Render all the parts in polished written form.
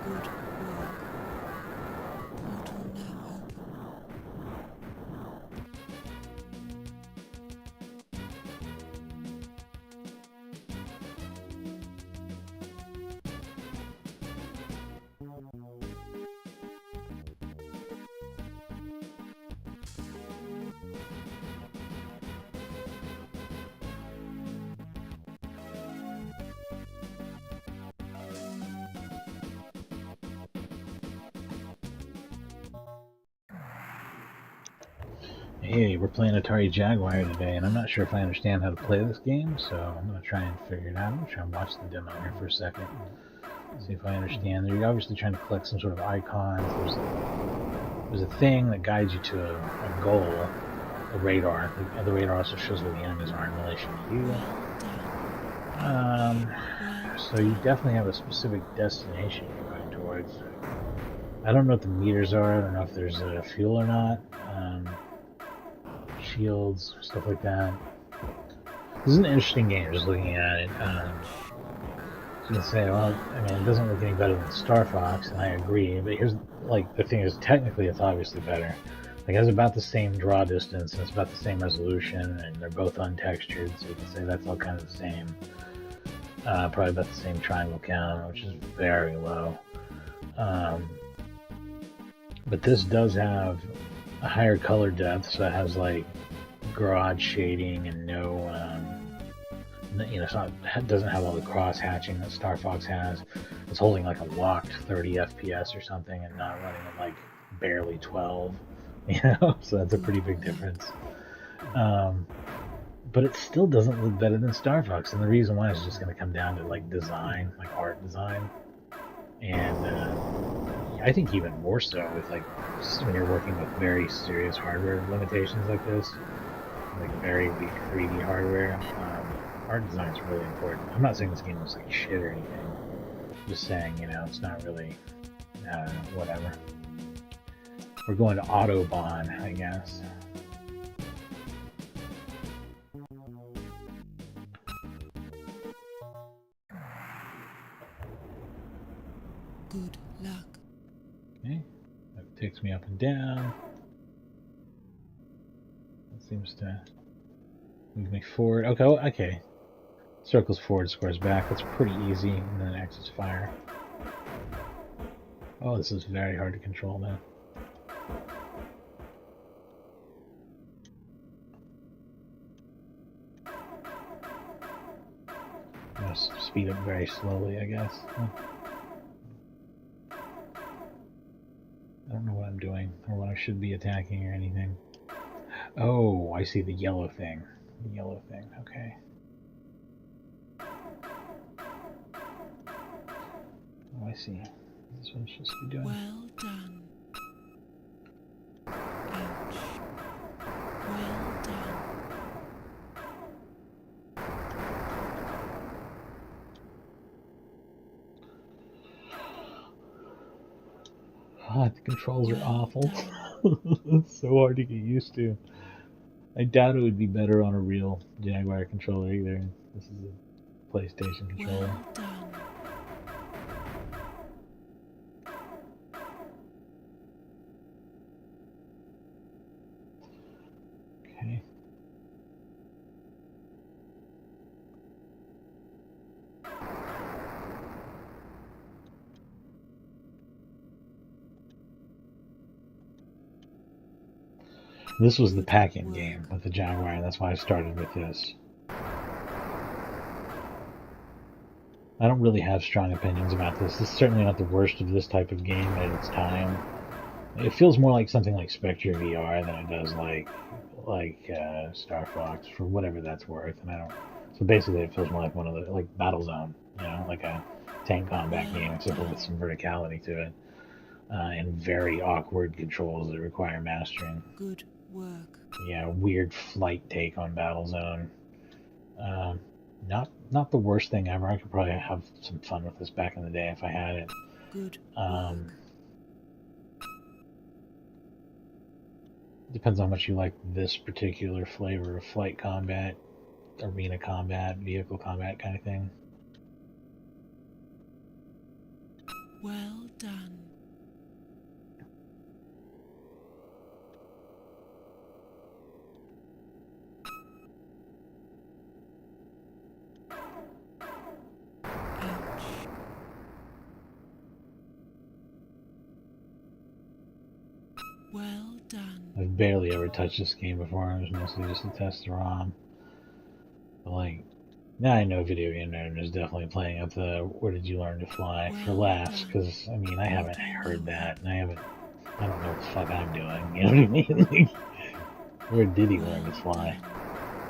Good work. Portal now open. Hey, we're playing Atari Jaguar today, and I'm not sure if I understand how to play this game, so I'm going to try and figure it out. I'm going to try and watch the demo here for a second, see if I understand. You're obviously trying to collect some sort of icons. There's a thing that guides you to a goal, a radar. The radar also shows where the enemies are in relation to you. So you definitely have a specific destination you're going towards. I don't know what the meters are. I don't know if there's fuel or not. Shields, stuff like that. This is an interesting game, just looking at it. I was gonna say, well, I mean, it doesn't look any better than Star Fox, and I agree. But here's, like, the thing is, technically, it's obviously better. Like, it has about the same draw distance, and it's about the same resolution, and they're both untextured, so you can say that's all kind of the same. Probably about the same triangle count, which is very low. But this does have a higher color depth, so it has like garage shading and no, it doesn't have all the cross hatching that Star Fox has. It's holding like a locked 30 FPS or something, and not running at like barely 12. So that's a pretty big difference. But it still doesn't look better than Star Fox, and the reason why is just going to come down to like design, like art design, and I think even more so with like when you're working with very serious hardware limitations like this, like very weak 3D hardware. Art design is really important. I'm not saying this game looks like shit or anything. I'm just saying, it's not really, whatever. We're going to Autobahn, I guess. Good luck. Okay, that takes me up and down. That seems to move me forward. Okay. Circles forward, squares back. That's pretty easy. And then X is fire. Oh, this is very hard to control now. I'm gonna speed up very slowly, I guess. I don't know what I'm doing or what I should be attacking or anything. Oh, I see the yellow thing. The yellow thing, okay. Oh, I see. This is what I'm supposed to be doing. Well done. Ouch. Well done. God, the controls are awful. It's so hard to get used to. I doubt it would be better on a real Jaguar controller either. This is a PlayStation controller. Well done. Okay. This was the pack-in game with the Jaguar, and that's why I started with this. I don't really have strong opinions about this. This is certainly not the worst of this type of game at its time. It feels more like something like Spectre VR than it does like Star Fox, for whatever that's worth. And I don't. So basically, it feels more like one of the like Battlezone, like a tank combat game, except for with some verticality to it, and very awkward controls that require mastering. Good work. Yeah, weird flight take on Battlezone. Not the worst thing ever. I could probably have some fun with this back in the day if I had it. Good work. Depends on how much you like this particular flavor of flight combat, arena combat, vehicle combat kind of thing. Well done. Ouch. Well done. I've barely ever touched this game before. It was mostly just to test the ROM. But like, now I know Video Game Nerd is definitely playing up the "Where did you learn to fly" for Well laughs, done. because I mean I haven't Portal heard now that, up. and I don't know what the fuck I'm doing. You know what I mean? Like, where did he learn to Well fly? done.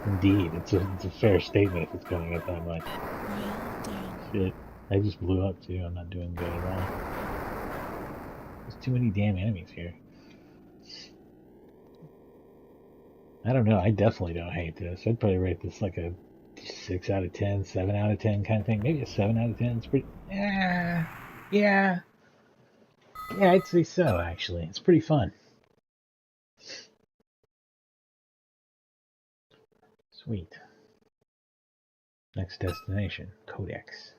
Indeed, it's a fair statement if it's going up that much. Well done. Shit, I just blew up too. I'm not doing good at all. There's too many damn enemies here. I don't know. I definitely don't hate this. I'd probably rate this like a 6 out of 10, 7 out of 10 kind of thing. Maybe a 7 out of 10. It's pretty. Yeah. Yeah, I'd say so, actually. It's pretty fun. Sweet. Next destination, Codex.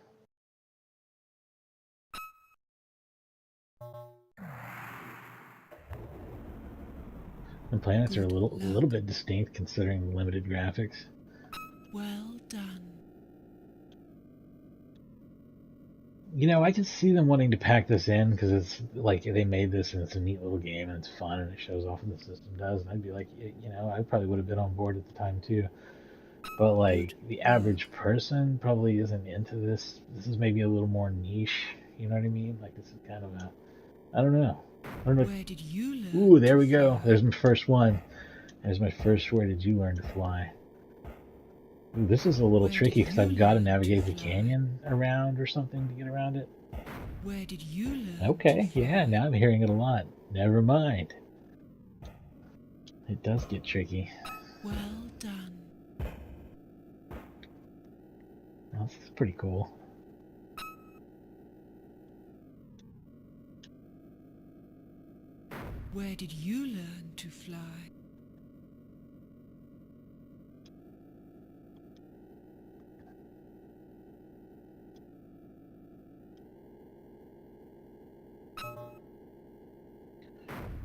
The planets are a Good little luck. bit distinct considering limited graphics. Well done. You know, I can see them wanting to pack this in because it's like they made this and it's a neat little game and it's fun and it shows off what the system does. And I'd be like, you know, I probably would have been on board at the time too. But like Good the work. average person probably isn't into this. This is maybe a little more niche. You know what I mean? Like this is kind of a, I don't know. I don't know. Where did you Ooh, learn there to we go. fly? There's my first one. There's my first. Where did you learn to fly? Ooh, this is a little Where did tricky because you I've got to learn to navigate the fly? canyon around or something to get around it. Where did you learn to Okay, yeah, fly? now I'm hearing it a lot. Never mind. It does get tricky. Well done. Well, this is pretty cool. Where did you learn to fly?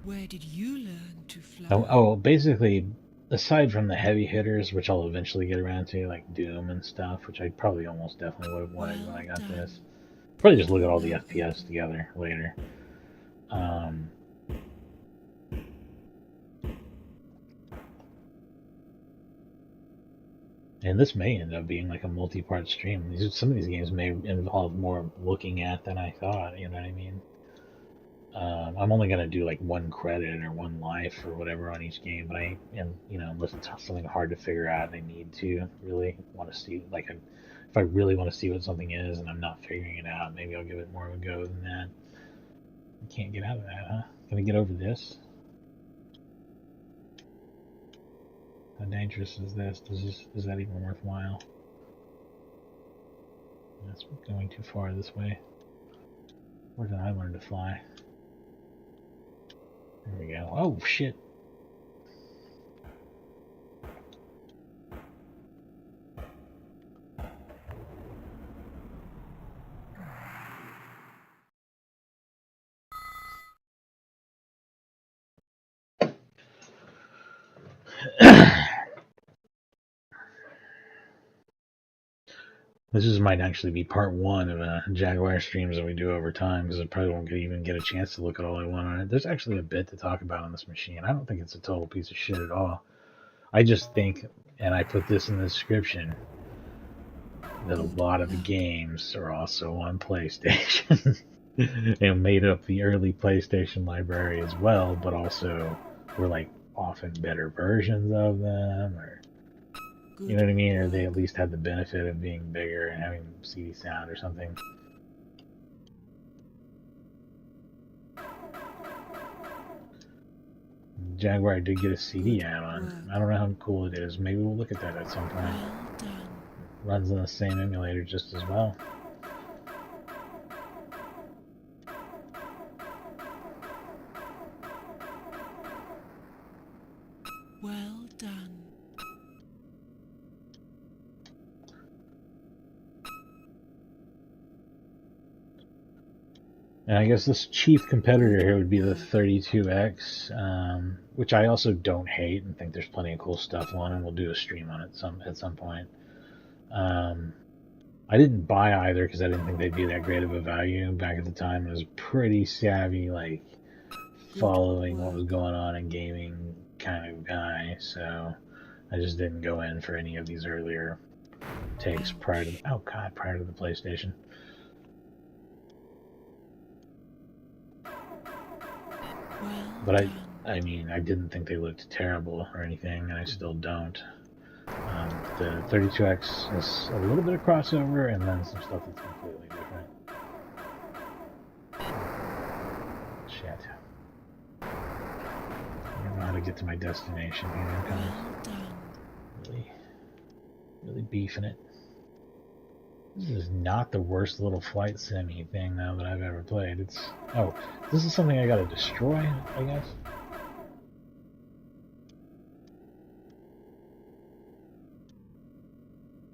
Where did you learn to fly? Basically, aside from the heavy hitters, which I'll eventually get around to, like Doom and stuff, which I probably almost definitely would have wanted when Well I got done. this. Probably just look at Portal all the now FPS open. together later. Um, and this may end up being like a multi-part stream. Some of these games may involve more looking at than I thought. You know what I mean? I'm only gonna do like one credit or one life or whatever on each game, but and you know, unless it's something hard to figure out and I need to really want to see, like, if I really want to see what something is and I'm not figuring it out, maybe I'll give it more of a go than that. I can't get out of that, huh? Can I get over this? How dangerous is this? Is that even worthwhile? That's going too far this way. Where did I learn to fly? There we go. Oh shit! This might actually be part one of Jaguar streams that we do over time because I probably won't even get a chance to look at all I want on it. There's actually a bit to talk about on this machine. I don't think it's a total piece of shit at all. I just think, and I put this in the description, that a Good lot of the luck. games are also on PlayStation and made up the early PlayStation library as well, but also were like often better versions of them, or you know Good what I mean, or they at work. least had the benefit of being bigger and having CD sound or something. Jaguar did get a CD Good add-on. work. I don't know how cool it is. Maybe we'll look at that at some point. Well done. Runs on the same emulator just as well. Well done. And I guess this chief competitor here would be the 32X, which I also don't hate and think there's plenty of cool stuff on, and we'll do a stream on it at some point. I didn't buy either because I didn't think they'd be that great of a value back at the time. I was pretty savvy, like following what was going on in gaming kind of guy, so I just didn't go in for any of these earlier takes prior to the PlayStation. But I mean, I didn't think they looked terrible or anything, and I still don't. The 32X is a little bit of crossover, and then some stuff that's completely different. Shit. I don't know how to get to my destination here. I'm kind of really beefing it. This is not the worst little flight sim thing, though, that I've ever played. Oh, this is something I gotta destroy, I guess?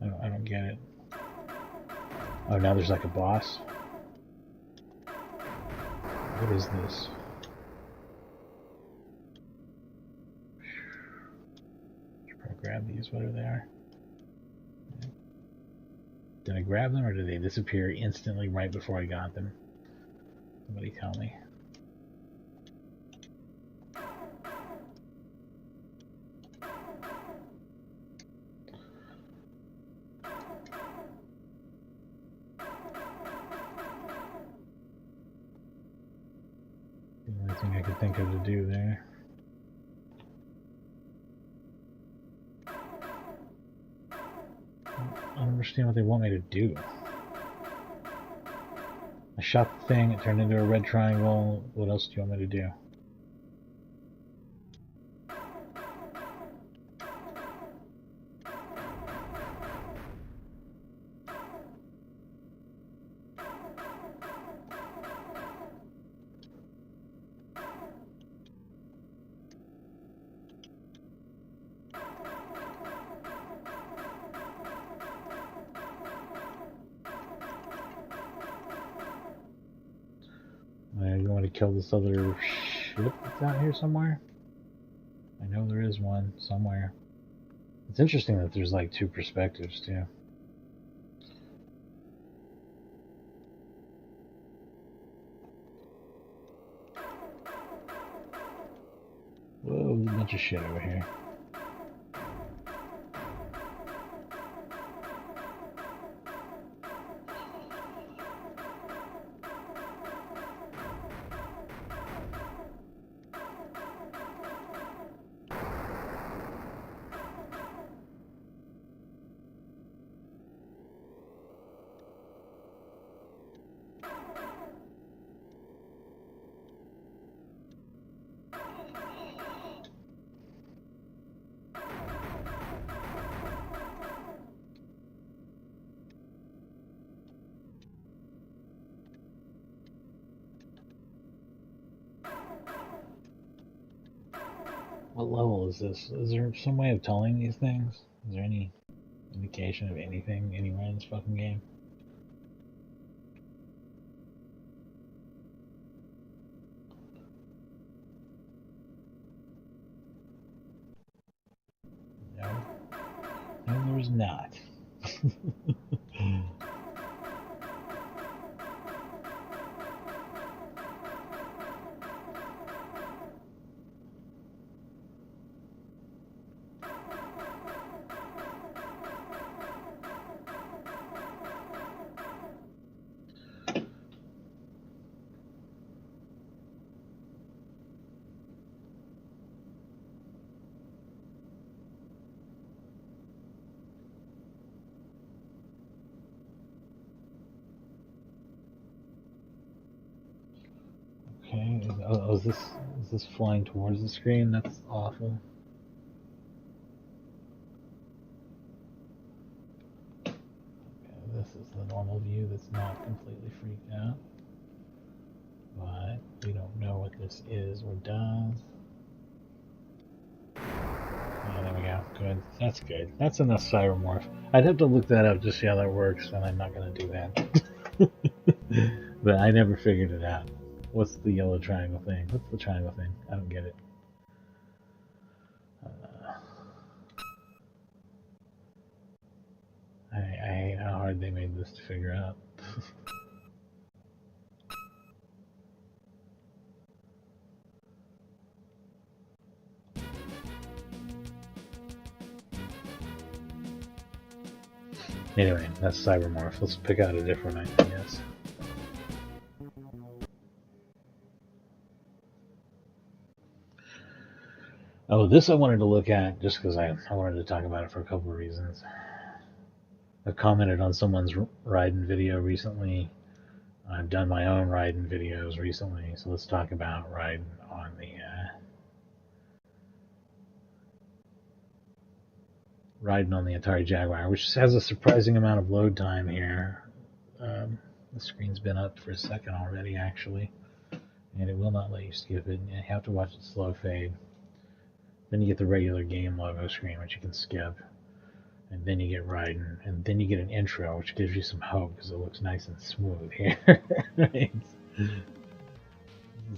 I don't get it. Oh, now there's like a boss? What is this? Should probably grab these, whatever they are. Did I grab them, or did they disappear instantly right before I got them? Somebody tell me. The only thing I could think of to do there. I don't understand what they want me to do. I shot the thing, it turned into a red triangle. What else do you want me to do? You want to kill this other ship that's out here somewhere? I know there is one somewhere. It's interesting that there's like two perspectives too. Whoa, there's a bunch of shit over here. What level is this? Is there some way of telling these things? Is there any indication of anything anywhere in this fucking game? No. No, there's not. Okay, is this flying towards the screen? That's awful. Okay, this is the normal view that's not completely freaked out. But we don't know what this is or does. Oh, there we go. Good. That's good. That's enough Cybermorph. I'd have to look that up to see how that works, and I'm not going to do that. But I never figured it out. What's the yellow triangle thing? What's the triangle thing? I don't get it. I hate how hard they made this to figure out. Anyway, that's Cybermorph. Let's pick out a different one, I guess. Oh, this I wanted to look at just because I wanted to talk about it for a couple of reasons. I've commented on someone's riding video recently. I've done my own riding videos recently, so let's talk about riding on the Atari Jaguar, which has a surprising amount of load time here. The screen's been up for a second already, actually, and it will not let you skip it. You have to watch it slow fade. Then you get the regular game logo screen, which you can skip, and then you get riding, and then you get an intro, which gives you some hope because it looks nice and smooth here. Right?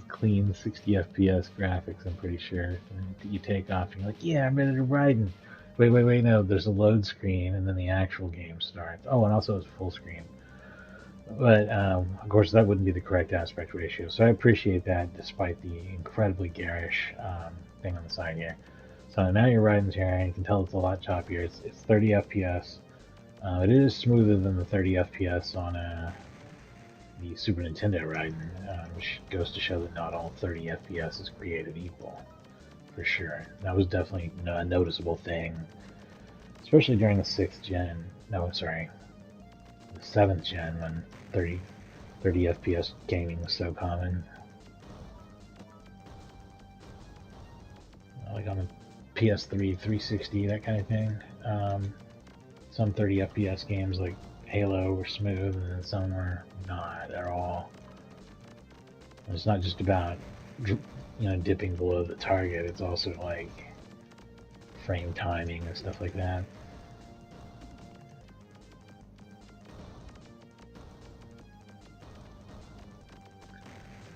Clean 60 FPS graphics, I'm pretty sure. And you take off, and you're like, yeah, I'm ready to ride. Wait, no, there's a load screen, and then the actual game starts. Oh, and also it's full screen. But, of course, that wouldn't be the correct aspect ratio, so I appreciate that, despite the incredibly garish thing on the side here. So now you're riding here, and you can tell it's a lot choppier. It's 30 FPS. It is smoother than the 30 FPS on the Super Nintendo riding, which goes to show that not all 30 FPS is created equal, for sure. That was definitely a noticeable thing, especially during the 6th gen. No, sorry, the 7th gen, when 30 FPS gaming was so common. Like on the PS3, 360, that kind of thing. Some 30 FPS games like Halo were smooth, and then some were not at all. It's not just about dipping below the target. It's also like frame timing and stuff like that.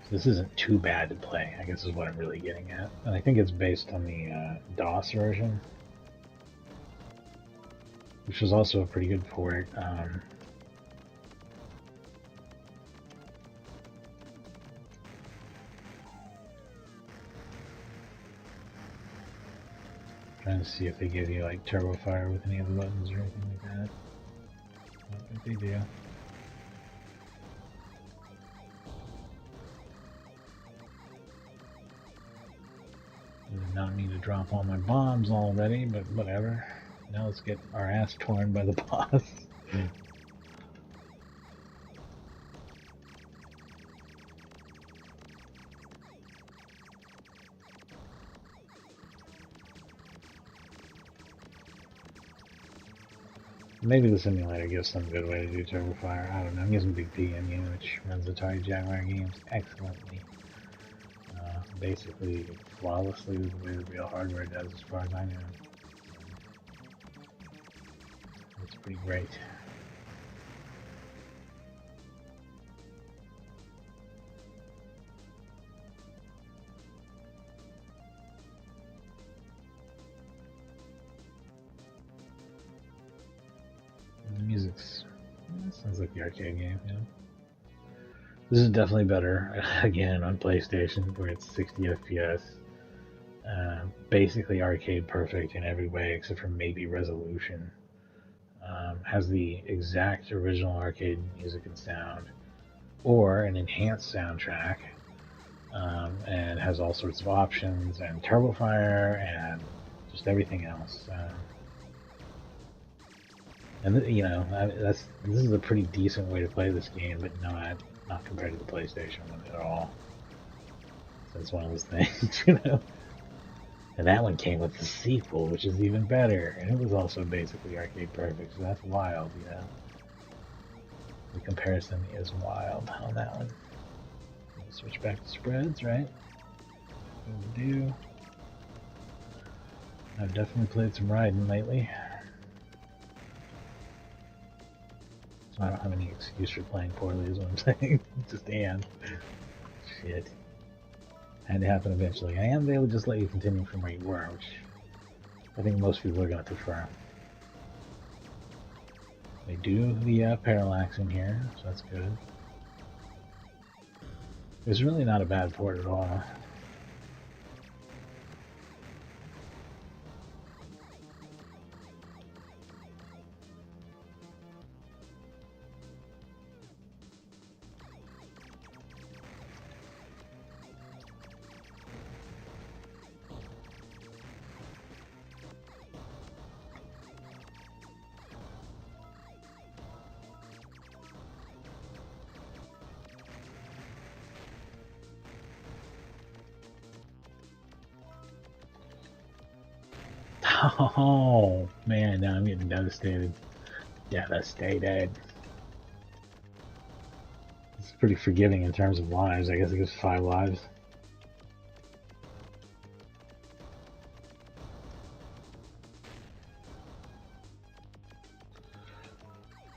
So this isn't too bad to play, I guess is what I'm really getting at. And I think it's based on the DOS version, which was also a pretty good port. Trying to see if they give you like turbo fire with any of the buttons or anything like that. I don't think they do. I did not mean to drop all my bombs already, but whatever. Now let's get our ass torn by the boss. Maybe the simulator gives some good way to do turbo fire. I don't know. I'm using Big PMU, which runs Atari Jaguar games excellently. Basically, flawlessly the way the real hardware does, as far as I know. It's pretty great. The music's sounds like the arcade game, you know. This is definitely better, again, on PlayStation, where it's 60 FPS. Basically arcade perfect in every way, except for maybe resolution. Has the exact original arcade music and sound, or an enhanced soundtrack, and has all sorts of options, and turbo fire, and just everything else. And this is a pretty decent way to play this game, but not compared to the PlayStation one at all. So it's one of those things, you know. And that one came with the sequel, which is even better, and it was also basically arcade perfect. So that's wild, you know. The comparison is wild on that one. Switch back to spreads, right? What we do. I've definitely played some riding lately. I don't have any excuse for playing poorly, is what I'm saying. Just and. Shit. Had to happen eventually. And they would just let you continue from where you were, which I think most people are going to prefer. They do the parallax in here, so that's good. It's really not a bad port at all. Oh, man, now I'm getting devastated. Devastated. It's pretty forgiving in terms of lives. I guess it gives 5 lives.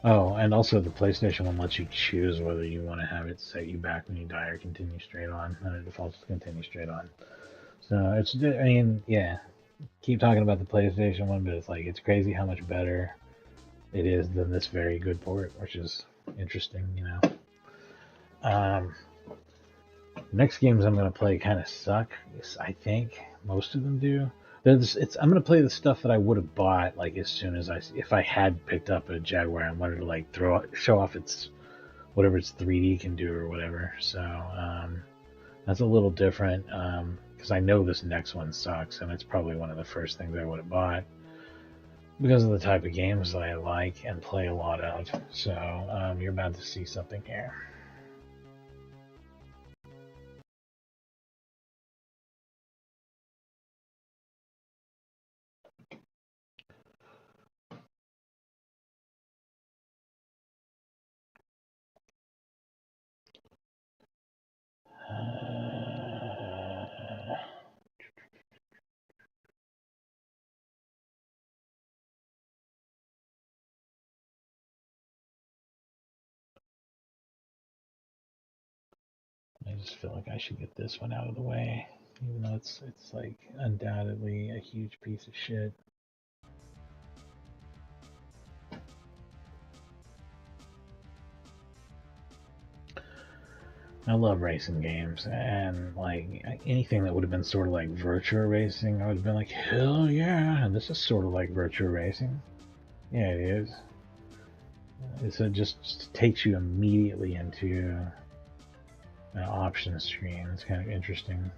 Oh, and also the PlayStation one lets you choose whether you want to have it set you back when you die or continue straight on, and it defaults to continue straight on. So it's, I mean, yeah, keep talking about the PlayStation one, but it's like, it's crazy how much better it is than this very good port, which is interesting, you know. Next games I'm going to play kind of suck. I think most of them do. I'm going to play the stuff that I would have bought like as soon as if I had picked up a Jaguar and wanted to like show off its whatever its 3D can do or whatever. So that's a little different because I know this next one sucks and it's probably one of the first things I would have bought because of the type of games that I like and play a lot of. So you're about to see something here. I just feel like I should get this one out of the way, even though it's like undoubtedly a huge piece of shit. I love racing games, and like anything that would have been sort of like virtua racing, I would have been like, hell yeah, and this is sort of like virtua racing. Yeah, it is. It just takes you immediately into an option screen. It's kind of interesting.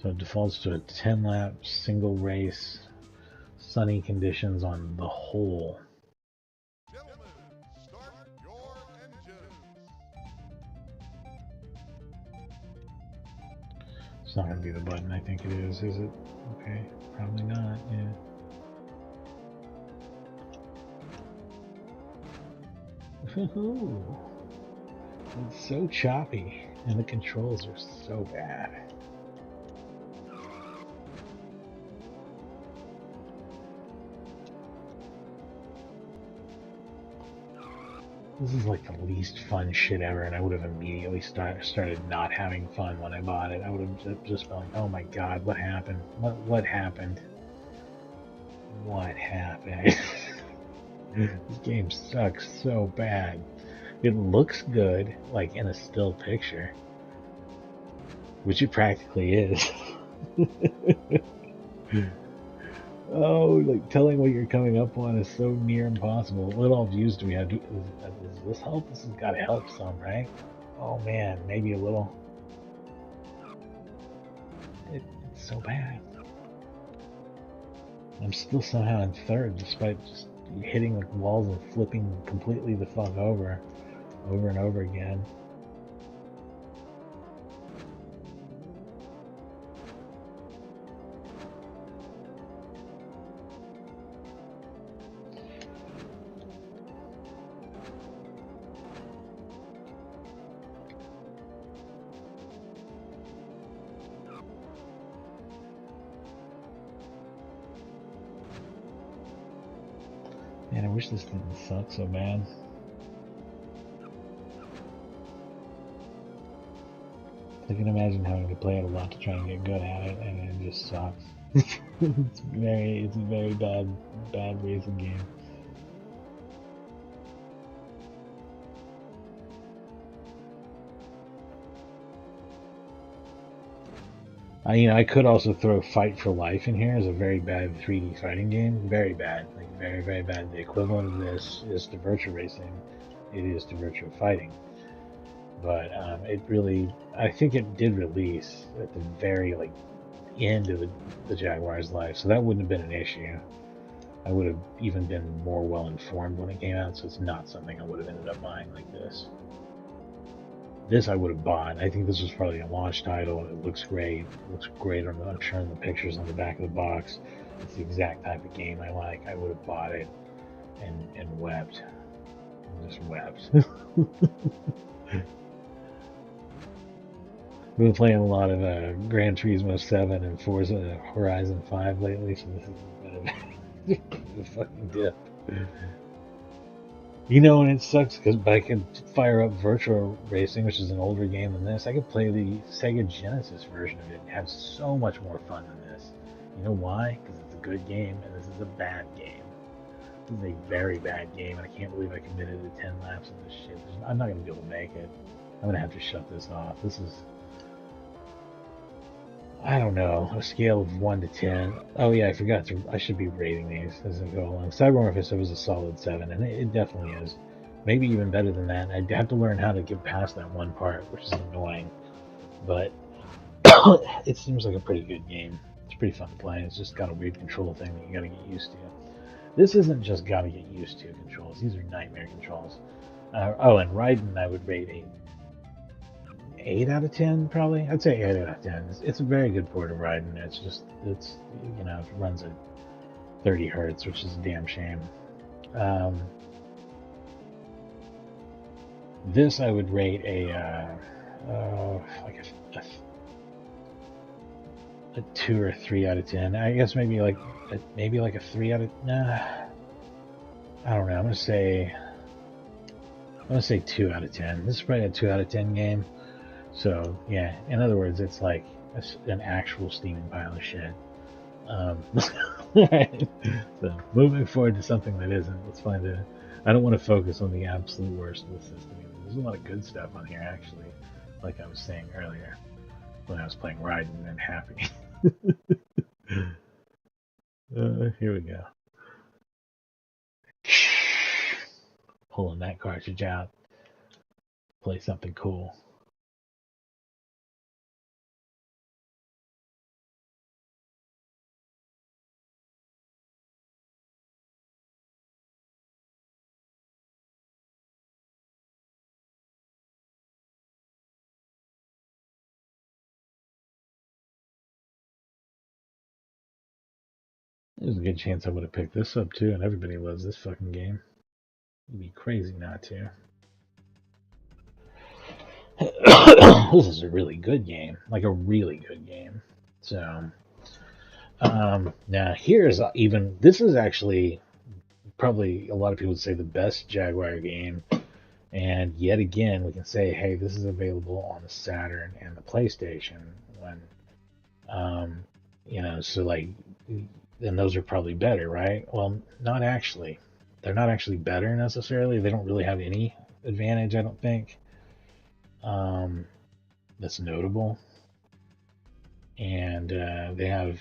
So it defaults to a 10-lap single race, sunny conditions on the whole. Gentlemen, start your engines. It's not going to be the button I think it is it? Okay, probably not, yeah. It's so choppy, and the controls are so bad. This is like the least fun shit ever, and I would have immediately started not having fun when I bought it. I would have just been like, oh my god, what happened? What happened? What happened? This game sucks so bad. It looks good, like in a still picture, which it practically is. Oh, like telling what you're coming up on is so near impossible. What all views do we have? Does this help? This has got to help some, right? Oh man, maybe a little. It's so bad. I'm still somehow in third, despite just hitting the walls and flipping completely the fuck over and over again. I wish this didn't suck so bad. I can imagine having to play it a lot to try and get good at it, and it just sucks. It's a very bad racing game. I could also throw Fight for Life in here as a very bad 3D fighting game. Very bad, like very bad. The equivalent of this is to virtual racing. It is to virtual fighting. But it really, I think it did release at the very end of the Jaguar's life, so that wouldn't have been an issue. I would have even been more well informed when it came out, so it's not something I would have ended up buying like this. This I would have bought. I think this was probably a launch title. It looks great. It looks great. I'm showing the pictures on the back of the box. It's the exact type of game I like. I would have bought it and wept. And just wept. I've been playing a lot of Gran Turismo 7 and Forza Horizon 5 lately, so this is a bit of a fucking dip. And it sucks because I can fire up Virtual Racing, which is an older game than this. I could play the Sega Genesis version of it and have so much more fun than this. You know why? Because it's a good game, and this is a bad game. This is a very bad game, and I can't believe I committed to 10 laps of this shit. I'm not going to be able to make it. I'm going to have to shut this off. This is... I don't know, a scale of 1 to 10. Oh yeah, I should be rating these as I go along. Cybermorphous was a solid 7, and it definitely is. Maybe even better than that. I'd have to learn how to get past that one part, which is annoying. But it seems like a pretty good game. It's pretty fun to play. It's just got a weird control thing that you gotta get used to. This isn't just gotta get used to controls. These are nightmare controls. And Raiden I would rate 8 out of 10, probably. I'd say 8 out of 10. It's a very good port of Raiden. It runs at 30 hertz, which is a damn shame. This I would rate a 2 or 3 out of 10. I guess maybe like a 3 out of... Nah, I don't know. I'm gonna say 2 out of 10. This is probably a 2 out of 10 game. So, yeah, in other words, it's like an actual steaming pile of shit. Right. So, moving forward to something that isn't, I don't want to focus on the absolute worst of the system. There's a lot of good stuff on here, actually, like I was saying earlier, when I was playing Raiden and Happy. Here we go. Pulling that cartridge out. Play something cool. There's a good chance I would have picked this up too, and everybody loves this fucking game. You'd be crazy not to. This is a really good game, like a really good game. So, now this is actually probably a lot of people would say the best Jaguar game, and yet again we can say, hey, this is available on the Saturn and the PlayStation. And those are probably better, right? Well, not actually. They're not actually better necessarily. They don't really have any advantage, I don't think. That's notable, and they have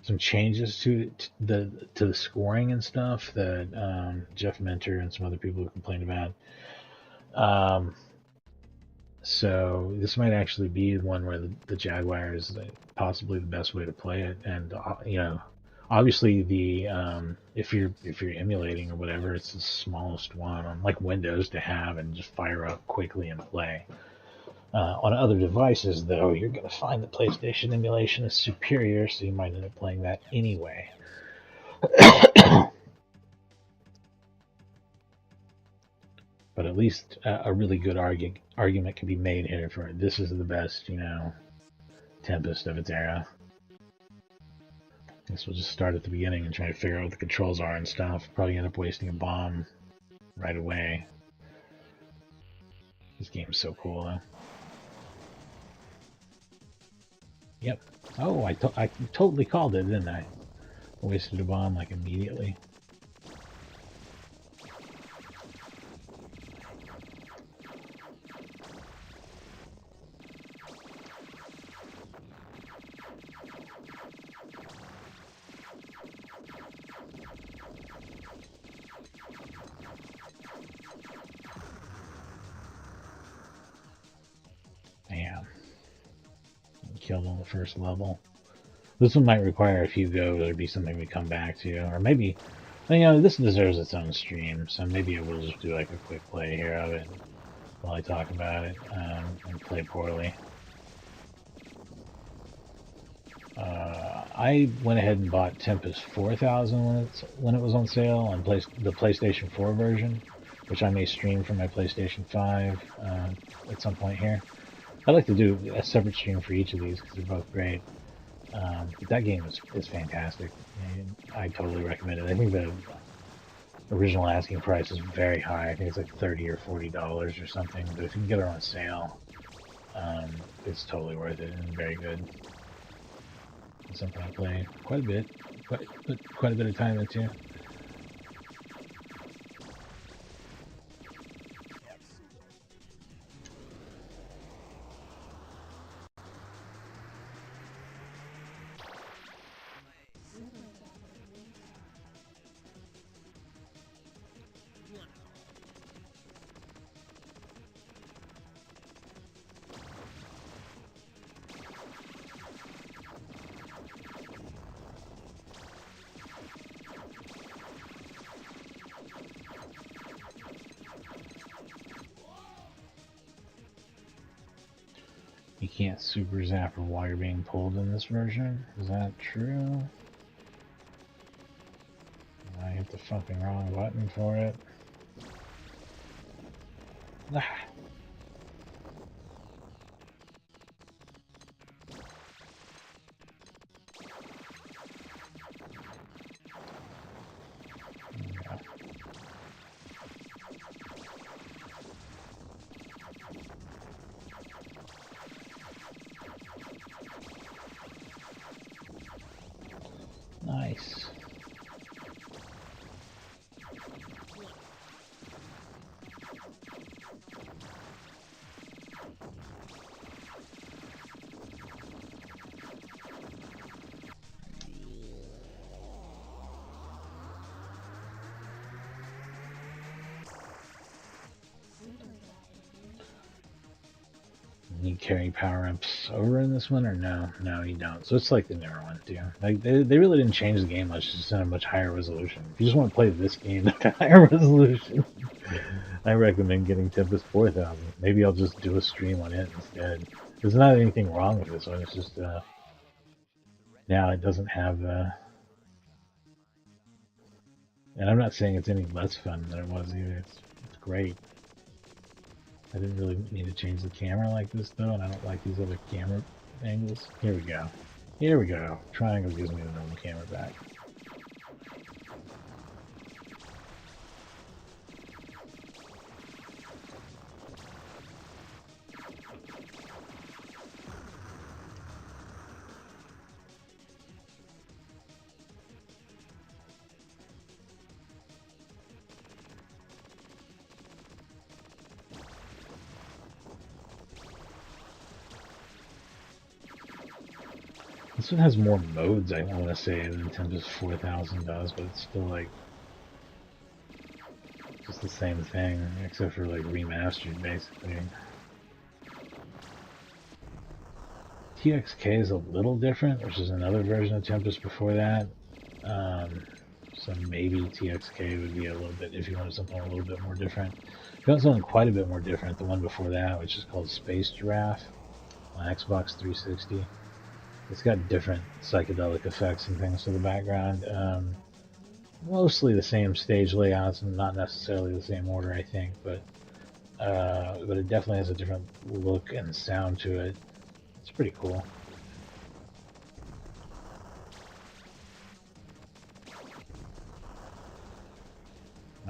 some changes to the scoring and stuff that Jeff Mentor and some other people have complained about. So this might actually be one where the Jaguar is possibly the best way to play it, and obviously if you're emulating or whatever, it's the smallest one on like Windows to have and just fire up quickly and play. On other devices, though, you're going to find the PlayStation emulation is superior, so you might end up playing that anyway. But at least a really good argument can be made here for this is the best, Tempest of its era. guess we'll just start at the beginning and try to figure out what the controls are and stuff. Probably end up wasting a bomb right away. This game's so cool, though. Yep. Oh, I totally called it, didn't I? Wasted a bomb, like, immediately. Damn. Killed on the first level. This one might require a few goes or be something we come back to. Or maybe, you know, this deserves its own stream, so maybe I will just do like a quick play here of it while I talk about it and play poorly. I went ahead and bought Tempest 4000 when it was on sale on the PlayStation 4 version, which I may stream from my PlayStation 5 at some point here. I'd like to do a separate stream for each of these because they're both great. But that game is fantastic. I totally recommend it. I think the original asking price is very high. I think it's like $30 or $40 or something. But if you can get it on sale, it's totally worth it and very good. It's something I play quite a bit, quite a bit of time into. You can't super zap while you're being pulled in this version. Is that true? I hit the fucking wrong button for it. Ah. Nice. You carry power-ups over in this one, or no? No, you don't. So it's like the newer one, too. Like, they really didn't change the game much, just in a much higher resolution. If you just want to play this game at a higher resolution, I recommend getting Tempest 4000. Maybe I'll just do a stream on it instead. There's not anything wrong with this one, it's just, now it doesn't have, and I'm not saying it's any less fun than it was either. It's great. I didn't really need to change the camera like this though, and I don't like these other camera angles. Here we go. Here we go. Triangle gives me the normal camera back. This one has more modes, I want to say, than Tempest 4000 does, but it's still like just the same thing, except for like remastered, basically. TXK is a little different, which is another version of Tempest before that. So maybe TXK would be a little bit, if you wanted something a little bit more different. If you want something quite a bit more different, the one before that, which is called Space Giraffe on Xbox 360. It's got different psychedelic effects and things to the background. Mostly the same stage layouts and not necessarily the same order, I think, but it definitely has a different look and sound to it. It's pretty cool.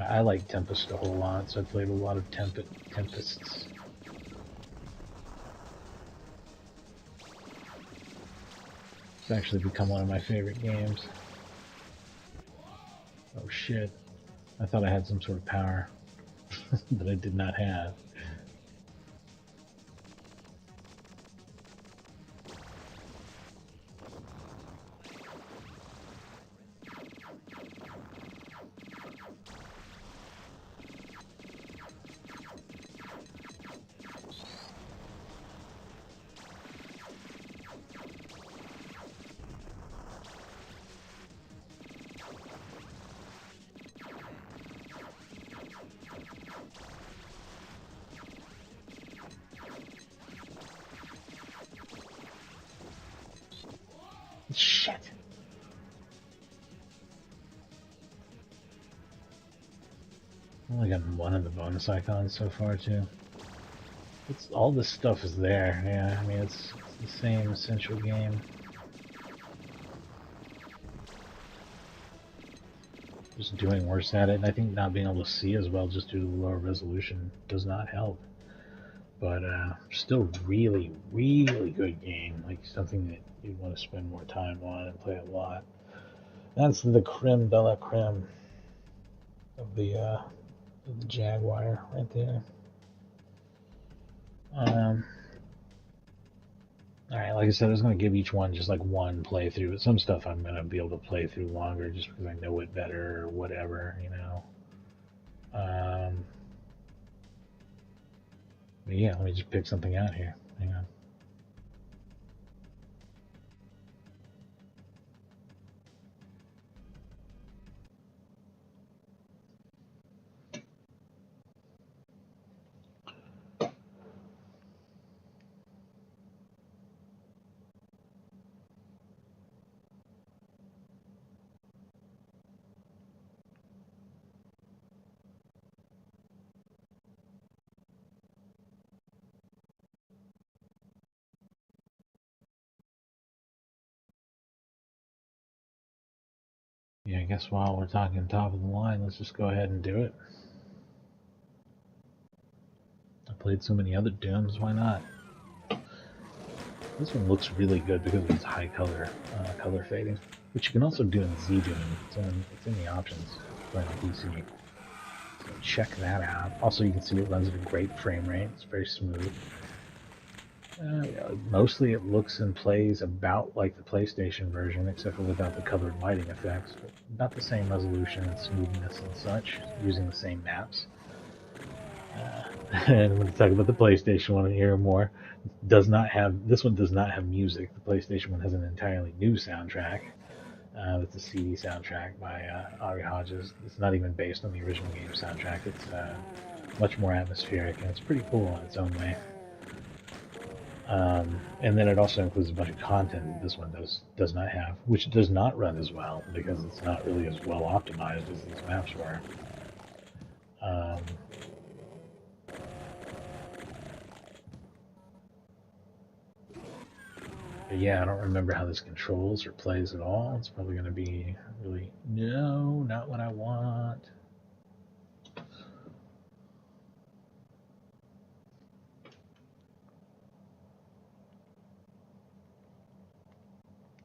I like Tempest a whole lot, so I played a lot of Tempests. It's actually become one of my favorite games. Oh shit. I thought I had some sort of power that I did not have. Shit. I only got one of the bonus icons so far too. It's all this stuff is there. Yeah, I mean it's the same essential game. Just doing worse at it, and I think not being able to see as well just due to the lower resolution does not help. But still really, really good game. Like something that you'd want to spend more time on and play a lot. That's the creme de la creme of the Jaguar right there. Alright, like I said, I was going to give each one just like one playthrough, but some stuff I'm going to be able to play through longer just because I know it better or whatever, you know. But yeah, let me just pick something out here. Hang on. Yeah, I guess while we're talking top of the line, let's just go ahead and do it. I played so many other Dooms, why not? This one looks really good because of its high color fading, which you can also do in Z Doom. It's in the options playing on PC. So check that out. Also, you can see it runs at a great frame rate. It's very smooth. Mostly it looks and plays about like the PlayStation version, except for without the colored lighting effects. But about the same resolution and smoothness and such, using the same maps. And when we talk about the PlayStation one here more, this one does not have music. The PlayStation one has an entirely new soundtrack. It's a CD soundtrack by Ari Hodges. It's not even based on the original game soundtrack. It's much more atmospheric and it's pretty cool in its own way. And then it also includes a bunch of content that this one does not have, which does not run as well because it's not really as well optimized as these maps were. But yeah, I don't remember how this controls or plays at all. It's probably going to be really, no, not what I want.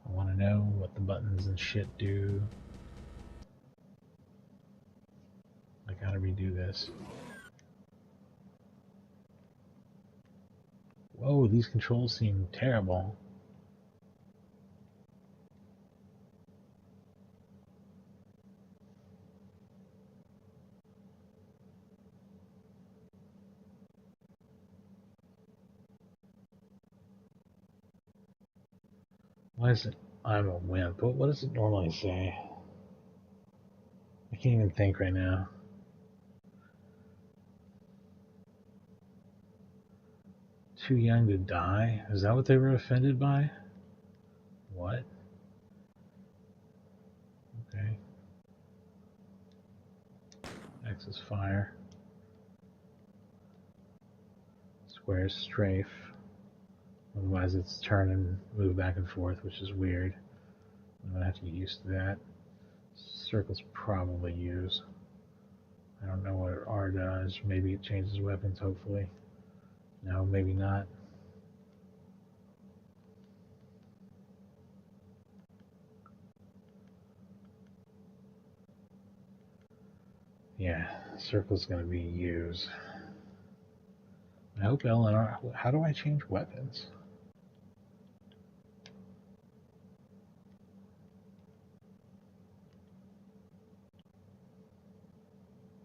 I want to know what the buttons and shit do. I gotta redo this. Whoa, these controls seem terrible. Why is it I'm a wimp? What does it normally say? I can't even think right now. Too young to die? Is that what they were offended by? What? Okay. X is fire. Square is strafe. Otherwise it's turn and move back and forth, which is weird. I'm gonna have to get used to that. Circles probably use. I don't know what R does. Maybe it changes weapons, hopefully. No, maybe not. Yeah, circle's going to be use. I hope L and R. How do I change weapons?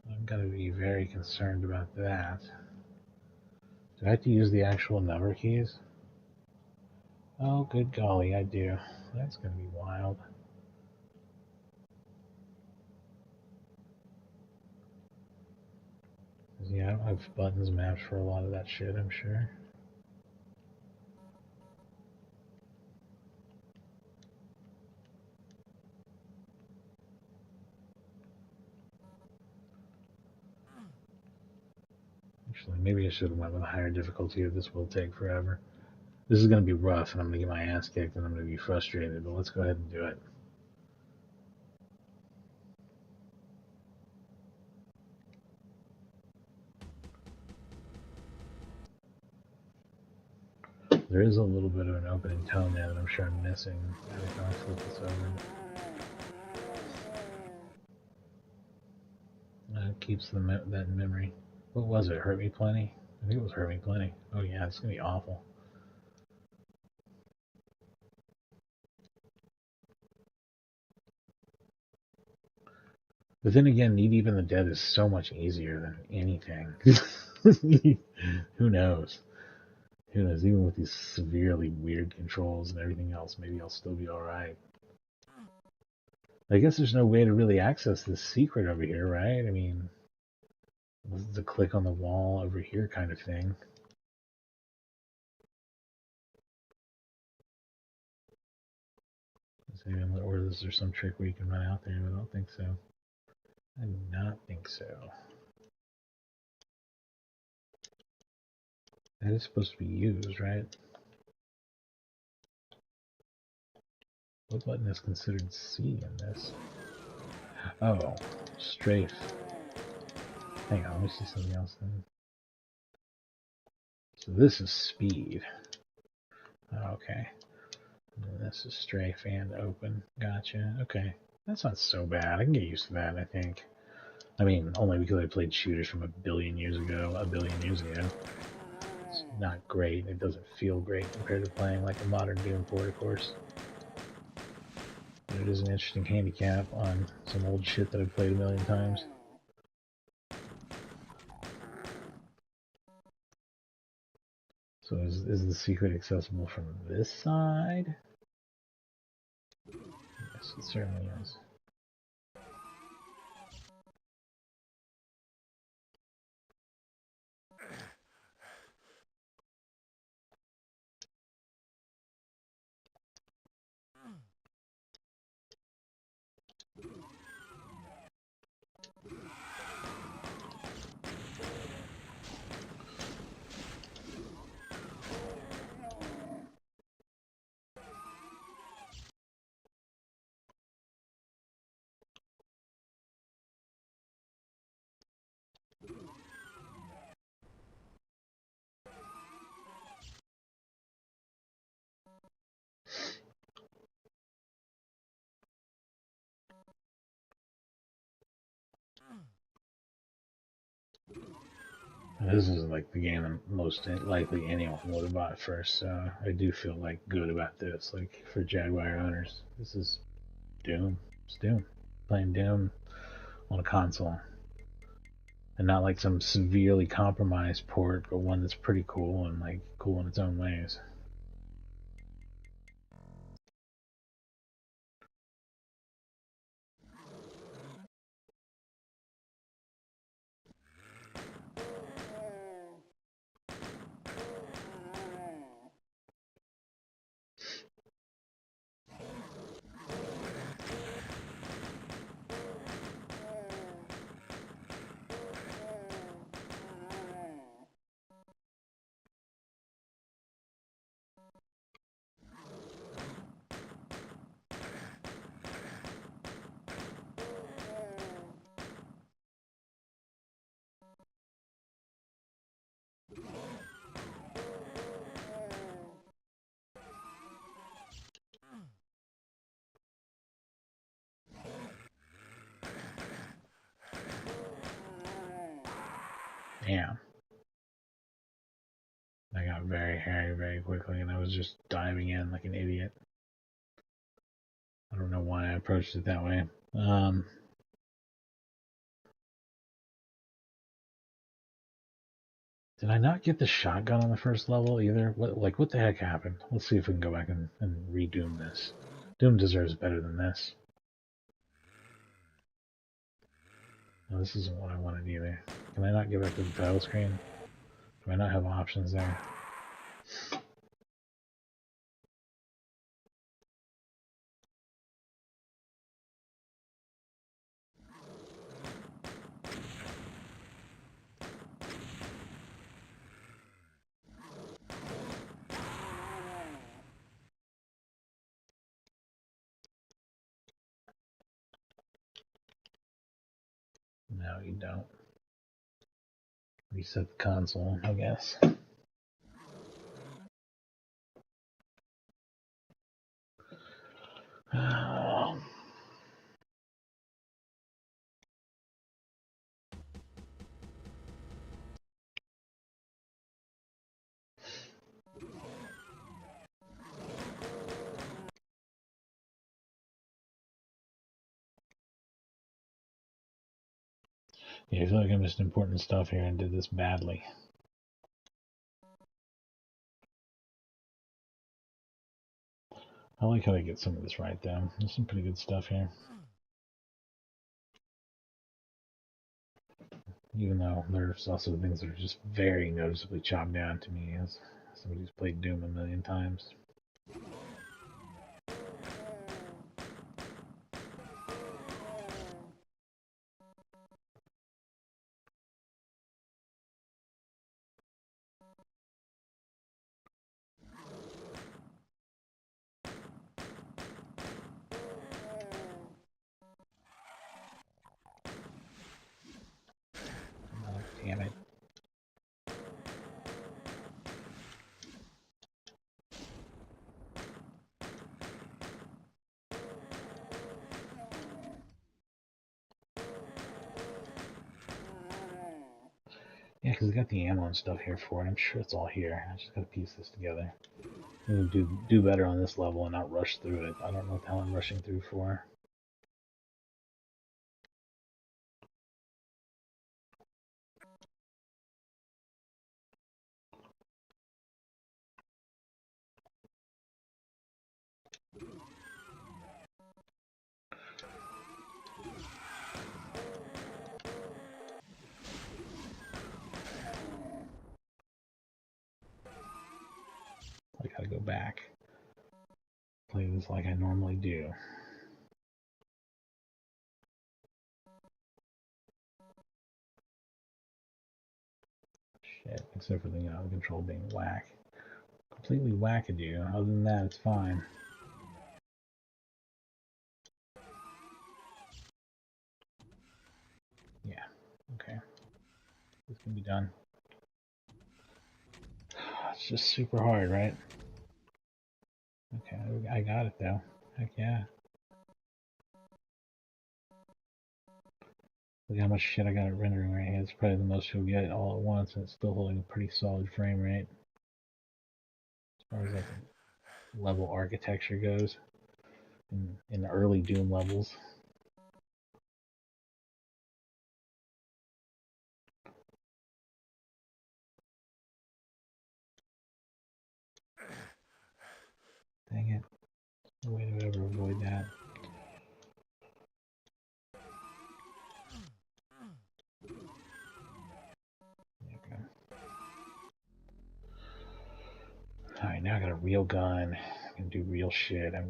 I'm going to be very concerned about that. Do I have to use the actual number keys? Oh, good golly, I do. That's going to be wild. Yeah, I don't have buttons mapped for a lot of that shit, I'm sure. Actually, maybe I should have went with a higher difficulty, or this will take forever. This is going to be rough, and I'm going to get my ass kicked, and I'm going to be frustrated, but let's go ahead and do it. There is a little bit of an opening tone there that I'm sure I'm missing. I'll flip this over. It keeps that in memory. What was it? Hurt Me Plenty? I think it was Hurt Me Plenty. Oh yeah, it's going to be awful. But then again, Need Even the Dead is so much easier than anything. Who knows? Who knows? Even with these severely weird controls and everything else, maybe I'll still be alright. I guess there's no way to really access this secret over here, right? I mean, the click on the wall over here kind of thing. Or is there some trick where you can run out there? But I don't think so. I do not think so. That is supposed to be used, right? What button is considered C in this? Oh, strafe. Hang on, let me see something else then. So this is speed. Okay. And this is strafe and open. Gotcha. Okay. That's not so bad. I can get used to that, I think. I mean, only because I played shooters from a billion years ago. It's not great. It doesn't feel great compared to playing like a modern Doom port, of course. But it is an interesting handicap on some old shit that I've played a million times. So is the secret accessible from this side? Yes, it certainly is. This is like the game that most likely anyone would have bought first, so I do feel like good about this. Like for Jaguar owners, this is Doom. It's Doom. Playing Doom on a console. And not like some severely compromised port, but one that's pretty cool and like cool in its own ways. Damn. I got very hairy very quickly, and I was just diving in like an idiot. I don't know why I approached it that way. Did I not get the shotgun on the first level either? What the heck happened? Let's see if we can go back and redoom this. Doom deserves better than this. No, this isn't what I wanted either. Can I not get back to the title screen? Do I not have options there? No, you don't. Reset the console, I guess. Yeah, I feel like I missed important stuff here and did this badly. I like how they get some of this right, though. There's some pretty good stuff here. Even though there's also things that are just very noticeably chopped down to me as somebody who's played Doom a million times. Oh, damn it. Yeah, because I got the ammo and stuff here for it. I'm sure it's all here. I just gotta piece this together. I'm gonna do better on this level and not rush through it. I don't know what the hell I'm rushing through for. I gotta go back. Play this like I normally do. Shit, except for the control being whack. Completely wackadoo. Other than that, it's fine. Yeah, okay. This can be done. It's just super hard, right? Okay, I got it though. Heck yeah. Look how much shit I got it rendering right here. It's probably the most you'll get all at once, and it's still holding a pretty solid frame rate. As far as like level architecture goes, in the early Doom levels. Dang it. No way to ever avoid that. Okay. Alright, now I got a real gun. I can do real shit. I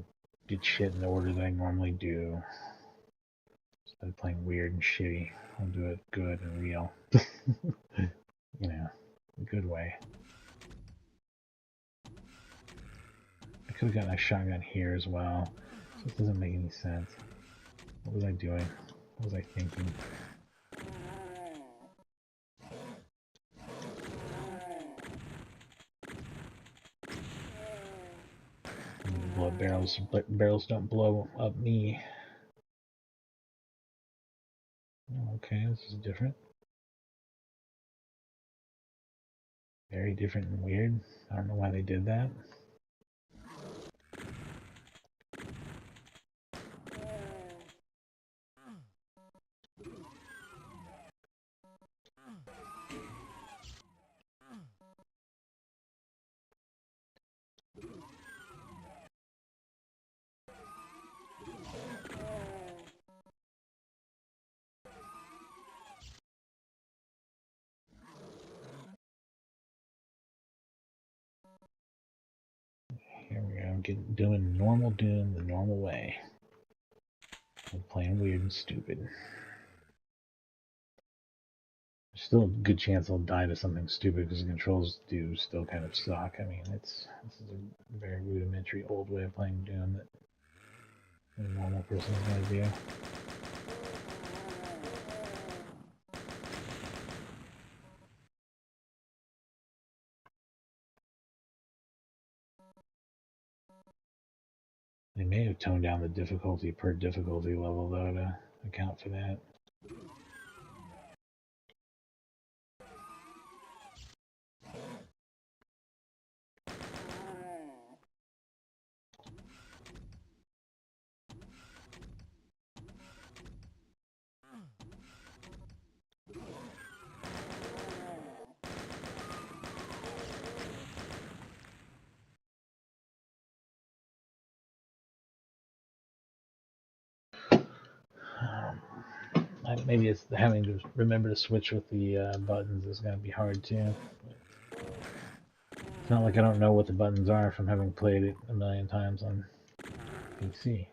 did shit in the order that I normally do. Instead of playing weird and shitty, I'll do it good and real. You know, a good way. I could have gotten a shotgun here as well. This doesn't make any sense. What was I doing? What was I thinking? Blow up barrels, but barrels don't blow up me. Okay, this is different. Very different and weird. I don't know why they did that. Here we go, doing normal Doom the normal way. I'm playing weird and stupid. There's still a good chance I'll die to something stupid because the controls do still kind of suck. I mean, this is a very rudimentary old way of playing Doom that a normal person is going to do. They may have toned down the difficulty per difficulty level, though, to account for that. Maybe it's having to remember to switch with the buttons is going to be hard too. It's not like I don't know what the buttons are from having played it a million times on PC.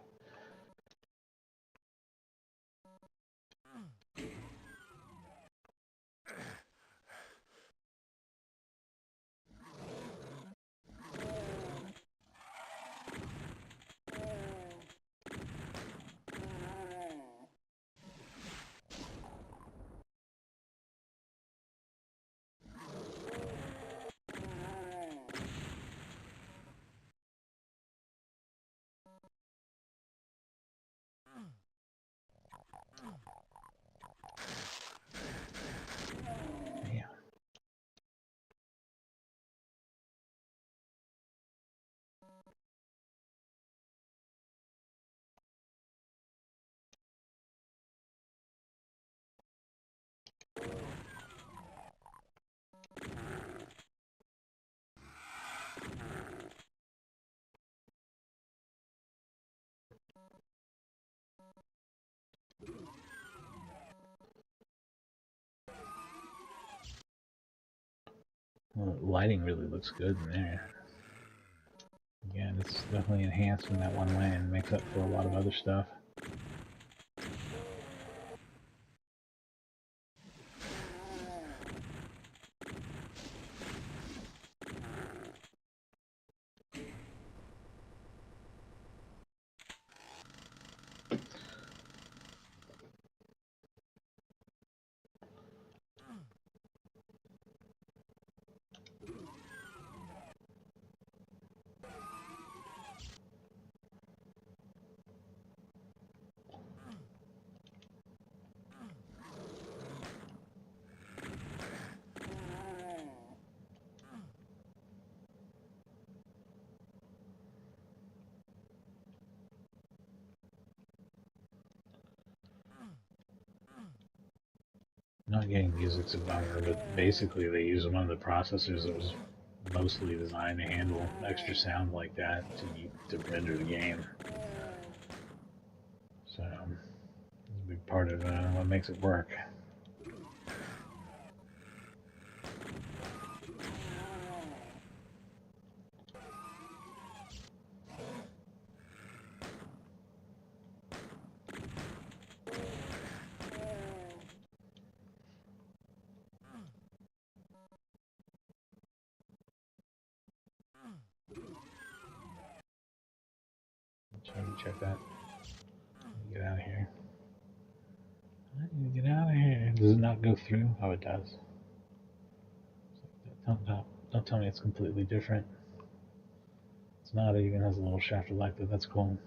Well, the lighting really looks good in there. Again, it's definitely enhanced in that one way and makes up for a lot of other stuff. Not getting music's a bummer, but basically they use one of the processors that was mostly designed to handle extra sound like that to render the game. So it's a big part of what makes it work. Trying to check that. Get out of here. Get out of here. Does it not go through? Oh, it does. Don't tell me it's completely different. It's not. It even has a little shaft of light, but that's cool.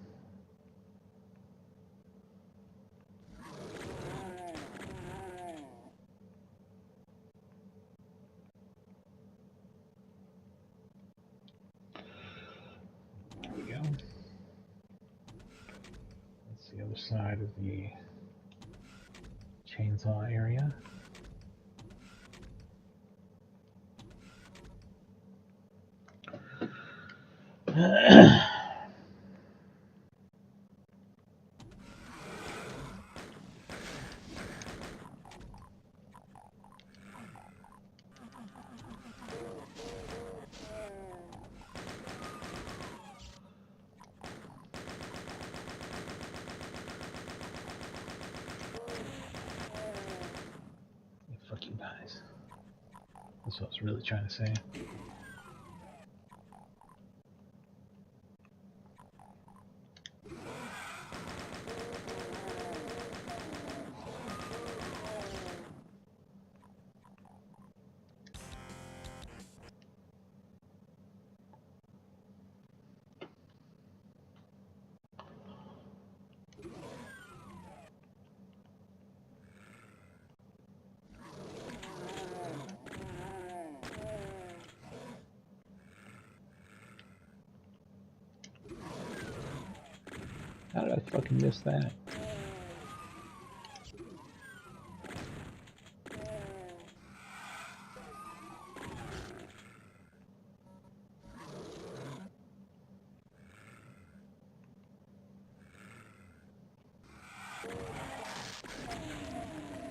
the other side of the chainsaw area. Fuck you guys. That's what I was really trying to say. How did I fucking miss that?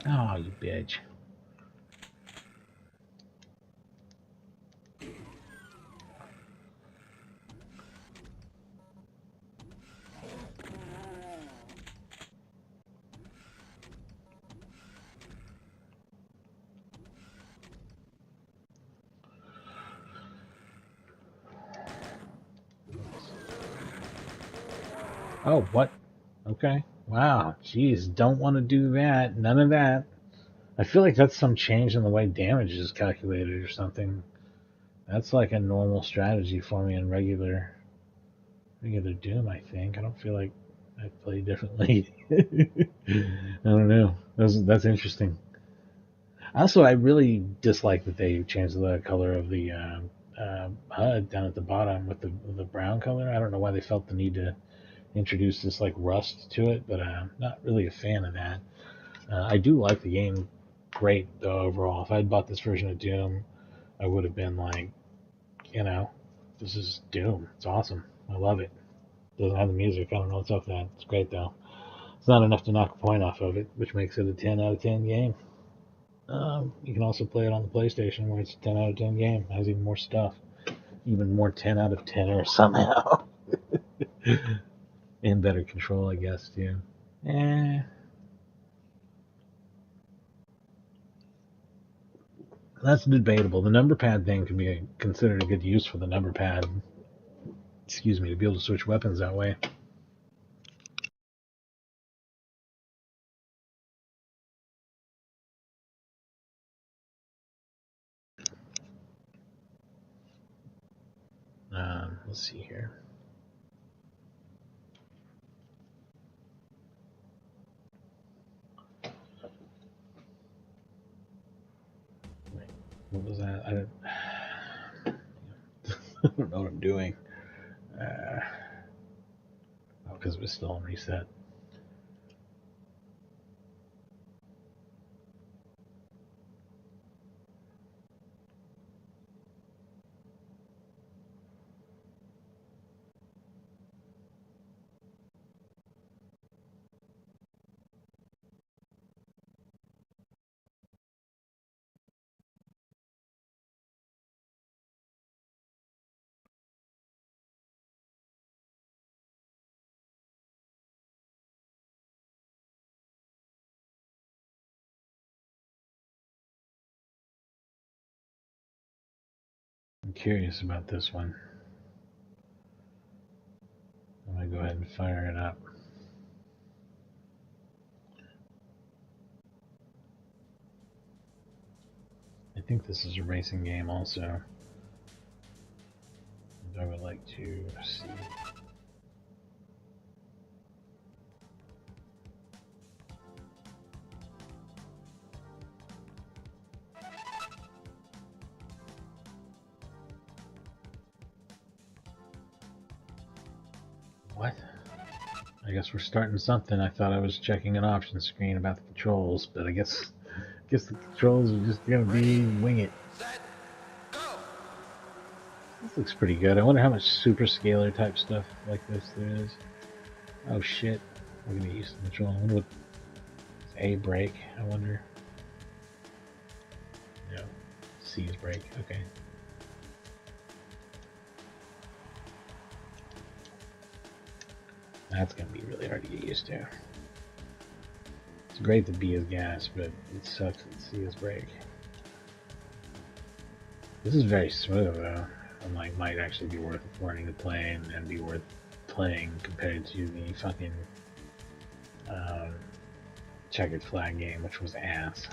Oh, you bitch. Oh, what? Okay. Wow. Jeez, don't want to do that. None of that. I feel like that's some change in the way damage is calculated or something. That's like a normal strategy for me in regular Doom, I think. I don't feel like I play differently. I don't know. That's interesting. Also, I really dislike that they changed the color of the HUD down at the bottom with the brown color. I don't know why they felt the need to introduce this like rust to it, but I'm not really a fan of that. I do like the game great though overall. If I had bought this version of Doom, I would have been like, this is Doom. It's awesome. I love it. Doesn't have the music. I don't know what's up with that. It's great though. It's not enough to knock a point off of it, which makes it a 10 out of 10 game. You can also play it on the PlayStation where it's a 10 out of 10 game. It has even more stuff. Even more 10 out of 10 or somehow. And better control, I guess, too. That's debatable. The number pad thing could be considered a good use for the number pad. Excuse me, to be able to switch weapons that way. Let's see here. Wait, what was that? I don't know what I'm doing. Because it was still on reset. I'm curious about this one. I'm going to go ahead and fire it up. I think this is a racing game also. And I would like to see. What? I I guess we're starting something. I thought I was checking an options screen about the controls, but I guess the controls are just gonna be wing it. Set, go! This looks pretty good. I wonder how much super scalar type stuff like this there is. Oh shit. We're gonna use the control. I wonder what A brake, I wonder. No. C is brake, okay. That's gonna be really hard to get used to. It's great that B is gas, but it sucks that C is brake. This is very smooth though. And like might actually be worth learning to play and be worth playing compared to the fucking checkered flag game, which was ass.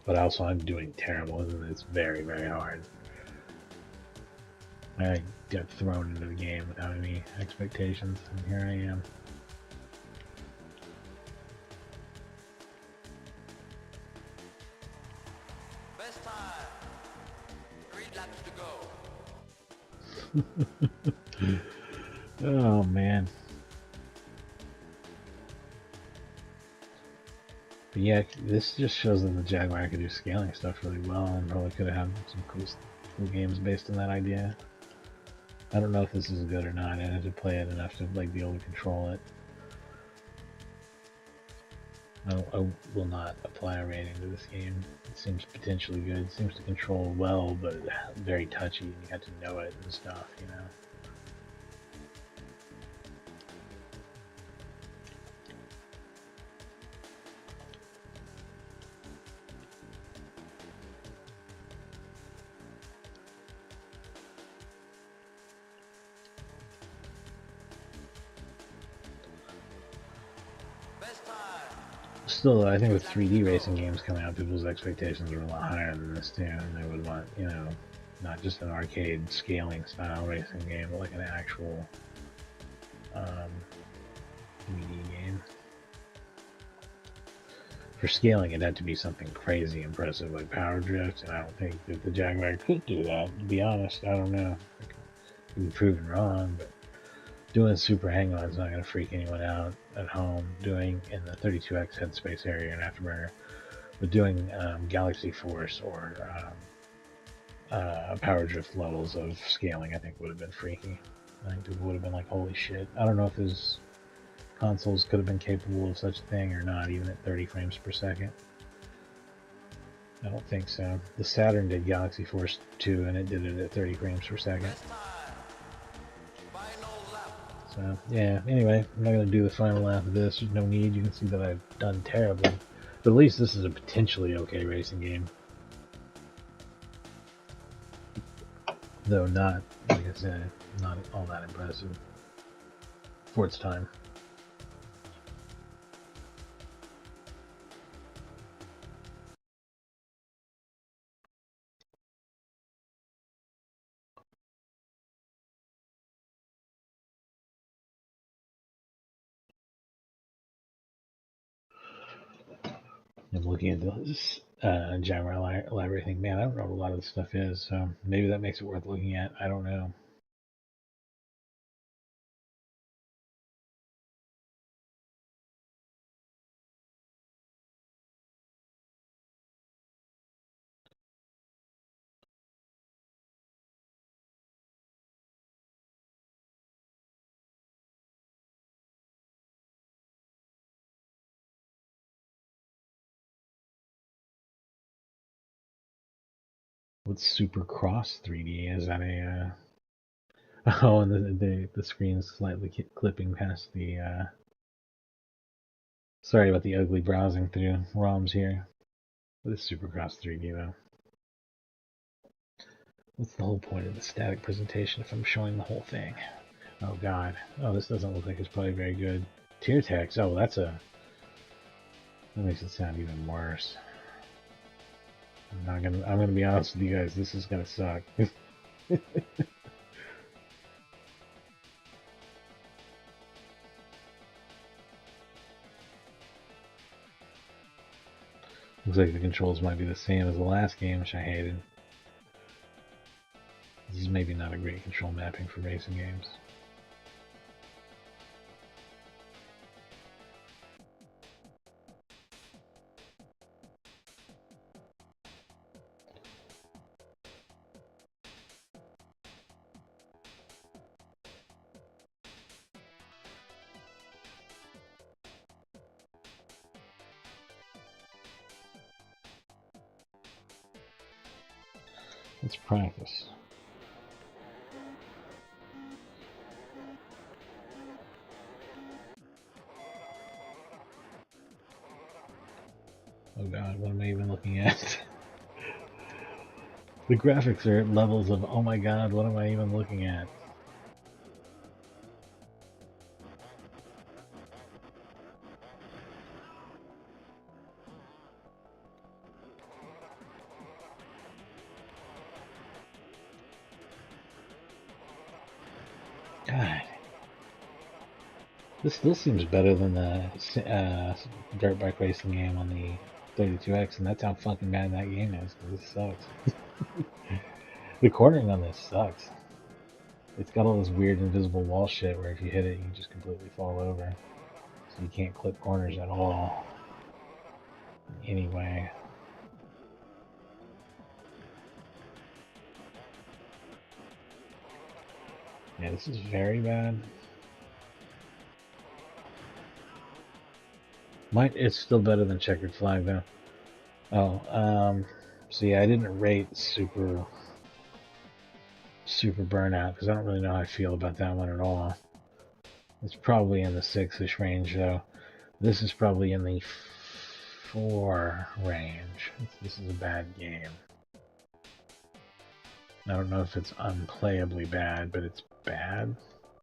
But also I'm doing terrible, and it's very, very hard. I got thrown into the game without any expectations, and here I am. Best time. 3 laps to go. Oh man. But yeah, this just shows that the Jaguar could do scaling stuff really well, and probably could have had some cool games based on that idea. I don't know if this is good or not. I have to play it enough to like be able to control it. I will not apply a rating to this game. It seems potentially good. It seems to control well, but very touchy, and you have to know it and stuff, you know. Still, I think with 3D racing games coming out, people's expectations are a lot higher than this too, and they would want, you know, not just an arcade scaling style racing game, but like an actual 3D game. For scaling, it had to be something crazy impressive like Power Drift, and I don't think that the Jaguar could do that. To be honest, I don't know. I could be proven wrong, but doing Super Hang-On is not going to freak anyone out at home. Doing in the 32X headspace area in Afterburner, but doing Galaxy Force or Power Drift levels of scaling, I think would have been freaky. I think people would have been like, holy shit. I don't know if his consoles could have been capable of such a thing or not, even at 30 frames per second. I don't think so. The Saturn did Galaxy Force 2, and it did it at 30 frames per second. So, yeah, anyway, I'm not going to do the final lap of this. There's no need. You can see that I've done terribly. But at least this is a potentially okay racing game. Though not, like I said, not all that impressive for its time. I'm looking at this Jaguar library thing. Man, I don't know what a lot of this stuff is, so maybe that makes it worth looking at. I don't know. What's Super Cross 3D? Is that a oh, and the screen is slightly clipping past the sorry about the ugly browsing through ROMs here. What is Supercross 3D though? What's the whole point of the static presentation if I'm showing the whole thing? Oh god. Oh, this doesn't look like it's probably very good. Tier text. Oh, that makes it sound even worse. I'm gonna be honest with you guys, this is gonna suck. Looks like the controls might be the same as the last game, which I hated. This is maybe not a great control mapping for racing games. Let's practice. Oh god, what am I even looking at? The graphics are at levels of, oh my god, what am I even looking at? God. This still seems better than the dirt bike racing game on the 32X, and that's how fucking bad that game is, because it sucks. The cornering on this sucks. It's got all this weird invisible wall shit where if you hit it, you just completely fall over. So you can't clip corners at all. Anyway. Yeah, this is very bad. It's still better than Checkered Flag, though. Oh, so yeah, I didn't rate Super Burnout, because I don't really know how I feel about that one at all. It's probably in the 6-ish range, though. This is probably in the 4 range. This is a bad game. I don't know if it's unplayably bad, but it's bad.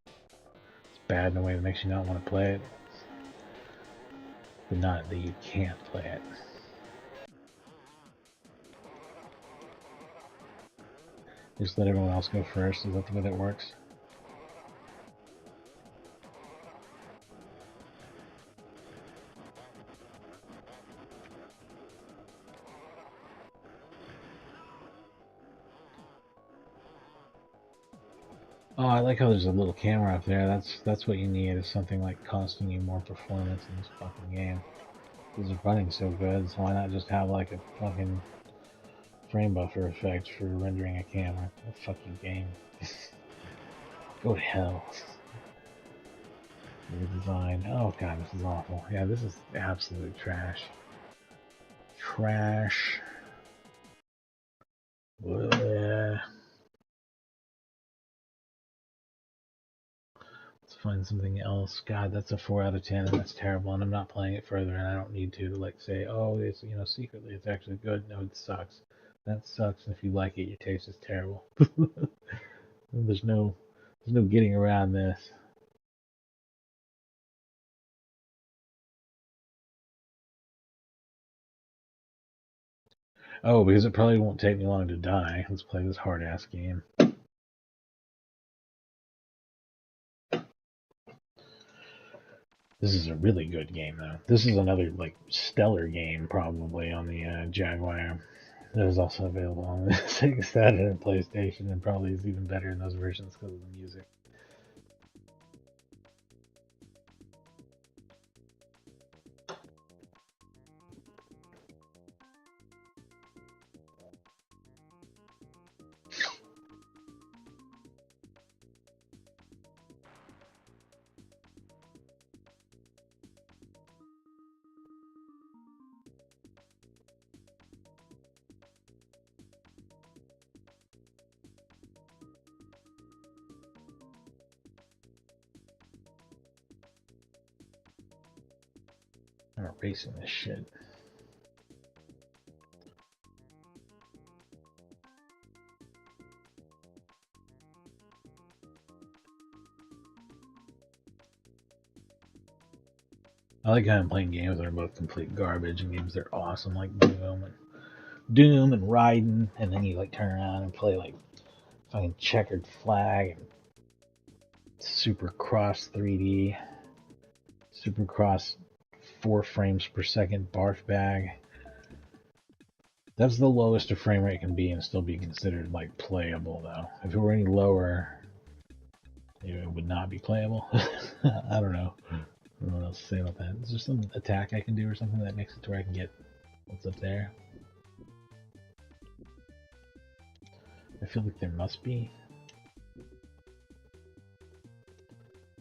It's bad in a way that makes you not want to play it, but not that you can't play it. Just let everyone else go first. Is that the way that works? Oh, I like how there's a little camera up there. That's what you need, is something like costing you more performance in this fucking game. Because it's running so good, so why not just have like a fucking frame buffer effect for rendering a camera? A fucking game. Go to hell. The design. Oh god, this is awful. Yeah, this is absolute trash. Trash. Blech. Let's find something else. God, that's a 4 out of 10, and that's terrible, and I'm not playing it further, and I don't need to like say, oh, it's, you know, secretly it's actually good. No, it sucks. That sucks, and if you like it, your taste is terrible. There's no getting around this. Oh, because it probably won't take me long to die. Let's play this hard-ass game. This is a really good game, though. This is another, like, stellar game, probably, on the Jaguar. That is also available on the Sega Saturn and PlayStation, and probably is even better in those versions because of the music. I'm erasing this shit. I like how I'm playing games that are both complete garbage and games that are awesome, like Doom and Raiden, and then you like turn around and play like fucking Checkered Flag and Supercross 3D, Supercross 4 frames per second barf bag. That's the lowest a frame rate can be and still be considered like playable, though. If it were any lower, it would not be playable. I don't know. I don't know what else to say about that. Is there some attack I can do or something that makes it to where I can get what's up there? I feel like there must be.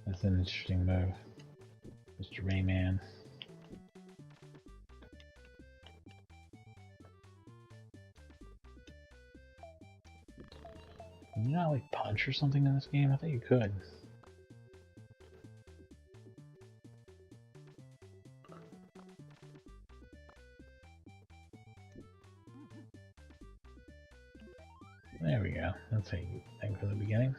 That's an interesting move. Mr. Rayman. Can you not like punch or something in this game? I thought you could. There we go. That's how you think from the beginning.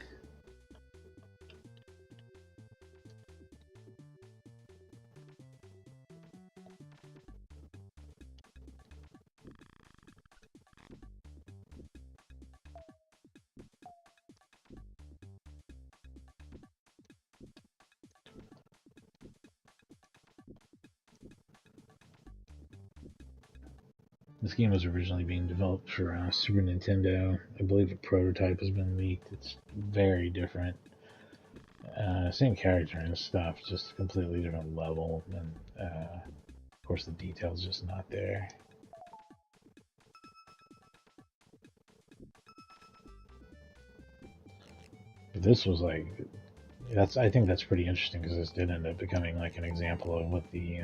This game was originally being developed for Super Nintendo. I believe a prototype has been leaked. It's very different. Same character and stuff, just a completely different level. And of course, the details just not there. But this was like, I think that's pretty interesting because this did end up becoming like an example of what the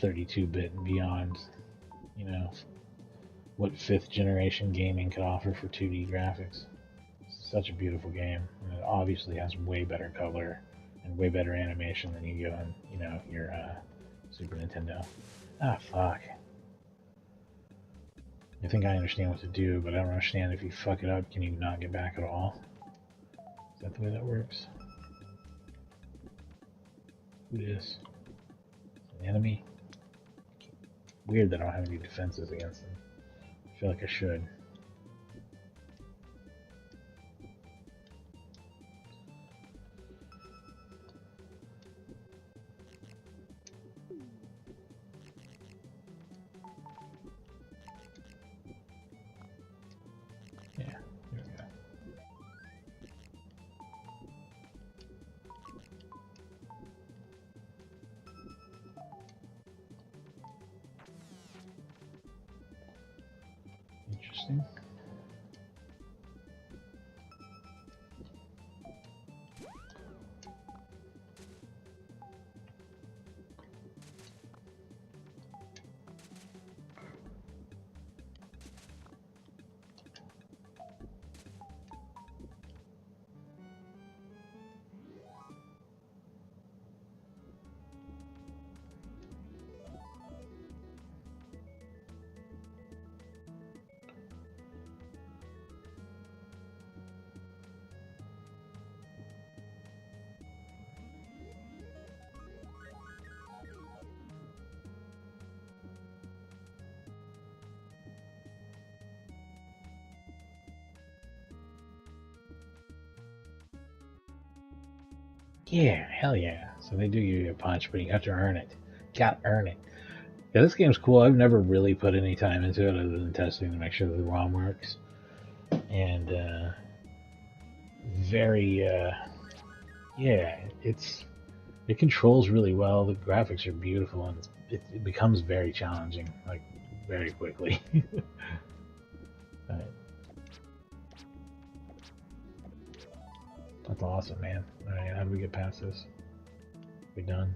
32-bit and beyond, you know, what 5th generation gaming could offer for 2D graphics. It's such a beautiful game. And it obviously has way better color and way better animation than you go on, you know, your Super Nintendo. Ah, fuck. I think I understand what to do, but I don't understand if you fuck it up, can you not get back at all? Is that the way that works? Who is? An enemy? Weird that I don't have any defenses against them. I feel like I should. Yeah, there we go. Interesting. Yeah, hell yeah. So they do give you a punch, but you have to earn it. Gotta earn it. Yeah, this game's cool. I've never really put any time into it other than testing to make sure that the ROM works. And very, yeah, it controls really well. The graphics are beautiful, and it becomes very challenging, like very quickly. Alright. That's awesome, man. Alright, how do we get past this? We done?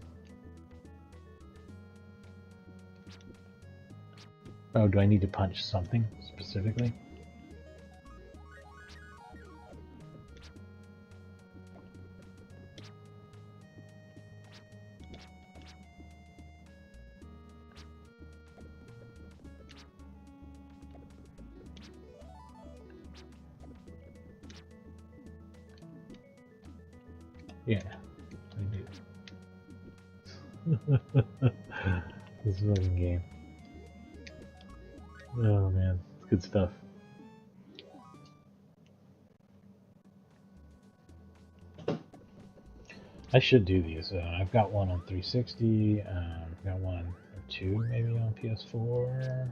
Oh, do I need to punch something specifically? Yeah, I do. This fucking game. Oh man, it's good stuff. I should do these. I've got one on 360. I've got one or two maybe on PS4.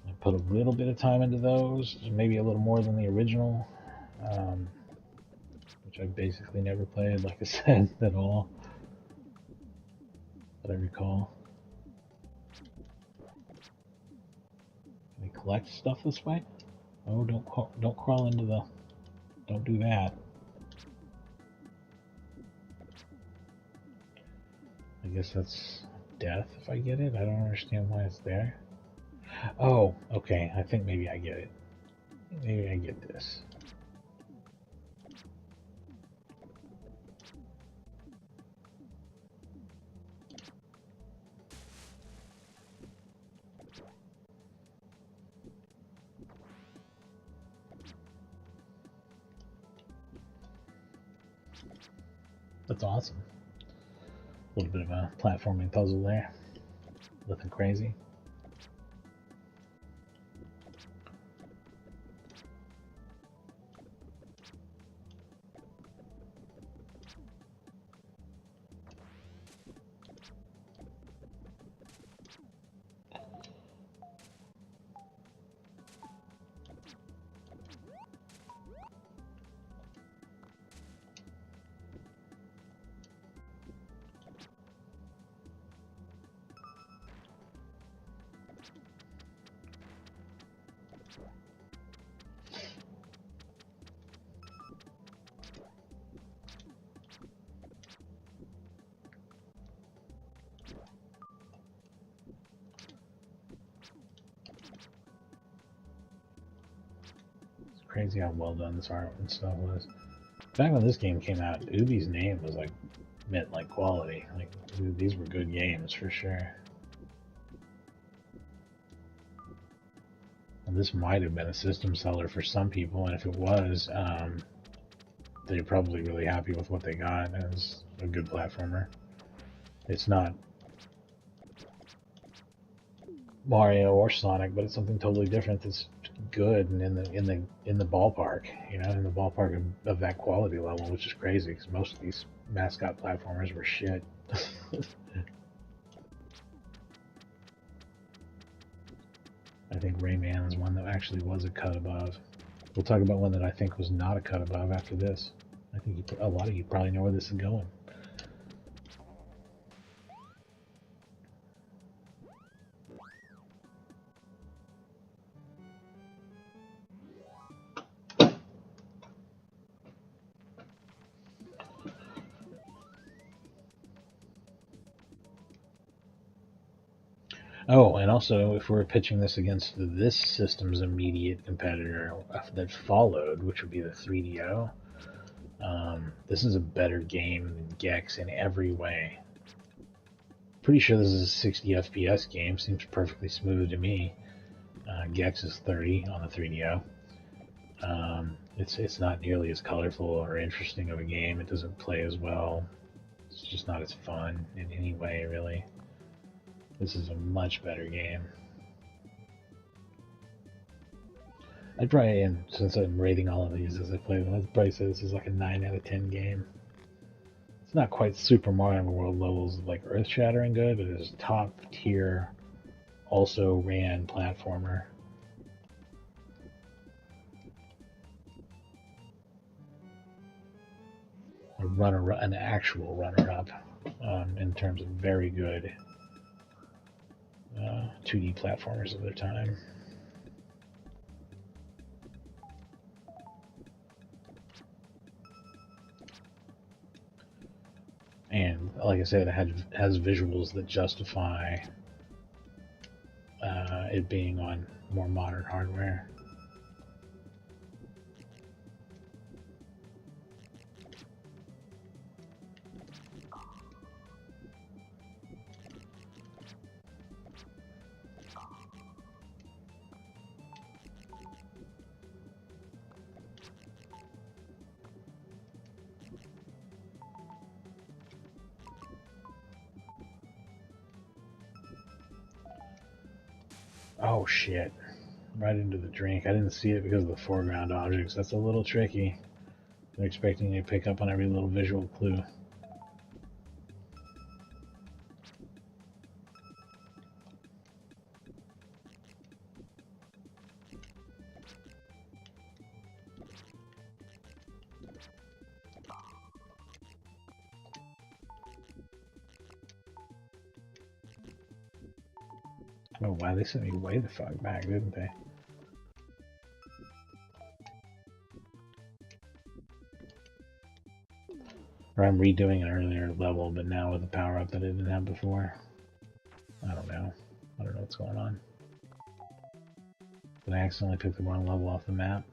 I put a little bit of time into those, maybe a little more than the original, which I basically never played, like I said, at all. That I recall. Can we collect stuff this way? Oh, don't crawl into the. Don't do that. I guess that's death if I get it. I don't understand why it's there. Oh, okay. I think maybe I get it. Maybe I get this. That's awesome. A little bit of a platforming puzzle there. Nothing crazy. Crazy how well done this art and stuff was. Back when this game came out, Ubi's name was like meant like quality. Like these were good games for sure. And this might have been a system seller for some people, and if it was, they're probably really happy with what they got. It was a good platformer. It's not Mario or Sonic, but it's something totally different that's good and in the ballpark, you know, in the ballpark of that quality level, which is crazy because most of these mascot platformers were shit. I think Rayman is one that actually was a cut above. We'll talk about one that I think was not a cut above after this. I think a lot of you probably know where this is going. Oh, and also, if we're pitching this against this system's immediate competitor that followed, which would be the 3DO, this is a better game than Gex in every way. Pretty sure this is a 60 FPS game. Seems perfectly smooth to me. Gex is 30 on the 3DO. It's not nearly as colorful or interesting of a game. It doesn't play as well. It's just not as fun in any way, really. This is a much better game. I'd probably, and since I'm rating all of these as I play them, I'd probably say this is like a 9 out of 10 game. It's not quite Super Mario World levels of like earth-shattering good, but it is top tier, also ran platformer. An actual runner-up in terms of very good 2D platformers of their time. And like I said, it has visuals that justify it being on more modern hardware. Oh shit. Right into the drink. I didn't see it because of the foreground objects. That's a little tricky. They're expecting you to pick up on every little visual clue. Oh wow, they sent me way the fuck back, didn't they? Or I'm redoing an earlier level, but now with a power-up that I didn't have before. I don't know. I don't know what's going on. But I accidentally took the wrong level off the map.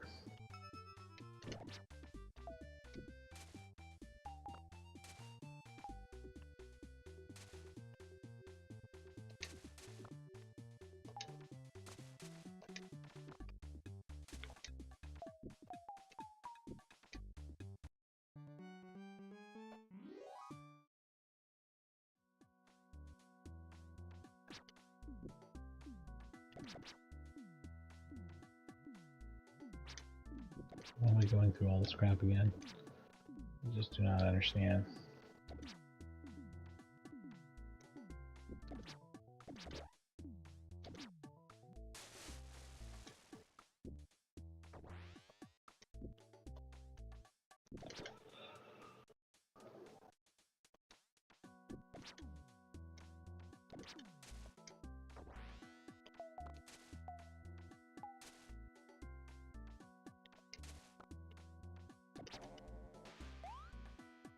Why am I going through all this crap again? I just do not understand.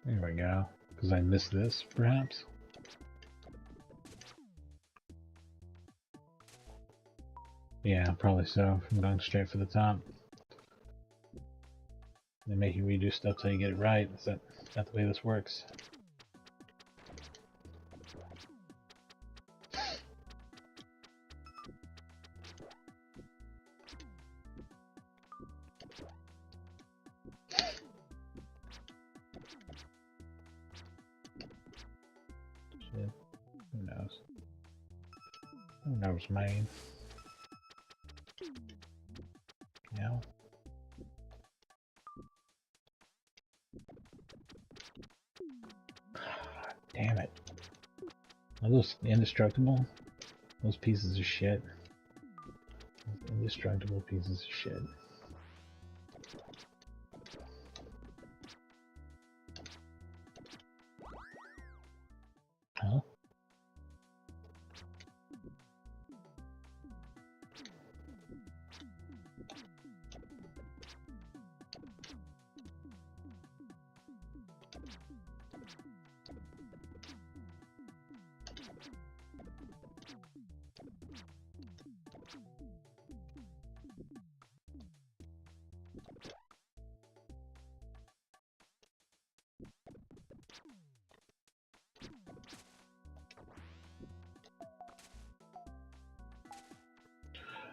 There we go. Because I missed this, perhaps? Yeah, probably so. I'm going straight for the top. They make you redo stuff till you get it right. Is that the way this works? Shit. Who knows? Who knows, man? Yeah. Damn it. Are those indestructible? Those pieces of shit. Those indestructible pieces of shit. Huh?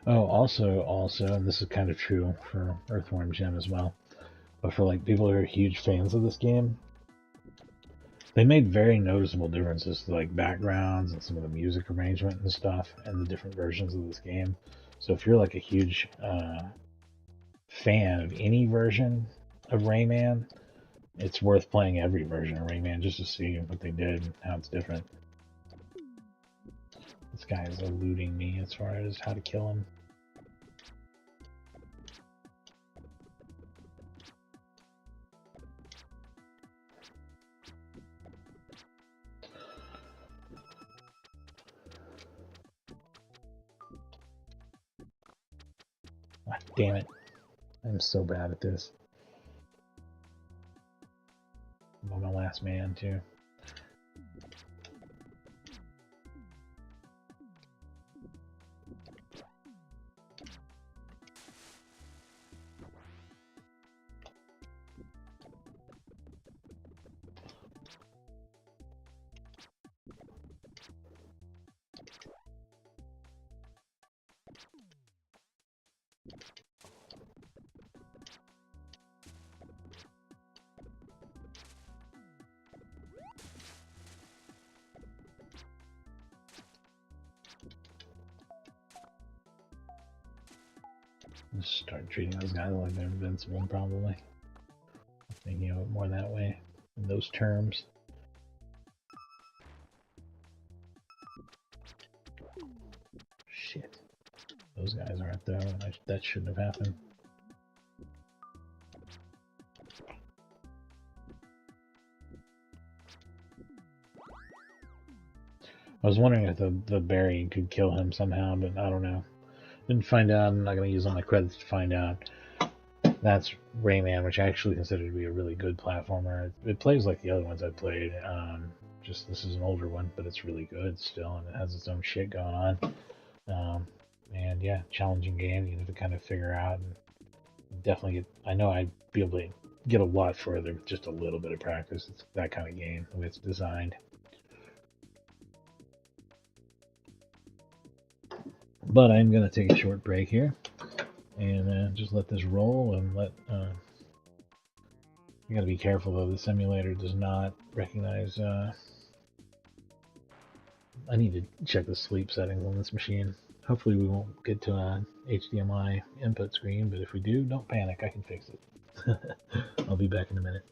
Oh, also, and this is kind of true for Earthworm Jim as well, but for like people who are huge fans of this game, they made very noticeable differences to like backgrounds and some of the music arrangement and stuff and the different versions of this game. So if you're like a huge fan of any version of Rayman, it's worth playing every version of Rayman just to see what they did and how it's different. This guy is eluding me as far as how to kill him. Ah, damn it. I'm so bad at this. I'm on my last man, too. Just start treating those guys like they're invincible, probably. Thinking of it more that way, in those terms. Shit. Those guys aren't there. That shouldn't have happened. I was wondering if the berry could kill him somehow, but I don't know. Didn't find out. I'm not going to use all my credits to find out. That's Rayman, which I actually consider to be a really good platformer. It plays like the other ones I played. Just this is an older one, but it's really good still, and it has its own shit going on. And yeah, challenging game. You have to kind of figure out and definitely get. I know I'd be able to get a lot further with just a little bit of practice. It's that kind of game, the way it's designed. But I'm going to take a short break here and just let this roll and let. You got to be careful though. The simulator does not recognize. I need to check the sleep settings on this machine. Hopefully we won't get to an HDMI input screen, but if we do, don't panic. I can fix it. I'll be back in a minute.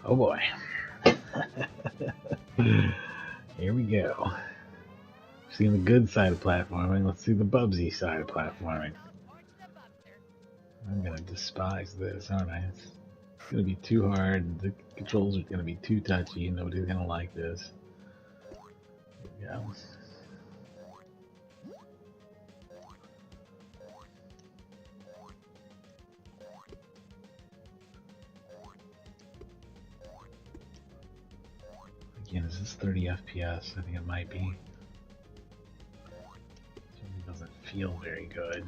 Oh boy. Here we go. Seeing the good side of platforming, let's see the Bubsy side of platforming. I'm gonna despise this, aren't I? It's gonna be too hard, the controls are gonna be too touchy, nobody's gonna like this. Here we go. Again, is this 30 FPS? I think it might be. Certainly doesn't feel very good.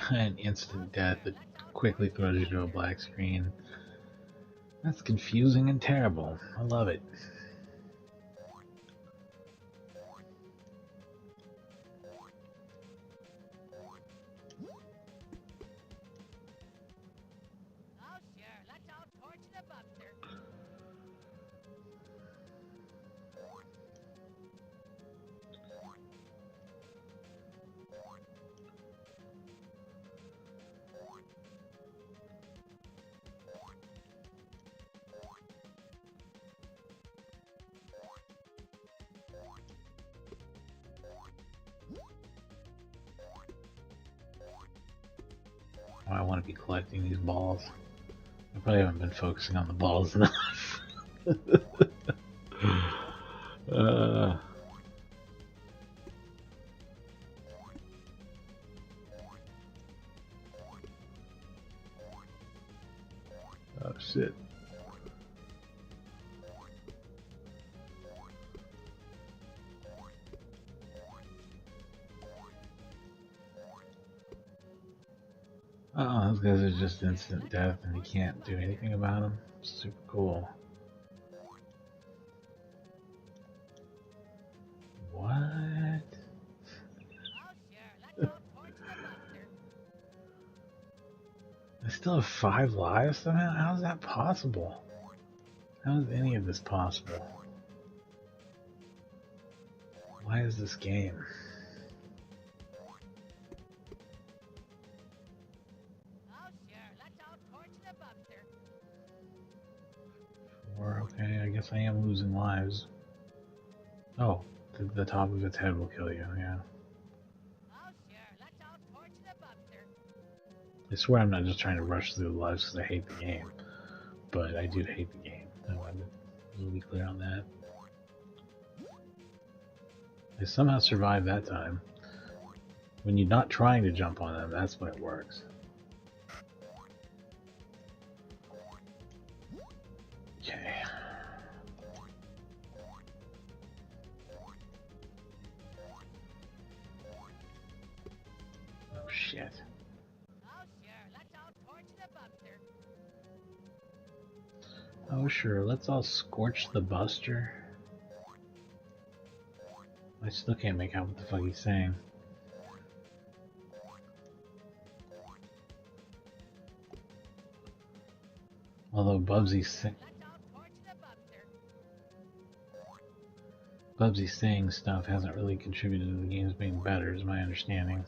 An instant death that quickly throws you to a black screen. That's confusing and terrible. I love it. Oh, I want to be collecting these balls. I probably haven't been focusing on the balls enough. uh, oh shit. Oh, those guys are just instant death and you can't do anything about them. Super cool. What? I still have 5 lives somehow? How is that possible? How is any of this possible? Why is this game? Okay, I guess I am losing lives. Oh, the top of its head will kill you, yeah. I swear I'm not just trying to rush through the lives because I hate the game. But I do hate the game. I want to be clear on that. I somehow survived that time. When you're not trying to jump on them, that's when it works. Okay. Oh shit. Oh sure, let's all scorch the Buster. I still can't make out what the fuck he's saying. Although Bubsy's saying stuff hasn't really contributed to the games being better, is my understanding.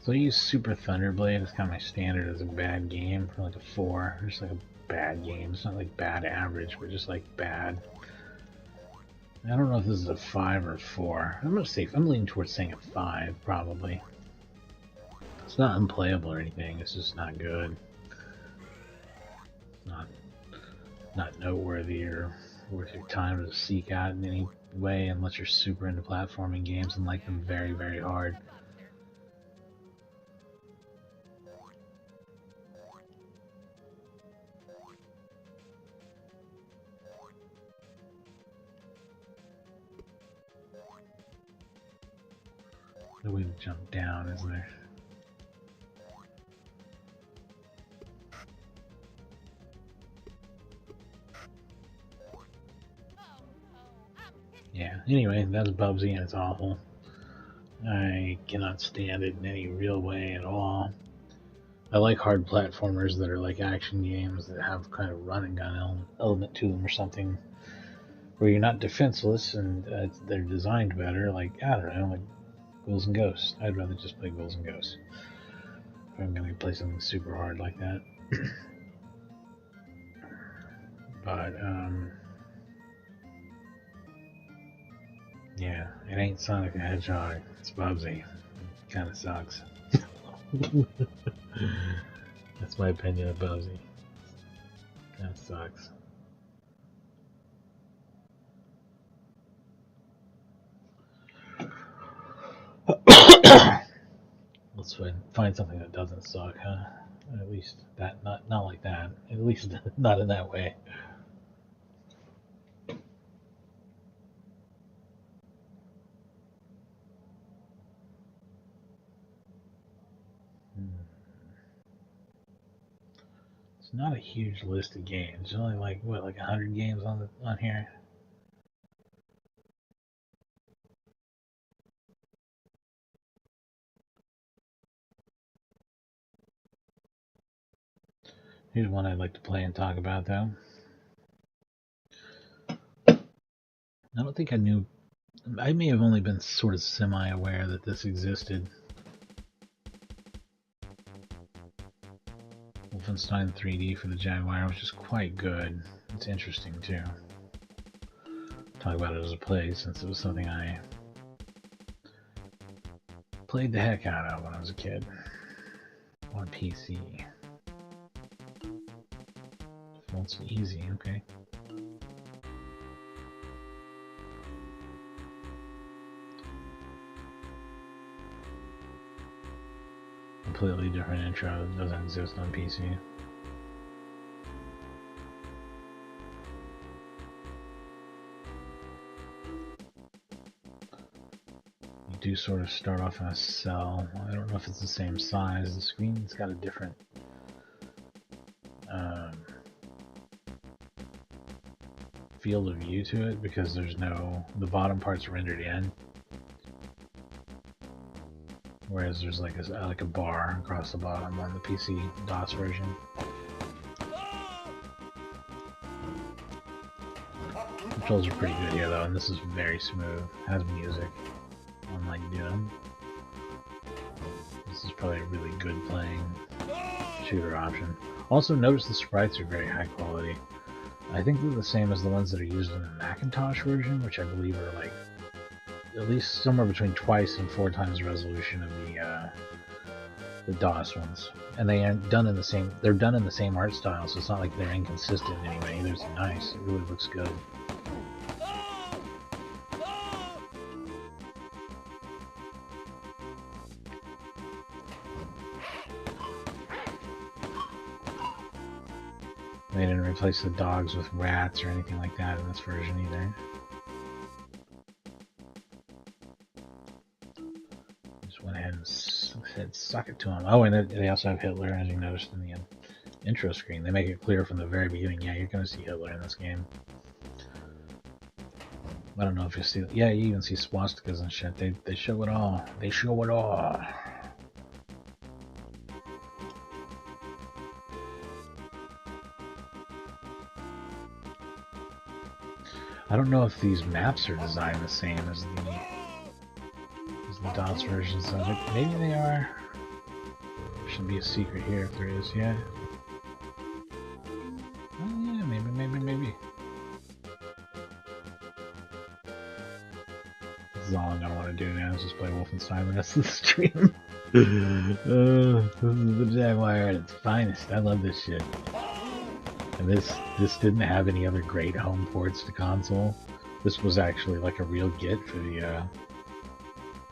So I use Super Thunderblade. It's kind of my standard as a bad game for like a 4. Just like a bad game. It's not like bad average, but just like bad. I don't know if this is a 5 or a 4. I'm gonna say I'm leaning towards saying a 5 probably. It's not unplayable or anything. It's just not good. Not noteworthy or worth your time to seek out in any way unless you're super into platforming games and like them very, very hard. No way to jump down, is there? Yeah, anyway, that's Bubsy and it's awful. I cannot stand it in any real way at all. I like hard platformers that are like action games that have kind of run and gun element to them or something, where you're not defenseless and they're designed better. Like, I don't know, like Ghouls and Ghosts. I'd rather just play Ghouls and Ghosts if I'm going to play something super hard like that. But, yeah, it ain't Sonic the Hedgehog. It's Bubsy. Kind of sucks. That's my opinion of Bubsy. Kind of sucks. Let's find something that doesn't suck, huh? At least that, not like that. At least not in that way. It's not a huge list of games. There's only like what, like 100 games on here. Here's one I'd like to play and talk about, though. I don't think I knew. I may have only been sort of semi-aware that this existed. Wolfenstein 3D for the Jaguar, which is quite good. It's interesting, too. Talk about it as a play, since it was something I played the heck out of when I was a kid. On PC. It's easy, okay. Completely different intro that doesn't exist on PC. You do sort of start off in a cell. I don't know if it's the same size. The screen's got a different field of view to it because there's the bottom part's rendered in, whereas there's like a bar across the bottom on the PC DOS version. Controls are pretty good here though, and this is very smooth. Has music, unlike Doom. This is probably a really good playing shooter option. Also, notice the sprites are very high quality. I think they're the same as the ones that are used in the Macintosh version, which I believe are like at least somewhere between twice and 4 times the resolution of the DOS ones. And they are done in the same. They're done in the same art style, so it's not like they're inconsistent in any way. They're nice. It really looks good. They didn't replace the dogs with rats or anything like that in this version either. said, suck it to him. Oh, and they also have Hitler, as you noticed in the intro screen. They make it clear from the very beginning, yeah, you're going to see Hitler in this game. I don't know if you see... Yeah, you even see swastikas and shit. They show it all. They show it all. I don't know if these maps are designed the same as the DOS versions of it. Maybe they are. Should be a secret here if there is, yeah. Oh yeah, maybe. This is all I'm gonna want to do now is just play Wolfenstein the rest of the stream. This is the Jaguar at its finest. I love this shit. And this didn't have any other great home ports to console. This was actually like a real get for the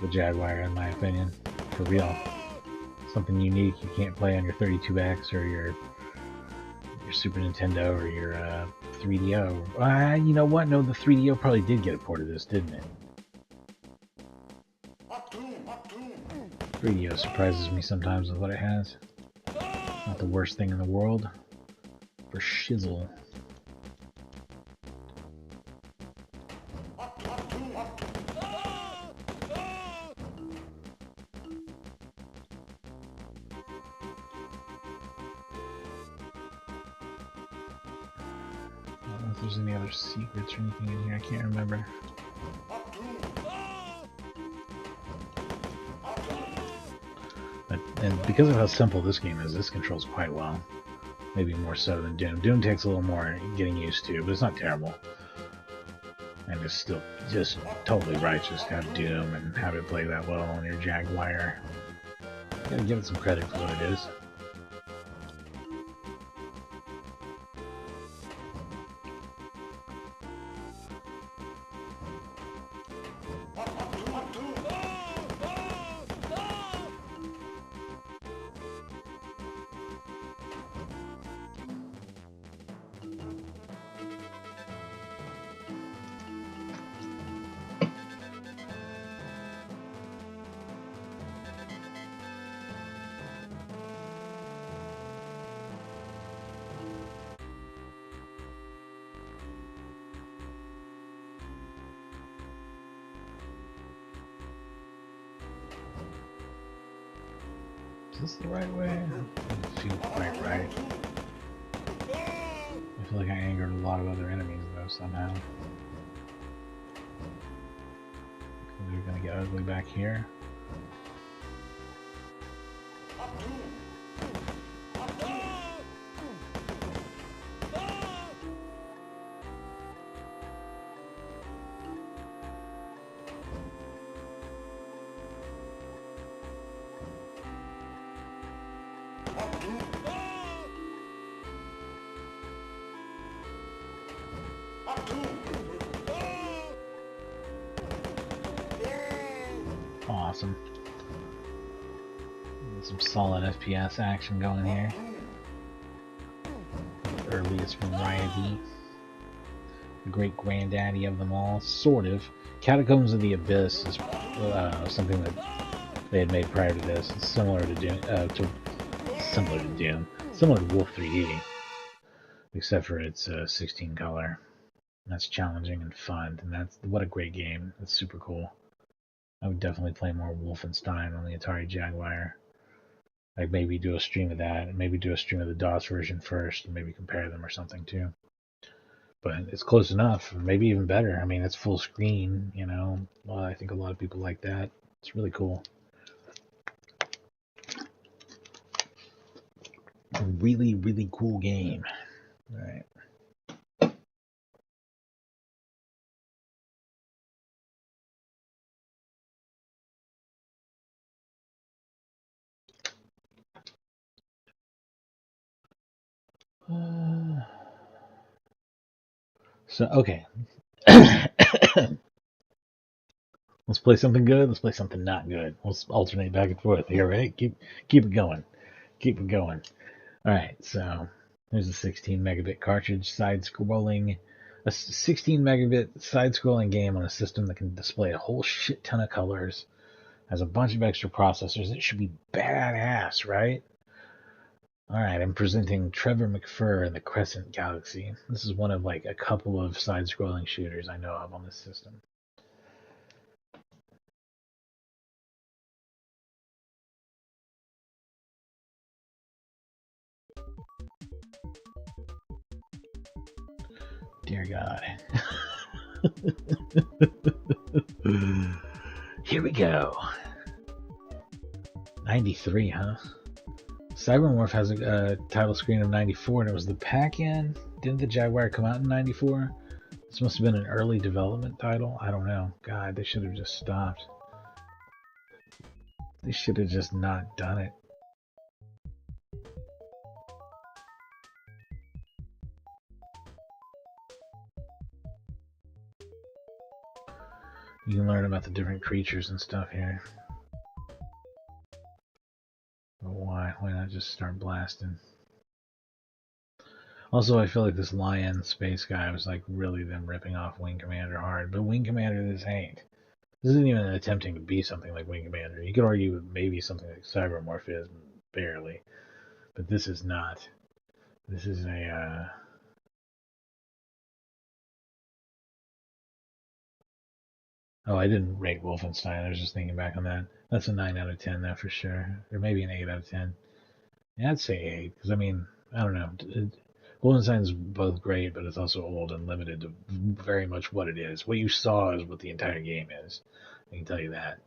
Jaguar, in my opinion. For real. Something unique you can't play on your 32X or your Super Nintendo or your 3DO. You know what? No, the 3DO probably did get a port of this, didn't it? 3DO surprises me sometimes with what it has. Not the worst thing in the world. For shizzle. I don't know if there's any other secrets or anything in here. I can't remember. And because of how simple this game is, this controls quite well. Maybe more so than Doom. Doom takes a little more getting used to, but it's not terrible. And it's still just totally righteous to have Doom and have it play that well on your Jaguar. You gotta give it some credit for what it is. Is this the right way? It doesn't feel quite right. I feel like I angered a lot of other enemies though somehow. They're gonna get ugly back here. Awesome. Some solid FPS action going here. Earliest variety. The great granddaddy of them all, sort of. Catacombs of the Abyss is something that they had made prior to this. It's similar to Doom, similar to Wolf 3D, except for its 16 color. That's challenging and fun, and what a great game. It's super cool. I would definitely play more Wolfenstein on the Atari Jaguar. I'd maybe do a stream of that, and maybe do a stream of the DOS version first, and maybe compare them or something too. But it's close enough, or maybe even better. I mean, it's full screen, you know. Well, I think a lot of people like that. It's really cool. A really, really cool game. All right. So, okay. Let's play something good. Let's play something not good. Let's alternate back and forth here, right? Keep it going. Keep it going. All right. So there's a 16 megabit cartridge, side-scrolling, a 16 megabit side-scrolling game on a system that can display a whole shit ton of colors Has a bunch of extra processors. It should be badass, right? Alright, I'm presenting Trevor McFur in the Crescent Galaxy. This is one of like a couple of side-scrolling shooters I know of on this system. Dear God. Here we go. 93, huh? Cybermorph has a title screen of 94, and it was the pack-in. Didn't the Jaguar come out in 94? This must have been an early development title. I don't know. God, they should have just stopped. They should have just not done it. You can learn about the different creatures and stuff here. But why? Why not just start blasting? Also, I feel like this Lion space guy was like really them ripping off Wing Commander hard. But Wing Commander this ain't. This isn't even attempting to be something like Wing Commander. You could argue maybe something like Cybermorph is, barely. But this is not. This is a... Oh, I didn't rate Wolfenstein. I was just thinking back on that. That's a 9 out of 10, though, for sure. Or maybe an 8 out of 10. Yeah, I'd say 8, because, I mean, I don't know. Wolfenstein's both great, but it's also old and limited to very much what it is. What you saw is what the entire game is. I can tell you that.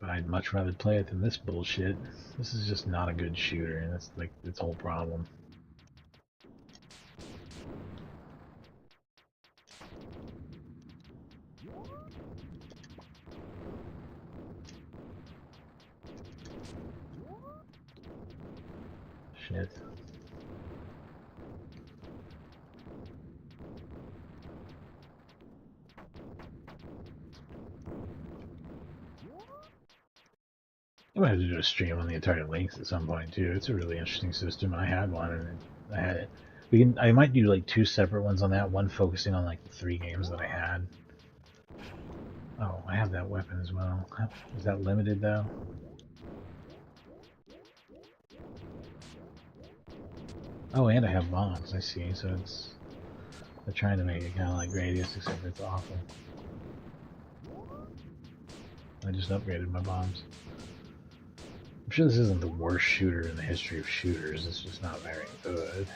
But I'd much rather play it than this bullshit. This is just not a good shooter, and that's like its whole problem. Shit. I might have to do a stream on the Atari Lynx at some point too. It's a really interesting system. I had one, and I had it. I might do like 2 separate ones on that. One focusing on like the 3 games that I had. Oh, I have that weapon as well. Is that limited though? Oh, and I have bombs. I see. So they're trying to make it kind of like Gradius, except it's awful. I just upgraded my bombs. I'm sure this isn't the worst shooter in the history of shooters. It's just not very good.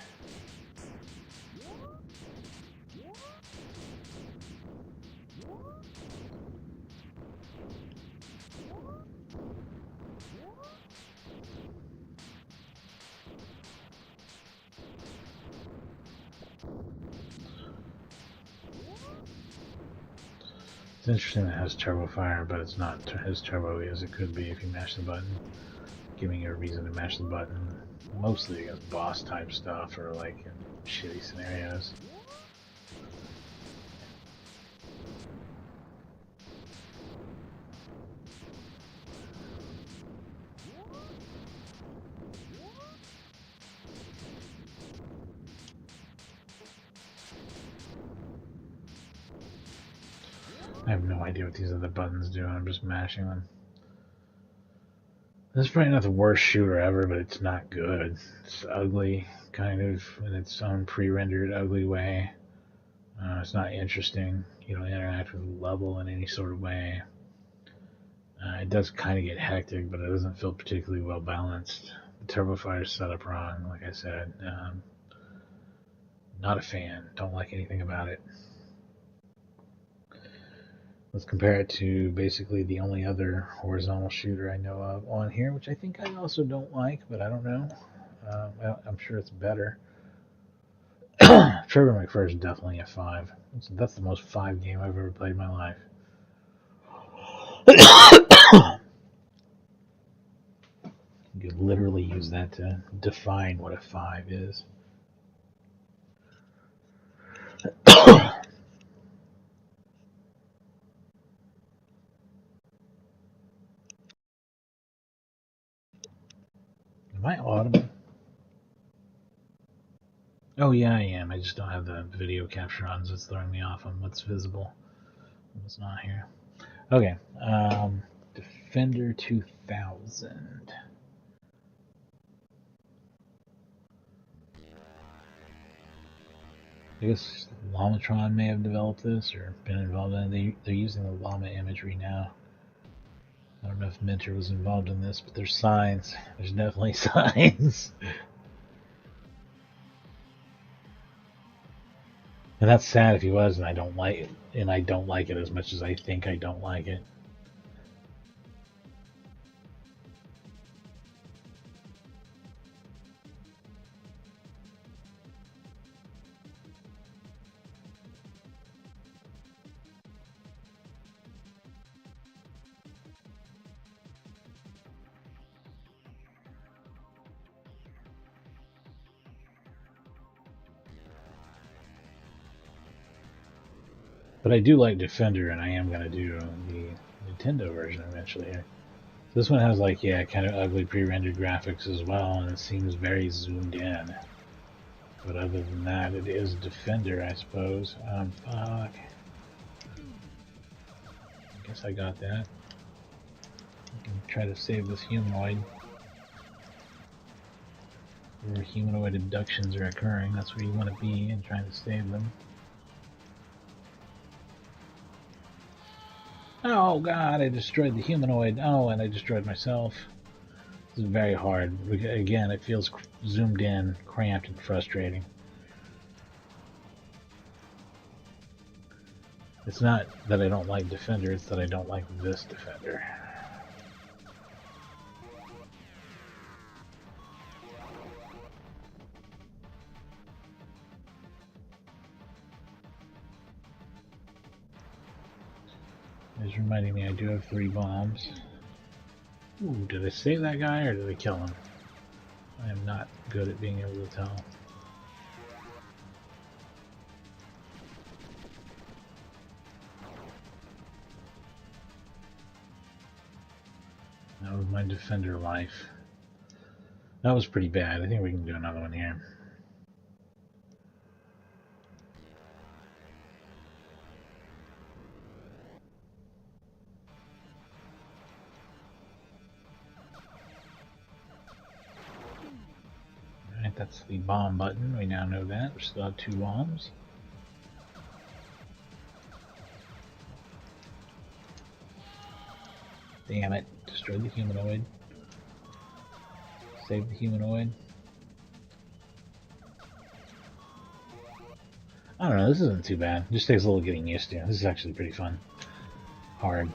It's interesting that it has turbo fire, but it's not as turbo as it could be if you mash the button, giving you a reason to mash the button, mostly against boss type stuff or like in shitty scenarios. I have no idea what these other buttons do, I'm just mashing them. This is probably not the worst shooter ever, but it's not good. It's ugly, kind of, in its own pre-rendered ugly way. It's not interesting. You don't interact with the level in any sort of way. It does kind of get hectic, but it doesn't feel particularly well balanced. The turbo fire is set up wrong, like I said. Not a fan. Don't like anything about it. Let's compare it to basically the only other horizontal shooter I know of on here, which I think I also don't like, but I don't know. I'm sure it's better. Trevor McFur is definitely a 5. That's the most 5 game I've ever played in my life. You could literally use that to define what a 5 is. Am I audible? Oh yeah, I am. I just don't have the video capture on, so it's throwing me off on what's visible and what's not here. Okay, Defender 2000. I guess Llamatron may have developed this or been involved in it. They're using the llama imagery now. I don't know if Minter was involved in this, but there's signs. There's definitely signs. And that's sad if he was, and I don't like it. And I don't like it as much as I think I don't like it. But I do like Defender, and I am going to do the Nintendo version eventually here. This one has, like, yeah, kind of ugly pre-rendered graphics as well, and it seems very zoomed in. But other than that, it is Defender, I suppose. Fuck. I guess I got that. I can try to save this humanoid. Where humanoid abductions are occurring, that's where you want to be and trying to save them. Oh god, I destroyed the humanoid. Oh, and I destroyed myself. This is very hard. Again, it feels zoomed in, cramped, and frustrating. It's not that I don't like Defender, it's that I don't like this Defender. It's reminding me I do have 3 bombs. Ooh, did I save that guy or did I kill him? I am not good at being able to tell. That was my Defender life. That was pretty bad. I think we can do another one here. Alright, that's the bomb button. We now know that. We still have 2 bombs. Damn it. Destroyed the humanoid. Save the humanoid. I don't know, this isn't too bad. It just takes a little getting used to. This is actually pretty fun. Hard.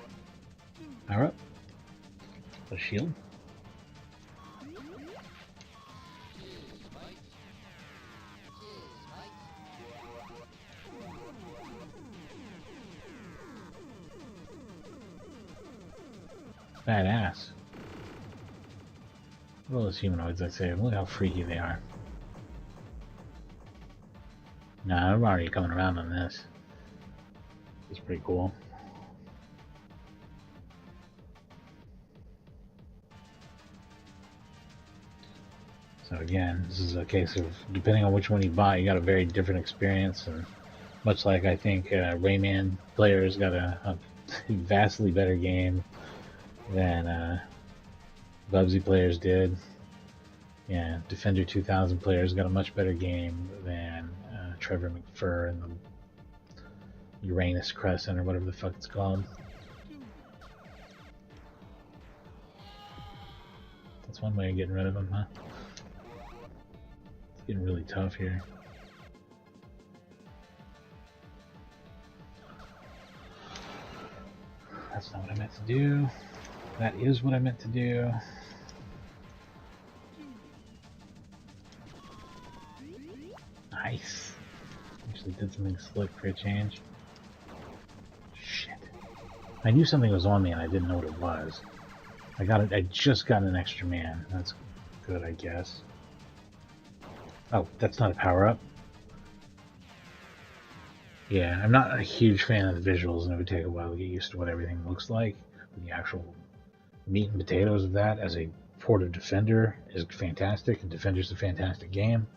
Power up. A shield. Badass. Look at all those humanoids I saved. Look how freaky they are. Nah, I'm already coming around on this. It's pretty cool. So again, this is a case of depending on which one you buy, you got a very different experience. And much like I think Rayman players got a vastly better game than Bubsy players did. Yeah, Defender 2000 players got a much better game than Trevor McFur and the Uranus Crescent or whatever the fuck it's called. That's one way of getting rid of them, huh? It's getting really tough here. That's not what I meant to do. That is what I meant to do. Nice. Actually did something slick for a change. Shit. I knew something was on me and I didn't know what it was. I got it. I just got an extra man. That's good, I guess. Oh, that's not a power-up. Yeah, I'm not a huge fan of the visuals, and it would take a while to get used to what everything looks like. The actual meat and potatoes of that as a ported Defender is fantastic, and Defender's a fantastic game.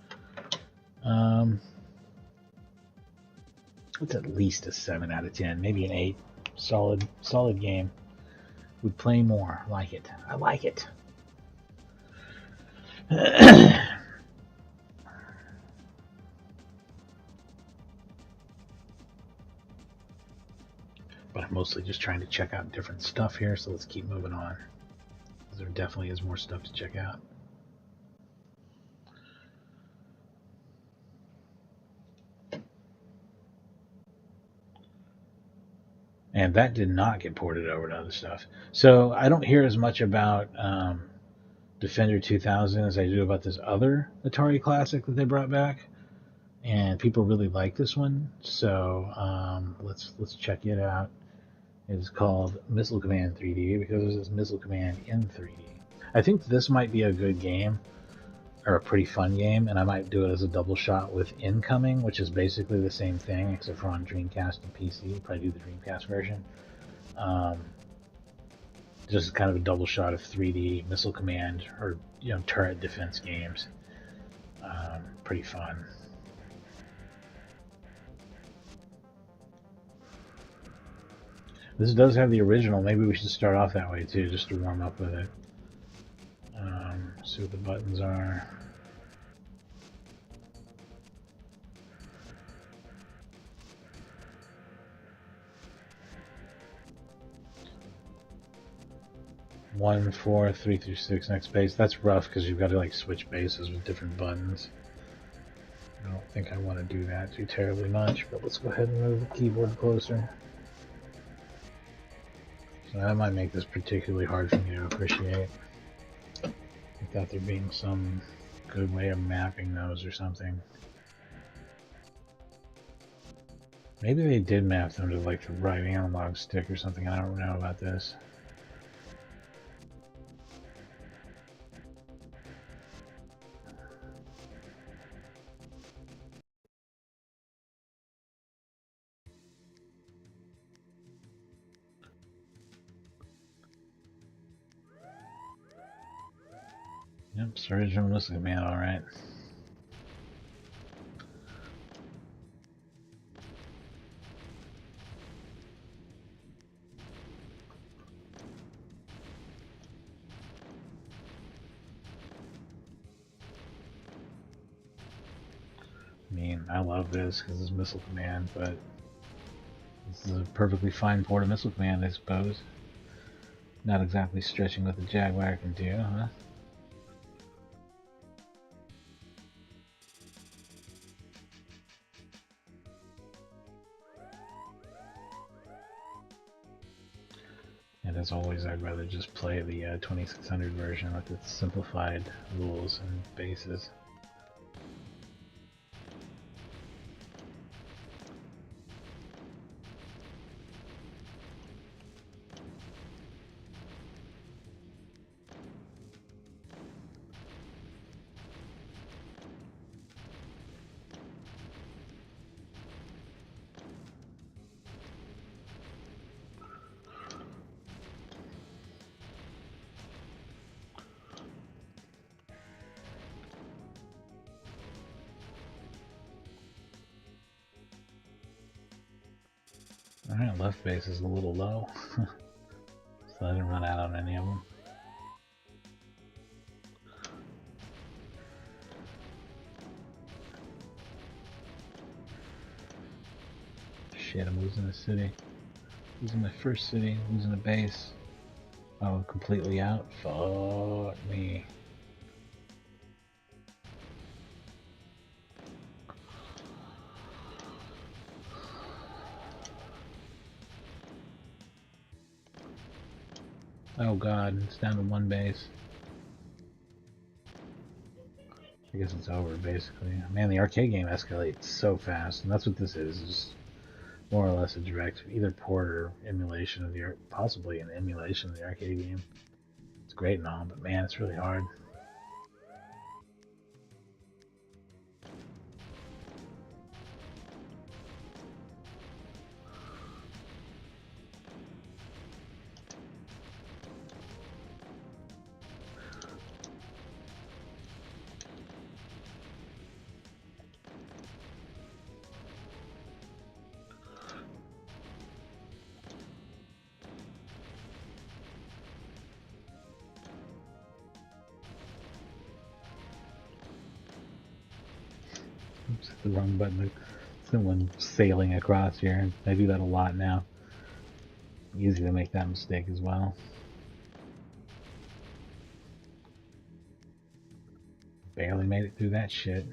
It's at least a 7 out of 10, maybe an 8. Solid game. Would play more. Like it. I like it. But I'm mostly just trying to check out different stuff here, so let's keep moving on. There definitely is more stuff to check out. And that did not get ported over to other stuff. So I don't hear as much about Defender 2000 as I do about this other Atari classic that they brought back. And people really like this one, so let's check it out. It's called Missile Command 3D because it's Missile Command in 3D. I think this might be a good game, or a pretty fun game, and I might do it as a double shot with Incoming, which is basically the same thing except for on Dreamcast and PC. Probably do the Dreamcast version. Just kind of a double shot of 3D Missile Command or turret defense games. Pretty fun. This does have the original. Maybe we should start off that way too, just to warm up with it. See what the buttons are. One, four, 3 through 6, next base. That's rough because you've got to like switch bases with different buttons. I don't think I want to do that too terribly much, but let's go ahead and move the keyboard closer. So that might make this particularly hard for me to appreciate. I thought there being some good way of mapping those or something. Maybe they did map them to like the right analog stick or something. I don't know about this. Yep, it's original Missile Command, alright. I mean, I love this because it's Missile Command, but this is a perfectly fine port of Missile Command, I suppose. Not exactly stretching what the Jaguar can do, huh? And as always, I'd rather just play the 2600 version with its simplified rules and bases. Alright, left base is a little low, so I didn't run out on any of them. Shit, I'm losing a city. Losing my first city, losing a base. Oh, completely out? Fuck me. Oh god, it's down to one base. I guess it's over, basically. Man, the arcade game escalates so fast, and that's what this is. It's just more or less a direct, either port or emulation of the, possibly an emulation of the arcade game. It's great and all, but man, it's really hard. the wrong button. Someone sailing across here. I do that a lot now. Easy to make that mistake as well. Barely made it through that shit.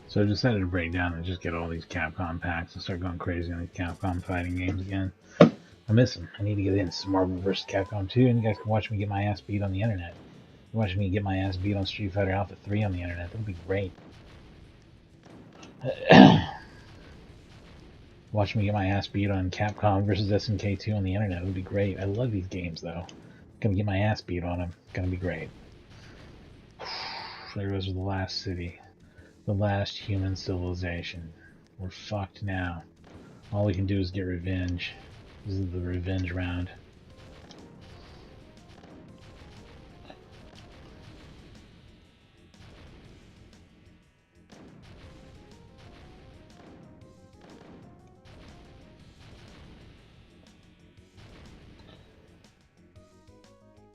So I decided to break down and just get all these Capcom packs and start going crazy on these Capcom fighting games again. I miss them. I need to get into some Marvel vs. Capcom 2, and you guys can watch me get my ass beat on the internet. You watch me get my ass beat on Street Fighter Alpha 3 on the internet. That'll be great. Watch me get my ass beat on Capcom vs. SNK 2 on the internet. It would be great. I love these games, though. Gonna get my ass beat on them. Gonna be great. There goes the last city. The last human civilization. We're fucked now. All we can do is get revenge. This is the revenge round.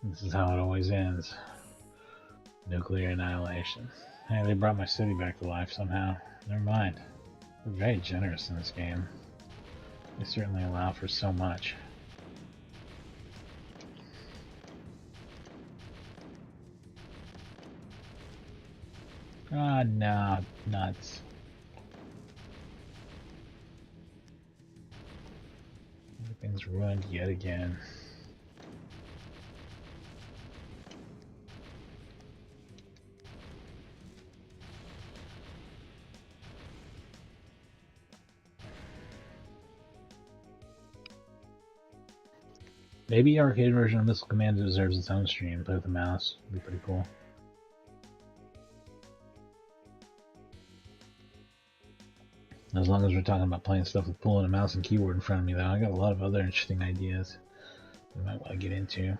This is how it always ends. Nuclear annihilation. Hey, they brought my city back to life somehow. Never mind. They're very generous in this game. They certainly allow for so much. Ah, no, nuts. Everything's ruined yet again. Maybe arcade version of Missile Command deserves its own stream. Play with the mouse. It'd be pretty cool. As long as we're talking about playing stuff with pulling a mouse and keyboard in front of me, though, I got a lot of other interesting ideas we might want to get into.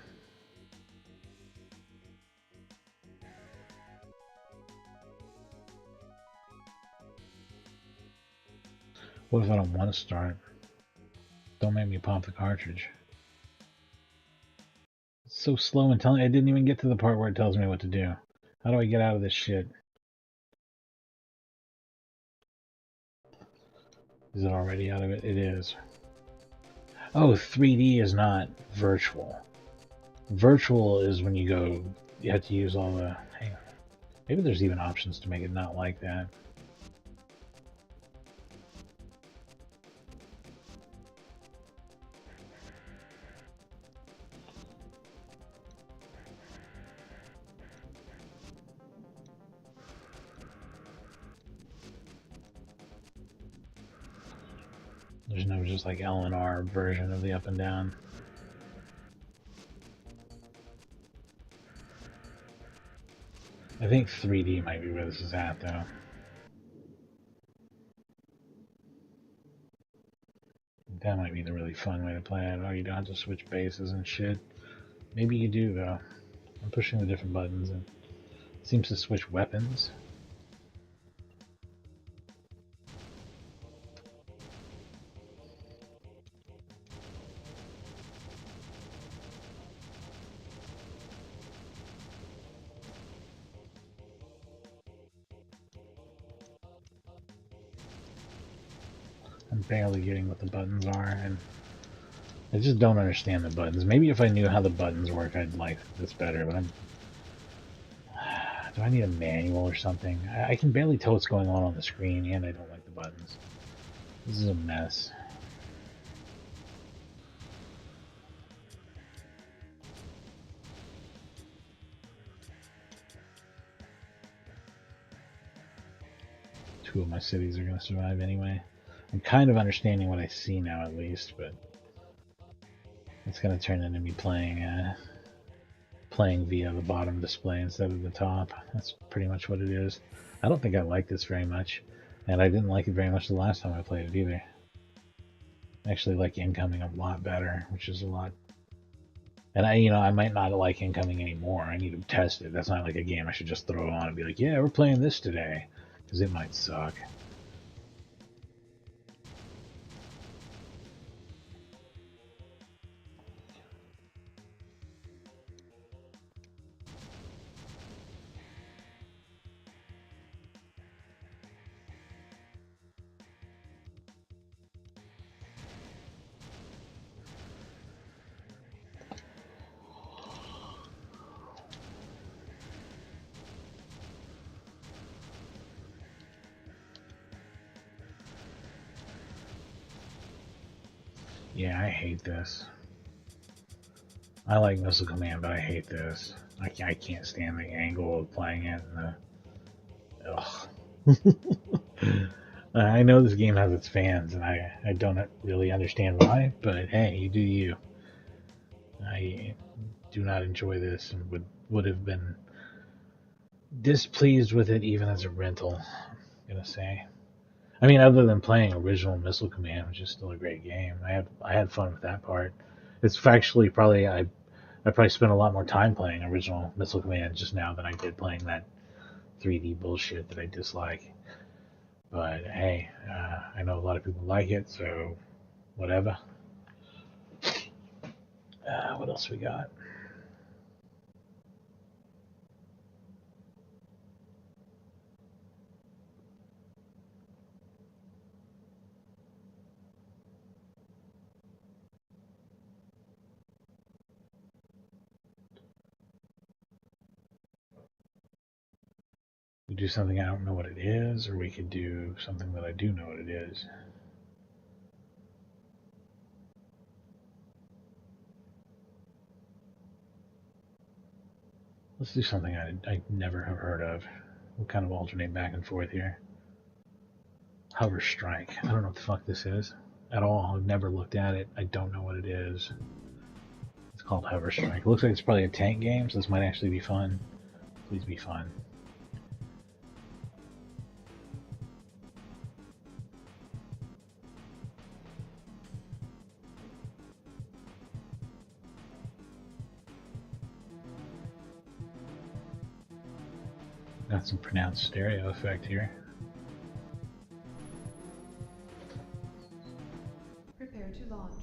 What if I don't want to start? Don't make me pop the cartridge. It's so slow and telling. I didn't even get to the part where it tells me what to do. How do I get out of this shit? Is it already out of it? It is. Oh, 3D is not virtual. Virtual is when you go, you have to use all the, hang on. Maybe there's even options to make it not like that. There's no just like L and R version of the up and down. I think 3D might be where this is at, though. That might be the really fun way to play it. Oh, you don't have to switch bases and shit. Maybe you do, though. I'm pushing the different buttons and it seems to switch weapons. I'm barely getting what the buttons are, and I just don't understand the buttons. Maybe if I knew how the buttons work, I'd like this better, but I'm... Do I need a manual or something? I can barely tell what's going on the screen, and I don't like the buttons. This is a mess. Two of my cities are going to survive anyway. I'm kind of understanding what I see now, at least, but it's going to turn into me playing playing via the bottom display instead of the top. That's pretty much what it is. I don't think I like this very much, and I didn't like it very much the last time I played it either. I actually like incoming a lot better, which is a lot. And I might not like incoming anymore. I need to test it. That's not like a game I should just throw on and be like, yeah, we're playing this today, because it might suck. Yeah, I hate this. I like Missile Command, but I hate this. I can't stand the angle of playing it. Ugh. I know this game has its fans, and I don't really understand why, but hey, you do you. I do not enjoy this and would have been displeased with it even as a rental, I'm gonna say. I mean, other than playing original Missile Command, which is still a great game, I had fun with that part. It's actually probably I probably spent a lot more time playing original Missile Command just now than I did playing that 3D bullshit that I dislike. But hey, I know a lot of people like it, so whatever. What else we got? We do something I don't know what it is, or we could do something that I do know what it is. Let's do something I never have heard of. We'll kind of alternate back and forth here. Hover Strike. I don't know what the fuck this is at all. I've never looked at it. I don't know what it is. It's called Hover Strike. It looks like it's probably a tank game, so this might actually be fun. Please be fun. Got some pronounced stereo effect here. Prepare to launch.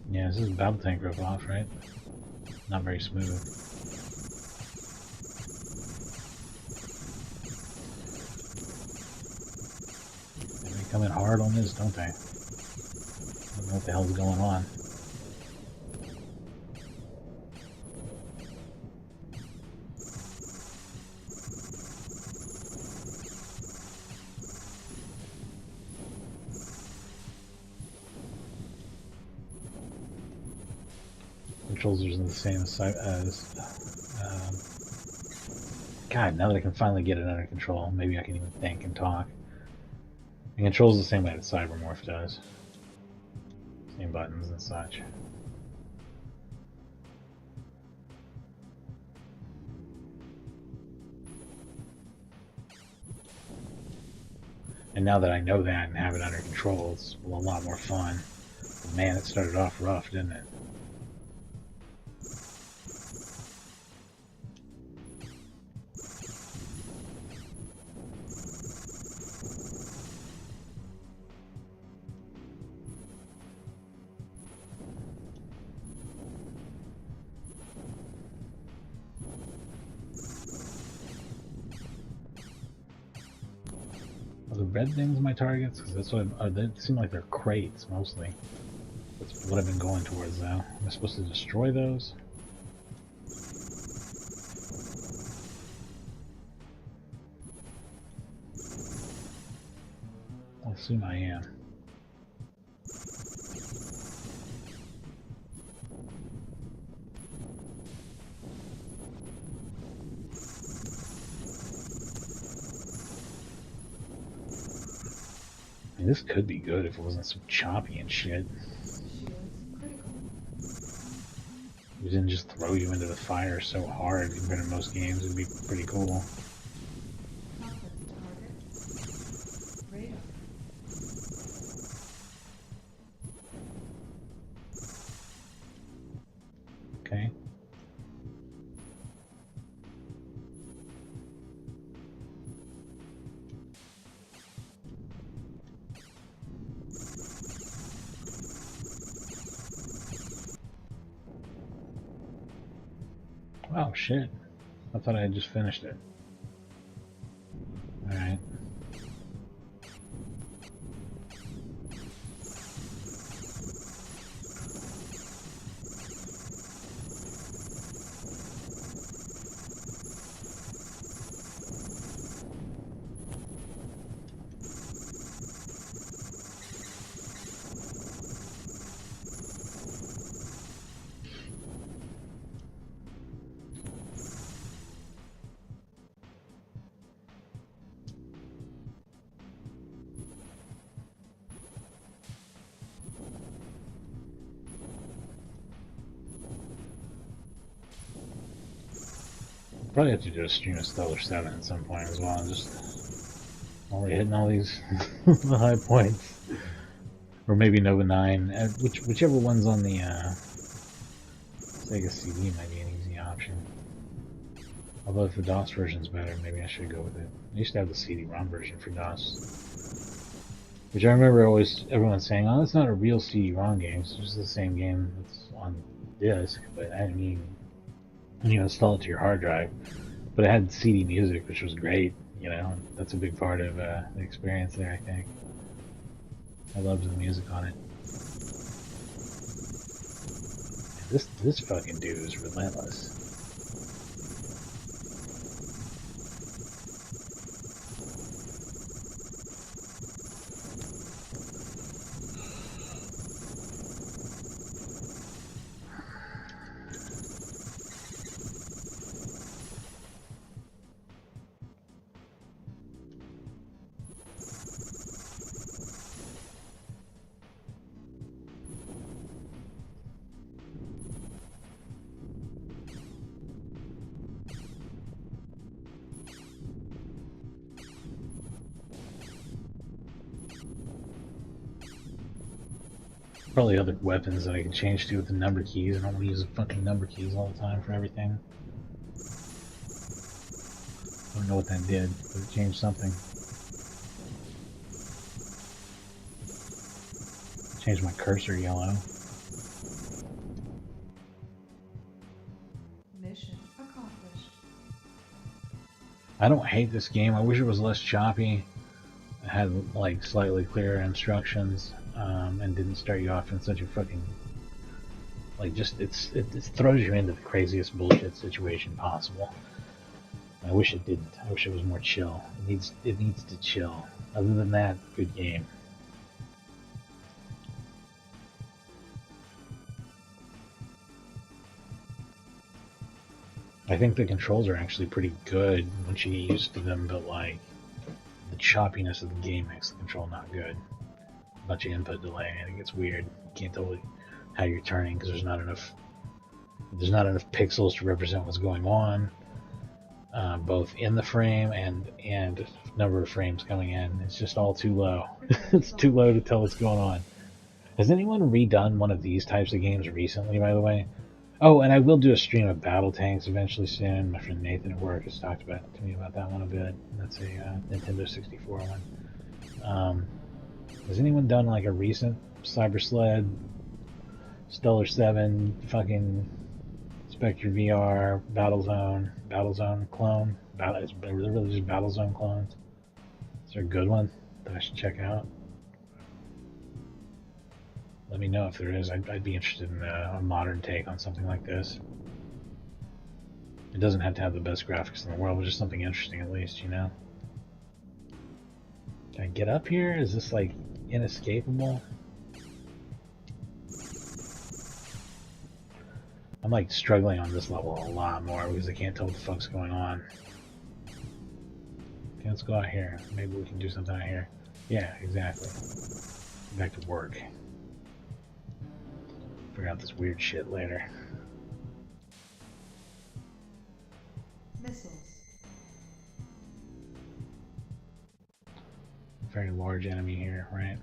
Yeah, this is a Battle Tank ripoff, right? Not very smooth. They come in hard on this, don't they? I don't know what the hell's going on. Controls are the same as God, now that I can finally get it under control, maybe I can even think and talk. It controls the same way that Cybermorph does. Same buttons and such. And now that I know that and have it under control, it's a lot more fun. But man, it started off rough, didn't it? Are the red things my targets? Because that's what they seem like they're crates mostly. That's what I've been going towards though. Am I supposed to destroy those? I assume I am. I mean, this could be good if it wasn't so choppy and shit. Shields critical. He didn't just throw you into the fire so hard compared to most games. It'd be pretty cool. Contact target. Radar. Okay. Oh shit. I thought I had just finished it. Alright. Probably have to do a stream of Stellar 7 at some point as well, just only hitting all these the high points. Or maybe Nova 9, whichever one's on the Sega CD might be an easy option. Although if the DOS version's better, maybe I should go with it. I used to have the CD-ROM version for DOS. Which I remember everyone saying, oh, it's not a real CD-ROM game, it's just the same game that's on disc, but I mean, when you install it to your hard drive. But it had CD music, which was great, you know, that's a big part of the experience there, I think. I loved the music on it. This fucking dude is relentless. Probably other weapons that I can change to with the number keys. I don't want to use the fucking number keys all the time for everything. I don't know what that did, but it changed something. Changed my cursor yellow. Mission accomplished. I don't hate this game. I wish it was less choppy. It had like slightly clearer instructions. And didn't start you off in such a fucking, like, just it throws you into the craziest bullshit situation possible. I wish it didn't. I wish it was more chill. It needs to chill. Other than that, good game. I think the controls are actually pretty good once you get used to them, but like the choppiness of the game makes the control not good. A bunch of input delay, and it gets weird. You can't tell how you're turning because there's not enough pixels to represent what's going on, both in the frame and number of frames coming in. It's just all too low. It's too low to tell what's going on. Has anyone redone one of these types of games recently, by the way? Oh, and I will do a stream of Battle Tanks eventually soon. My friend Nathan at work has talked to me about that one a bit. That's a Nintendo 64 one. Has anyone done like a recent Cyber Sled, Stellar 7, fucking Spectre VR, Battlezone clone? It's really just Battlezone clones. Is there a good one that I should check out? Let me know if there is. I'd be interested in a modern take on something like this. It doesn't have to have the best graphics in the world, but just something interesting at least, you know? Can I get up here? Is this like inescapable? I'm like struggling on this level a lot more because I can't tell what the fuck's going on. Okay, let's go out here. Maybe we can do something out here. Yeah, exactly. Back to work. Figure out this weird shit later. Missiles. Very large enemy here, right?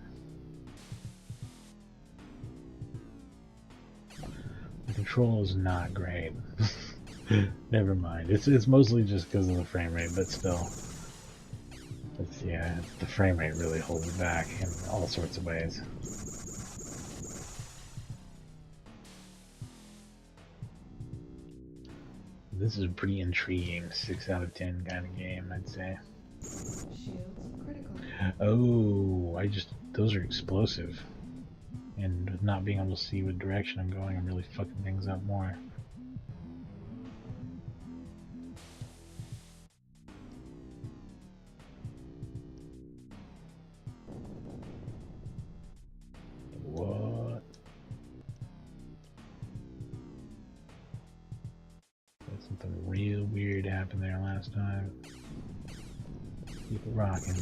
The control is not great. Never mind. It's mostly just because of the frame rate, but still. Yeah, the frame rate really holds it back in all sorts of ways. This is a pretty intriguing 6 out of 10 kind of game, I'd say. Shields critical. Oh, those are explosive. And with not being able to see what direction I'm going, I'm really fucking things up more. What? Something real weird happened there last time. Keep it rocking.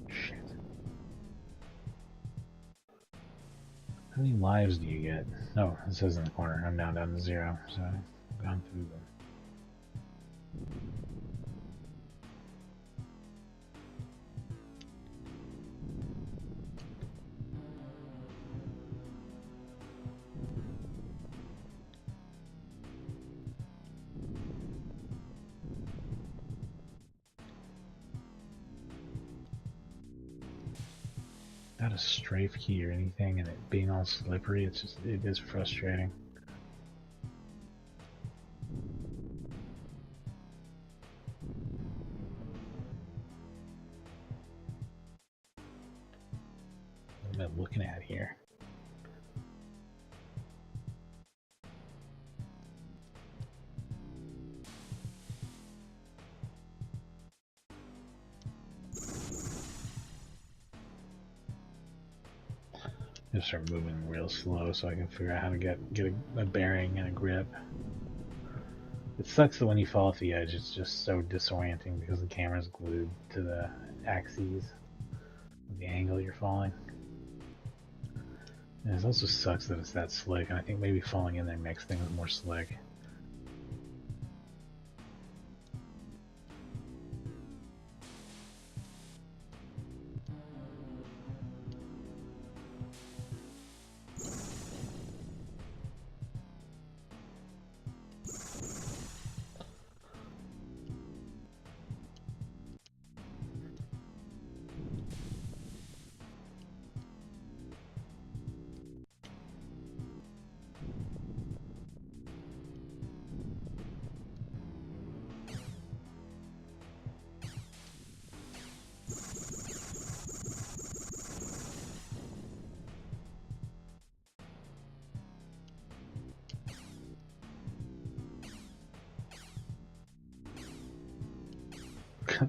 Shit. How many lives do you get? Oh, it says in the corner. I'm now down to 0, so I've gone through them. Not a strafe key or anything, and it being all slippery, it is frustrating. What am I looking at here? Just start moving real slow so I can figure out how to get a bearing and a grip. It sucks that when you fall off the edge, it's just so disorienting because the camera's glued to the axes of the angle you're falling. And it also sucks that it's that slick, and I think maybe falling in there makes things more slick.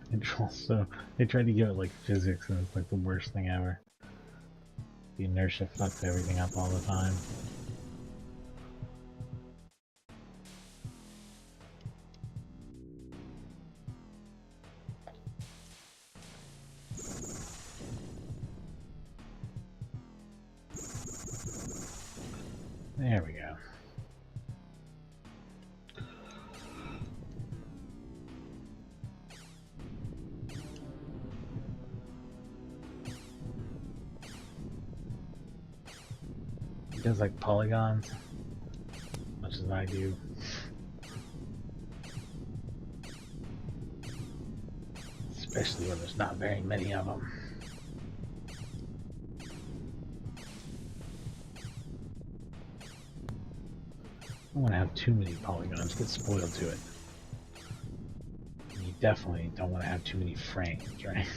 Control, so they tried to give it like physics, and it's like the worst thing ever. The inertia fucks everything up all the time. There we go. You guys like polygons? Much as I do. Especially when there's not very many of them. I don't want to have too many polygons, get spoiled to it. And you definitely don't want to have too many frames, right?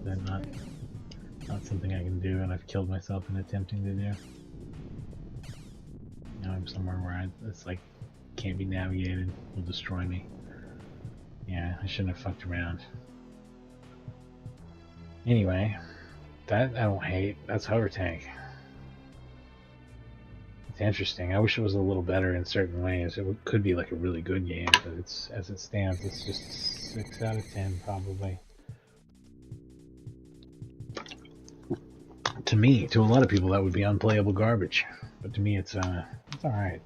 That's not something I can do, and I've killed myself in attempting to do. Now I'm somewhere where it's like can't be navigated, will destroy me. Yeah, I shouldn't have fucked around. Anyway, that I don't hate. That's hover tank. It's interesting. I wish it was a little better in certain ways. Could be like a really good game, but it's as it stands, it's just 6 out of 10 probably. To me, to a lot of people, that would be unplayable garbage. But to me, it's all right.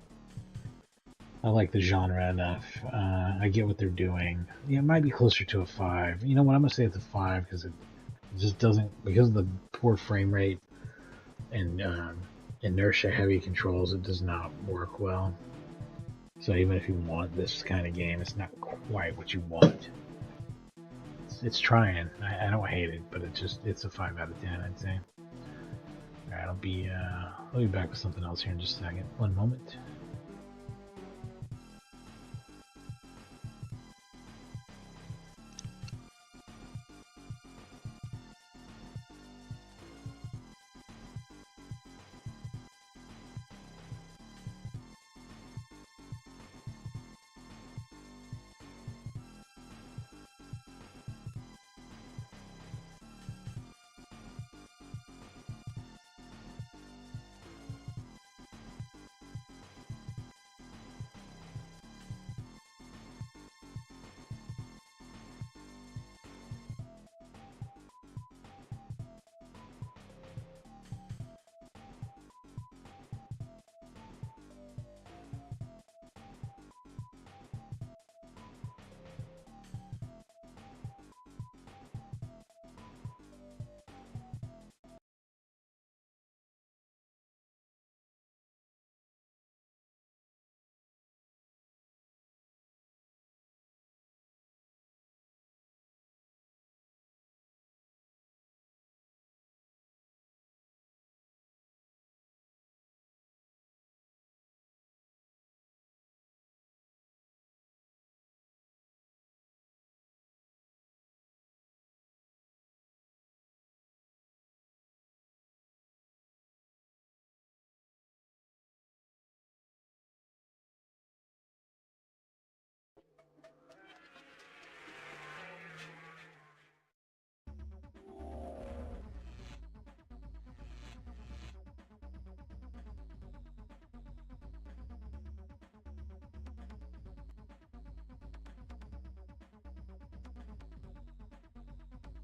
I like the genre enough. I get what they're doing. Yeah, it might be closer to a 5. You know what? I'm gonna say it's a 5 because it just doesn't, because of the poor frame rate and inertia heavy controls. It does not work well. So even if you want this kind of game, it's not quite what you want. It's trying. I don't hate it, but it's a 5 out of 10, I'd say. All right, I'll be back with something else here in just a second. One moment.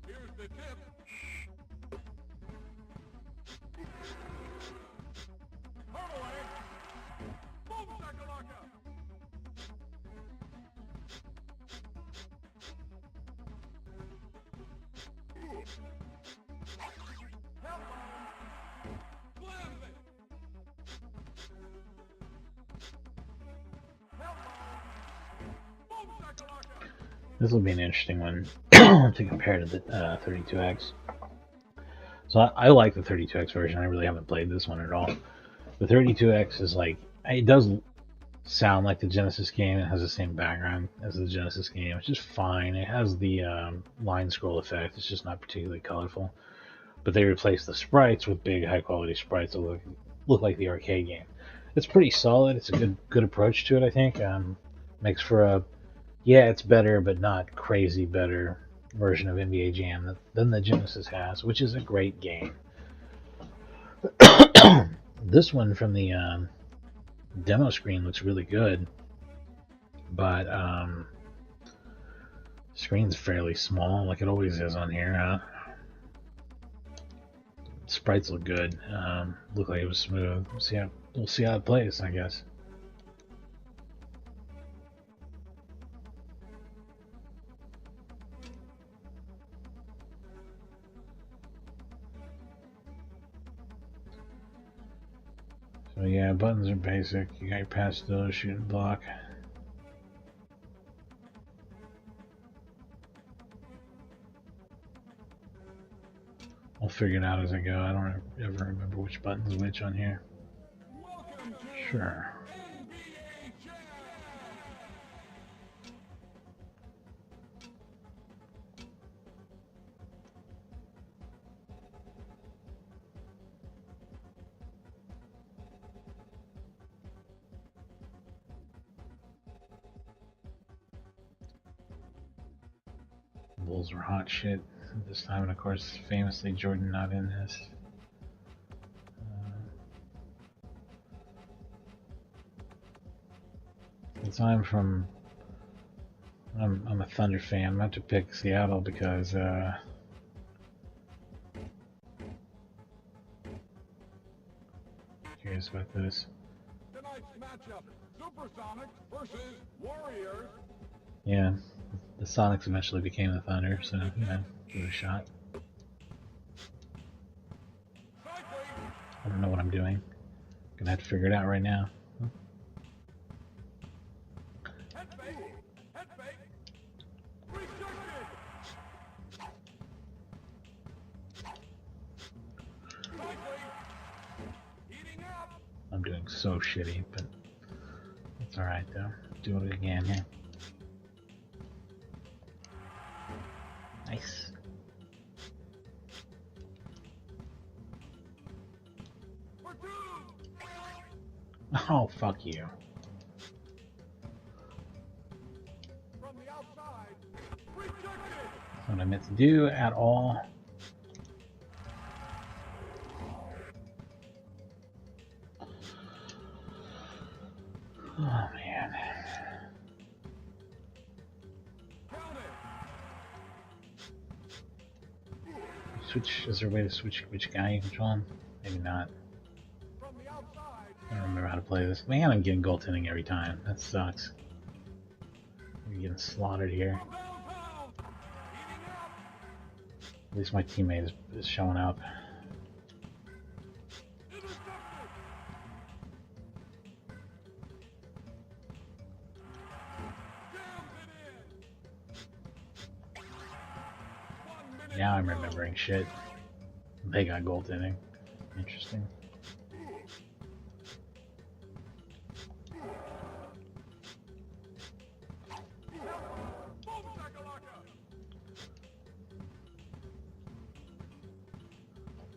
Here's the tip. Hard away. Boom shakalaka. Help on. Slam it. Help on. Boom shakalaka. This will be an interesting one to compare to the 32X. So I like the 32X version. I really haven't played this one at all. The 32X is like, it does sound like the Genesis game. It has the same background as the Genesis game. It's just fine. It has the line scroll effect. It's just not particularly colorful. But they replaced the sprites with big, high-quality sprites that look like the arcade game. It's pretty solid. It's a good approach to it, I think. Makes for a, yeah, it's better, but not crazy better version of NBA Jam than the Genesis has, which is a great game. This one from the demo screen looks really good, but screen's fairly small, like it always is on here. Sprites look good. Look like it was smooth. We'll see how it plays, I guess. So yeah, buttons are basic. You got your pass those, shoot and block. I'll figure it out as I go. I don't ever remember which button's which on here. Sure. Bulls were hot shit at this time, and of course, famously, Jordan not in this. since I'm a Thunder fan, I'm going to have to pick Seattle because curious about this. Tonight's matchup, Supersonics versus Warriors. Yeah, the Sonics eventually became the Thunder, so you know, give it a shot. Cycling. I don't know what I'm doing. Gonna have to figure it out right now. Head fake. Head fake. Rejected. Cycling. Heating up. I'm doing so shitty, but it's alright though. Do it again here. Nice. For two. Oh, fuck you. From the outside. Rejected. That's what I meant to do at all. Oh man. Count it. Switch, is there a way to switch which guy you control? Maybe not. From the outside. I don't remember how to play this. Man, I'm getting goaltending every time. That sucks. I'm getting slaughtered here. From downtown. Heating up. At least my teammate is showing up. Intercepted. Jams it in. 1 minute. Now I'm to go. remembering shit. They got goaltending. Interesting. Boom shakalaka.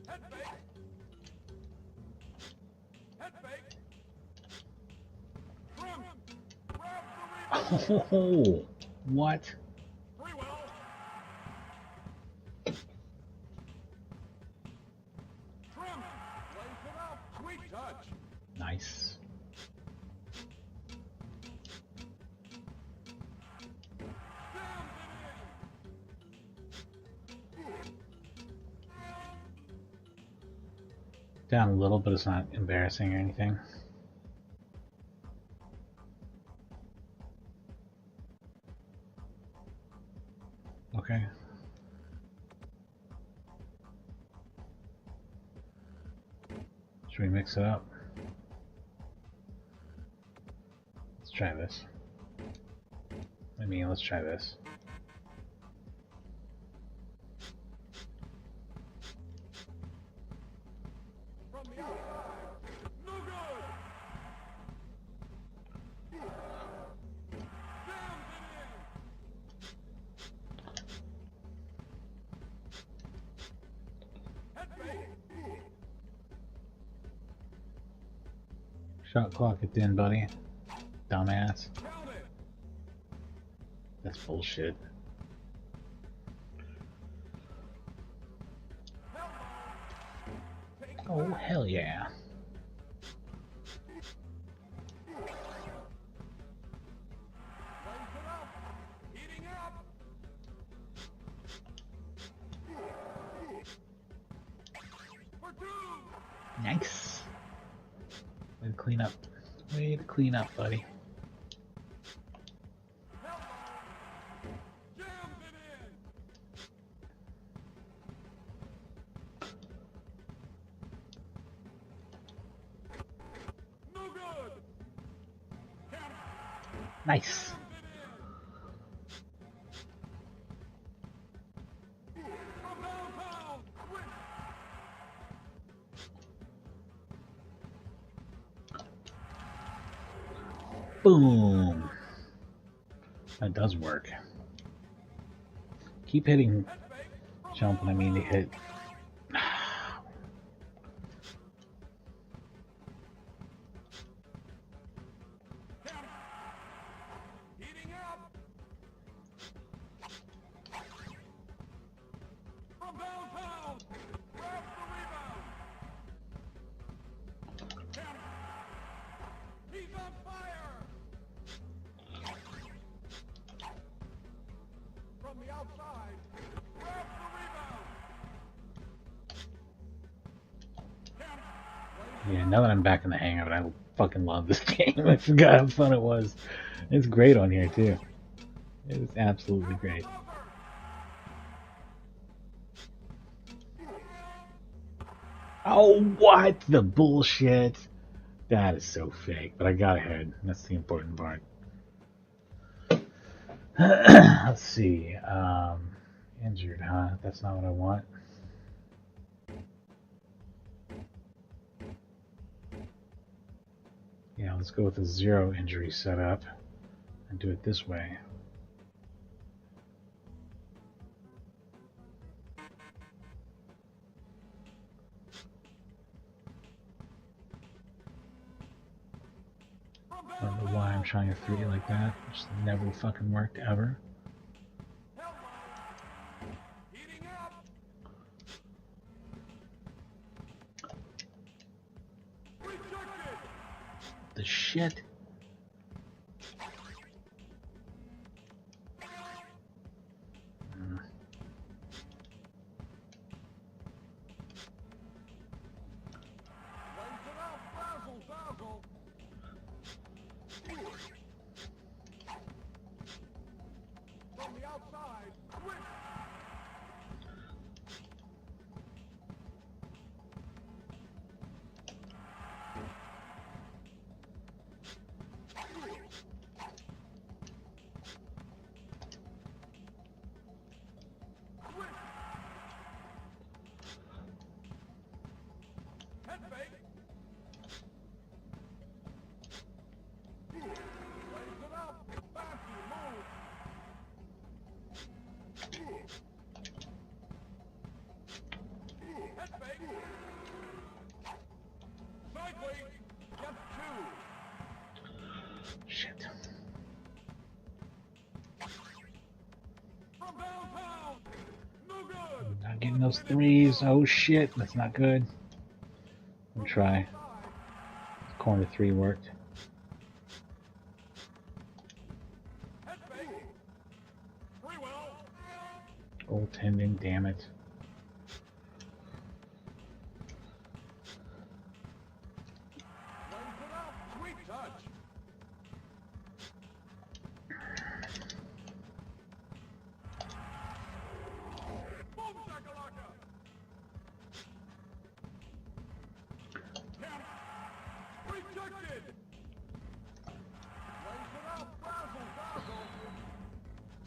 Head fake. Head fake. Trim. Grab the rebound. Oh, what? Free will. Trim. Lays it out. Sweet touch. Nice. Jams it Down a little, but it's not embarrassing or anything. Okay. Should we mix it up? Let's try this. Let's try this. from the outside. No good. Jams it in. Head fake. Shot clock it in, buddy. Dumbass. Count it. That's bullshit. Oh, hell yeah. Lays it up. Heating up. For two. Nice. Way to clean up. Way to clean up, buddy. Jams it in. No good. Count it. Nice. From downtown. Win. Boom. That does work. Keep hitting Head fake. From jump when I mean to hit. Count it. Heating up. From downtown. Grabs the rebound. Count it. He's on fire. Yeah, now that I'm back in the hang of it, I fucking love this game. I forgot how fun it was. It's great on here too. It is absolutely great. Oh, what the bullshit? That is so fake, but I got ahead. That's the important part. Let's see. Injured, huh? That's not what I want. Yeah, let's go with a 0 injury setup and do it this way. I don't know why I'm trying a 3 like that. It just never fucking worked ever. Heating up. Rejected. The shit. Lays it out. Razzle dazzle. From the outside. Quick. Head fake. Lays it out. Fancy move. Head fake. Sideways. Gets 2. Shit. From downtown. No good. Not getting those 3s. Oh shit. That's not good. I'll try. Corner 3 worked. Head fake. Free well. Goaltending, damn it. Lays it out. Sweet touch. Boom shakalaka. Count. Rejected. Lays it out. Razzle dazzle.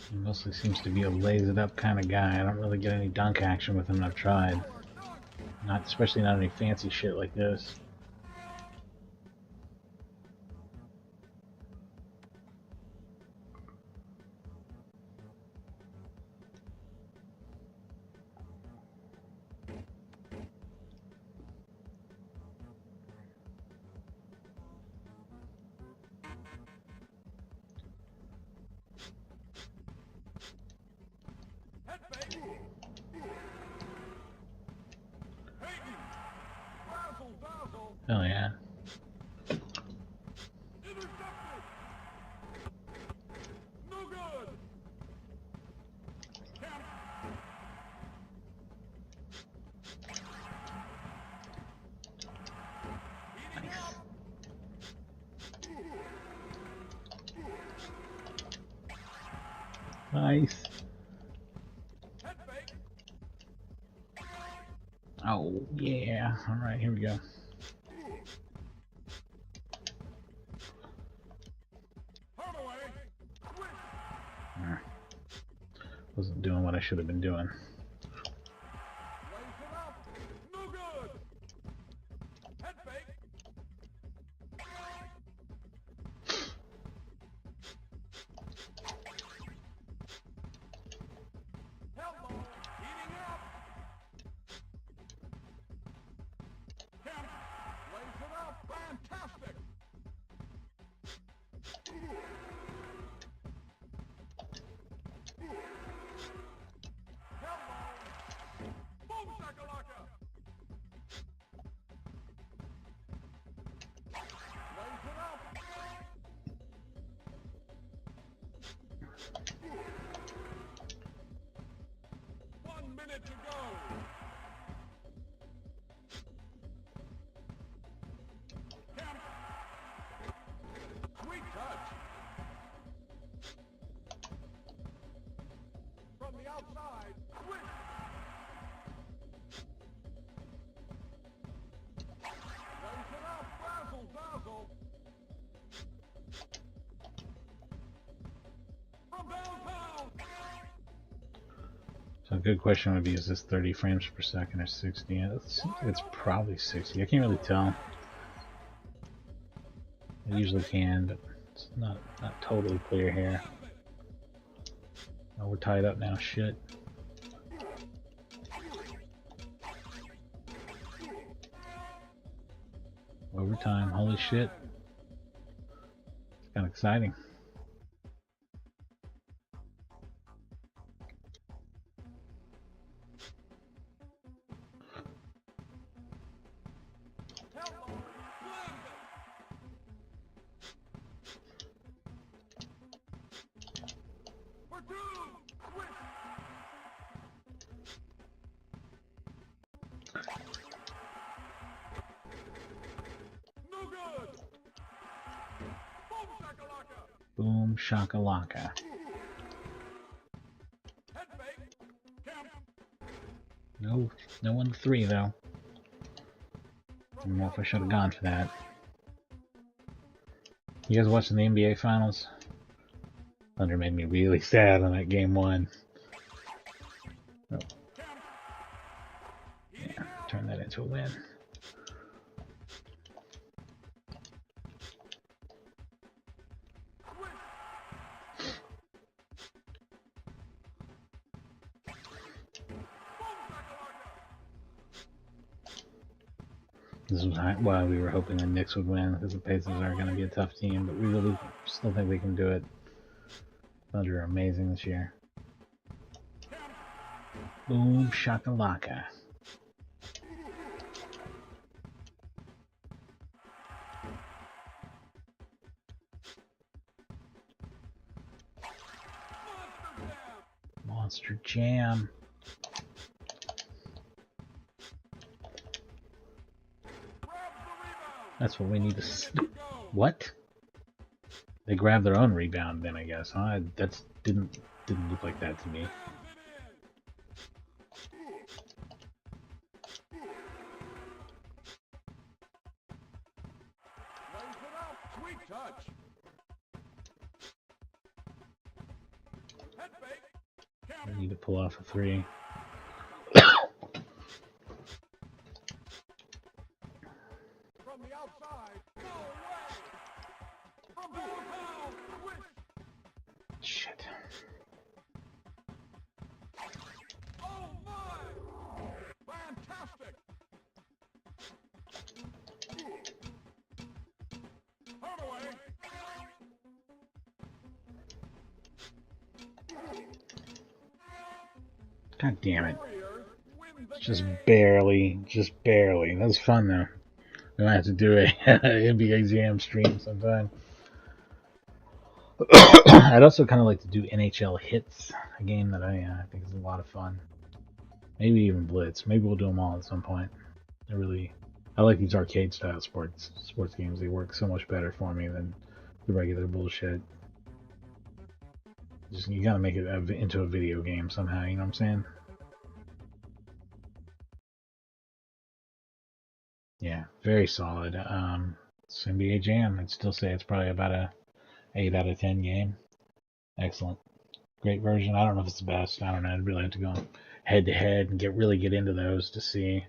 He mostly seems to be a lays it up kind of guy. I don't really get any dunk action with him. I've tried. Not, especially not any fancy shit like this. Head fake. Hayden. Razzle dazzle. Hell yeah. Intercepted. No good. Count. Heating up. Nice. Head fake. Oh yeah. Alright, here we go. Hard away. Quick. Wasn't doing what I should have been doing. Lays it up. No good. Head fake. Hello. Heating up. Count. Lays it up. Fantastic. Hello. Boom shakalaka. Lays it up. 1 minute to go. A good question would be, is this 30 frames per second or 60? It's probably 60. I can't really tell. I usually can, but it's not totally clear here. Oh, we're tied up now. Shit. Overtime. Holy shit. It's kind of exciting. Boom shakalaka. No 1-3 though. I don't know if I should have gone for that. You guys watching the NBA Finals? Thunder made me really sad on that game 1. Oh. Yeah, turn that into a win. This was why we were hoping the Knicks would win, because the Pacers are going to be a tough team, but we really still think we can do it. Thunder are amazing this year. Boom shakalaka. Monster Jam. That's what we need to What? They grabbed their own rebound then, I guess, huh? That didn't look like that to me. I need to pull off a 3. From the outside, no way! From downtown, switch! Shit. Oh my! Fantastic! Hardaway! God damn it. Just barely. That was fun though. We might have to do a NBA Jam stream sometime. I'd also kind of like to do NHL Hits, a game that I think is a lot of fun. Maybe even Blitz. Maybe we'll do them all at some point. I like these arcade style sports games. They work so much better for me than the regular bullshit. You gotta make it into a video game somehow, you know what I'm saying? Yeah, very solid. It's NBA Jam. I'd still say it's probably about a 8 out of 10 game. Excellent. Great version. I don't know if it's the best. I don't know. I'd really have to go head to head and really get into those to see.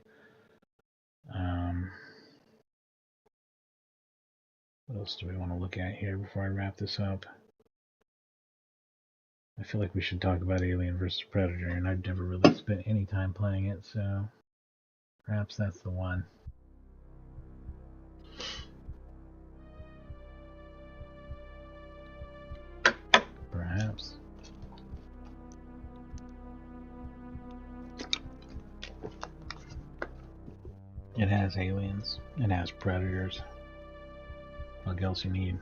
What else do we want to look at here before I wrap this up? I feel like we should talk about Alien vs. Predator, and I've never really spent any time playing it, so perhaps that's the one. Perhaps. It has aliens. It has predators. What else you need?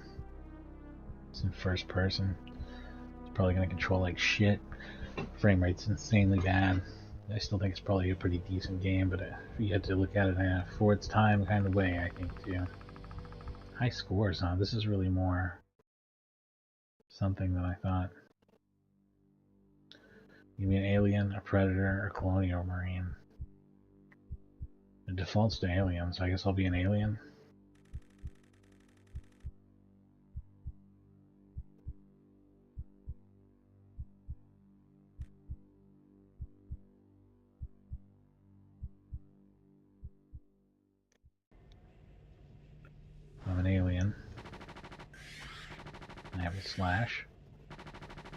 It's in first person. It's probably going to control like shit. Frame rate's insanely bad. I still think it's probably a pretty decent game, but if you had to look at it in a for its time kind of way, I think too. High scores, huh? This is really more something than I thought. You mean alien, a predator, or colonial marine? It defaults to alien, so I guess I'll be an alien. have a slash.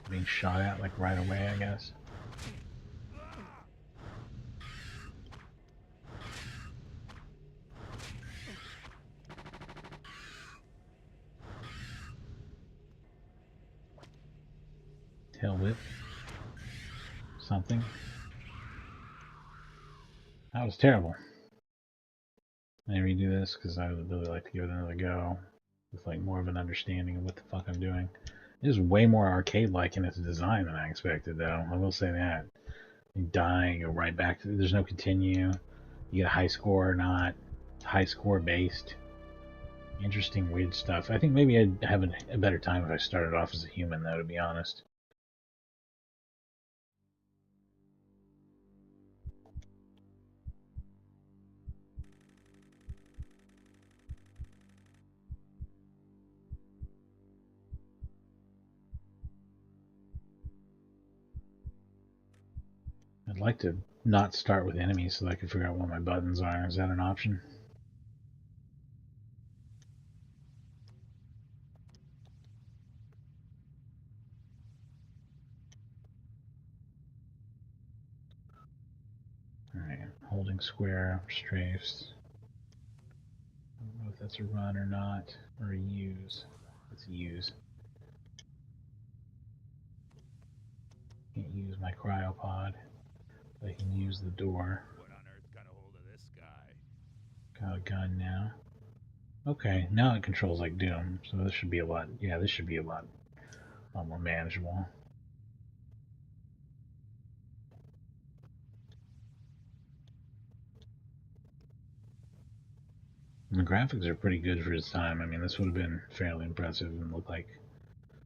Being shot at like right away, I guess. Tail whip. Something. That was terrible. I redo this because I would really like to give it another go with like more of an understanding of what the fuck I'm doing. It is way more arcade-like in its design than I expected, though. I will say that. You die, you go right back to. There's no continue. You get a high score or not. High score based. Interesting, weird stuff. I think maybe I'd have a better time if I started off as a human, though, to be honest. I'd like to not start with enemies so that I can figure out what my buttons are. Is that an option? Alright, holding square, strafes. I don't know if that's a run or not, or a use. Let's use. Can't use my cryopod, but I can use the door. What on earth got a hold of this guy? Got a gun now. Okay, now it controls like Doom, so this should be a lot. Yeah, this should be a lot more manageable. And the graphics are pretty good for its time. I mean, this would have been fairly impressive and looked like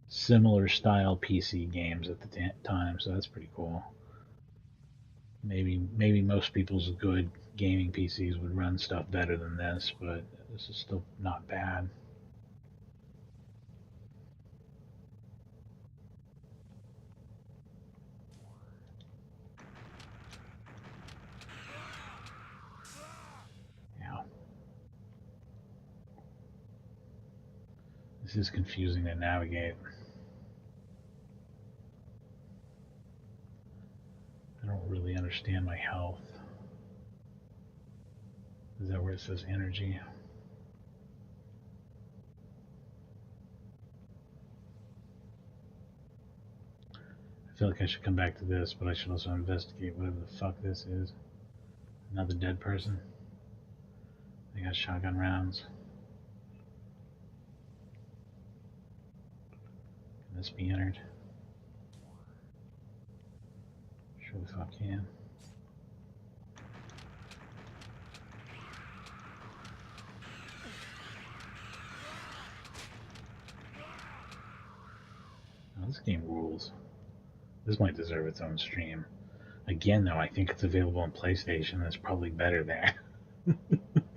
similar style PC games at the time, so that's pretty cool. Maybe most people's good gaming PCs would run stuff better than this, but this is still not bad. Yeah. This is confusing to navigate. I don't really understand my health. Is that where it says energy? I feel like I should come back to this, but I should also investigate whatever the fuck this is. Another dead person. They got shotgun rounds. Can this be entered? Sure the fuck can. Oh, this game rules. This might deserve its own stream. Again, though, I think it's available on PlayStation. That's probably better there.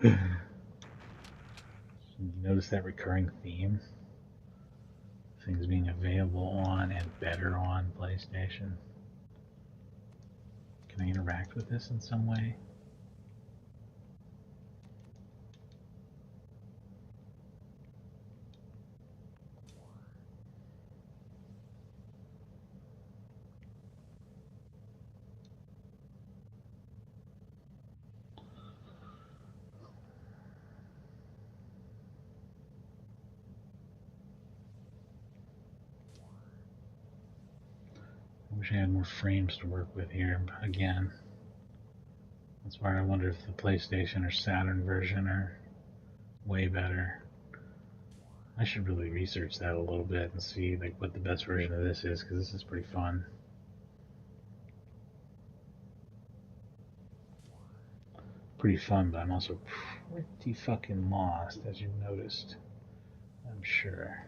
You notice that recurring theme? Things being available on and better on PlayStation. Can I interact with this in some way? I wish I had more frames to work with here, but again, that's why I wonder if the PlayStation or Saturn version are way better. I should really research that a little bit and see like what the best version of this is, because this is pretty fun. Pretty fun, but I'm also pretty fucking lost, as you've noticed, I'm sure.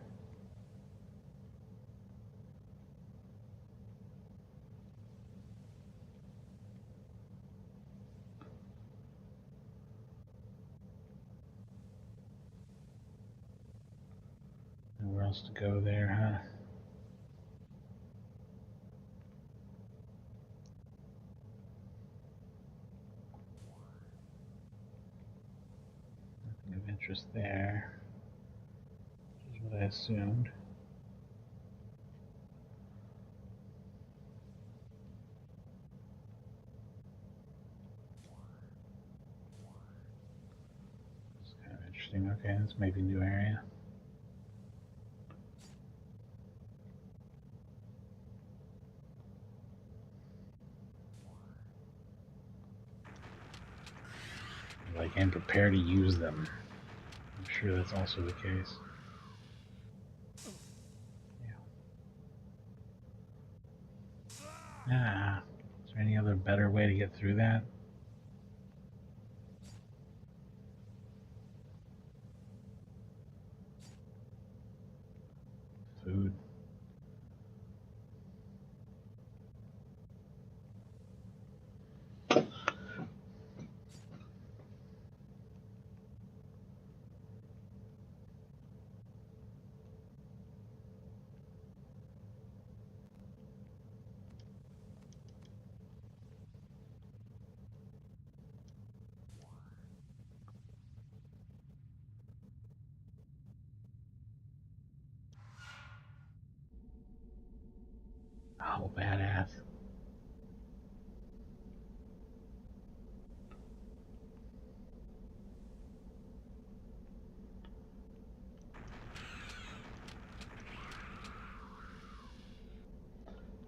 Nowhere else to go there, huh? Nothing of interest there, which is what I assumed. interesting. Okay, this may be a new area. Like, and prepare to use them. I'm sure that's also the case. Yeah. Ah, is there any other better way to get through that? Food. Oh, badass.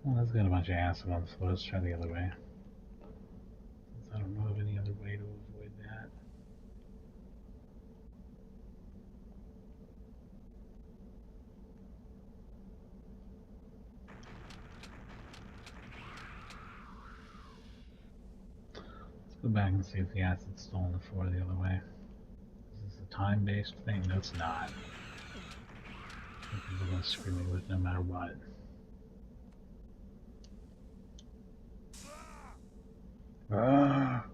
Well, that's got a bunch of acid on, so let's try the other way. Since I don't know of any other way to avoid that. Let's go back and see if the acid's still on the floor the other way. Is this a time-based thing? No, it's not. People are going to screw me with no matter what. Ah!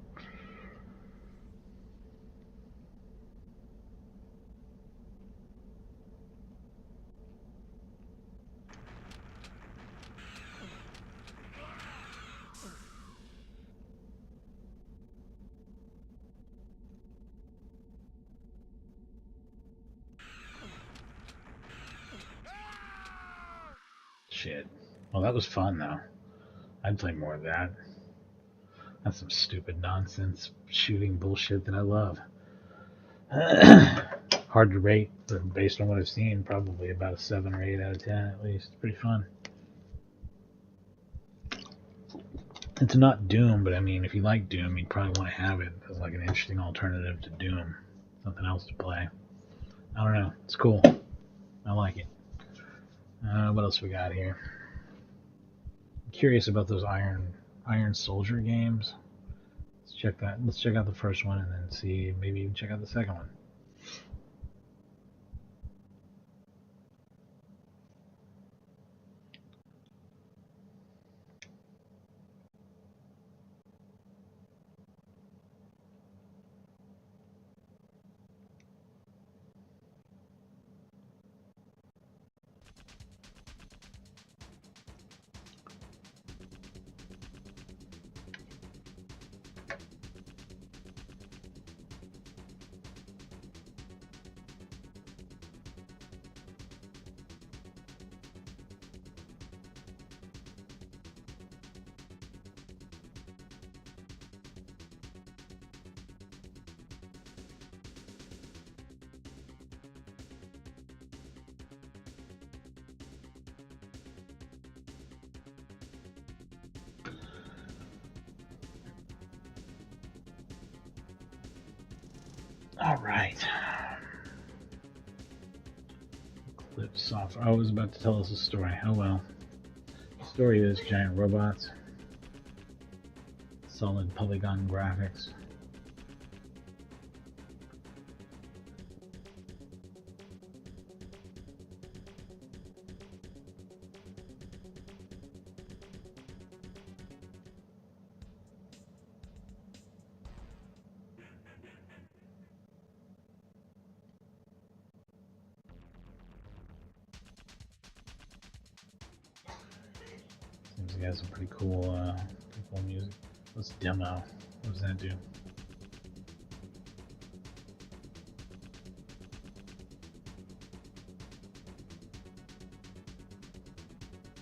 Shit. Well, that was fun, though. I'd play more of that. That's some stupid nonsense shooting bullshit that I love. Hard to rate, but based on what I've seen, probably about a 7 or 8 out of 10 at least. Pretty fun. It's not Doom, but I mean, if you like Doom, you'd probably want to have it as like an interesting alternative to Doom. Something else to play. I don't know. It's cool. I like it. What else we got here? I'm curious about those Iron Soldier games. Let's check that. Let's check out the first one and then see, maybe even check out the second one. All right. Clips off. I was about to tell us a story. Oh well. The story is giant robots, solid polygon graphics. Seems he has some pretty cool music. Let's demo. What does that do?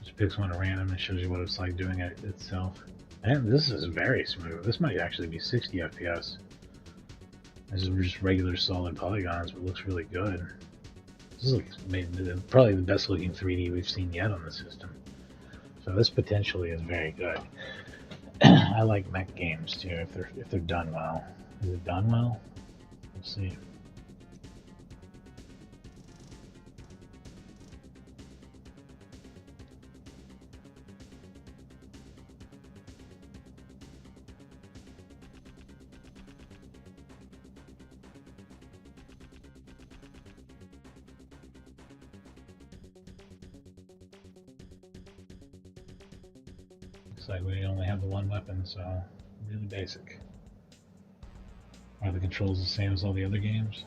Just picks one at random and shows you what it's like doing it itself. And this is very smooth. This might actually be 60 FPS. This is just regular solid polygons, but it looks really good. This is probably the best looking 3D we've seen yet on the system. So this potentially is very good. I like mech games too if they're done well. Is it done well? Let's see. Looks like we only have the one weapon, so really basic. Are the controls the same as all the other games?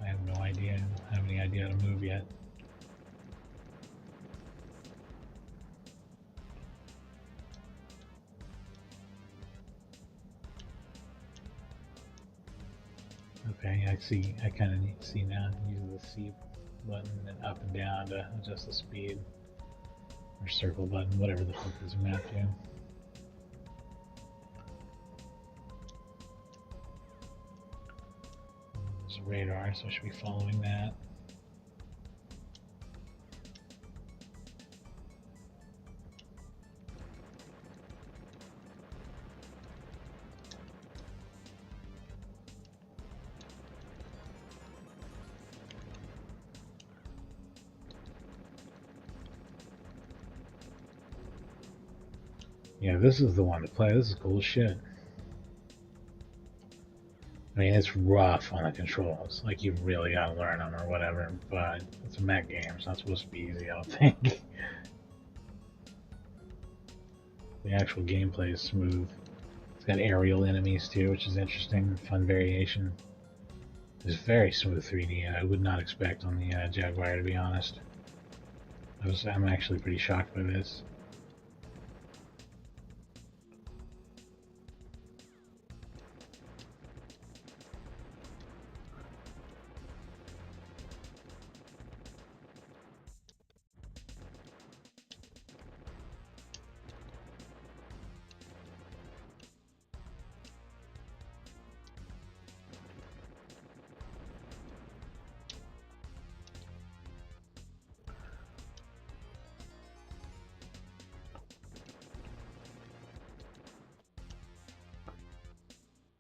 I have no idea. I don't have any idea how to move yet. Okay, I see. I kind of need to see now. Use the C button and up and down to adjust the speed. Or circle button, whatever the fuck is mapped to. There's a radar, so I should be following that. Yeah, this is the one to play. This is cool as shit. I mean, it's rough on the controls. Like, you've really got to learn them or whatever, but it's a mech game. It's not supposed to be easy, I don't think. The actual gameplay is smooth. It's got aerial enemies too, which is interesting. Fun variation. It's very smooth 3D, and I would not expect on the Jaguar, to be honest. I'm actually pretty shocked by this.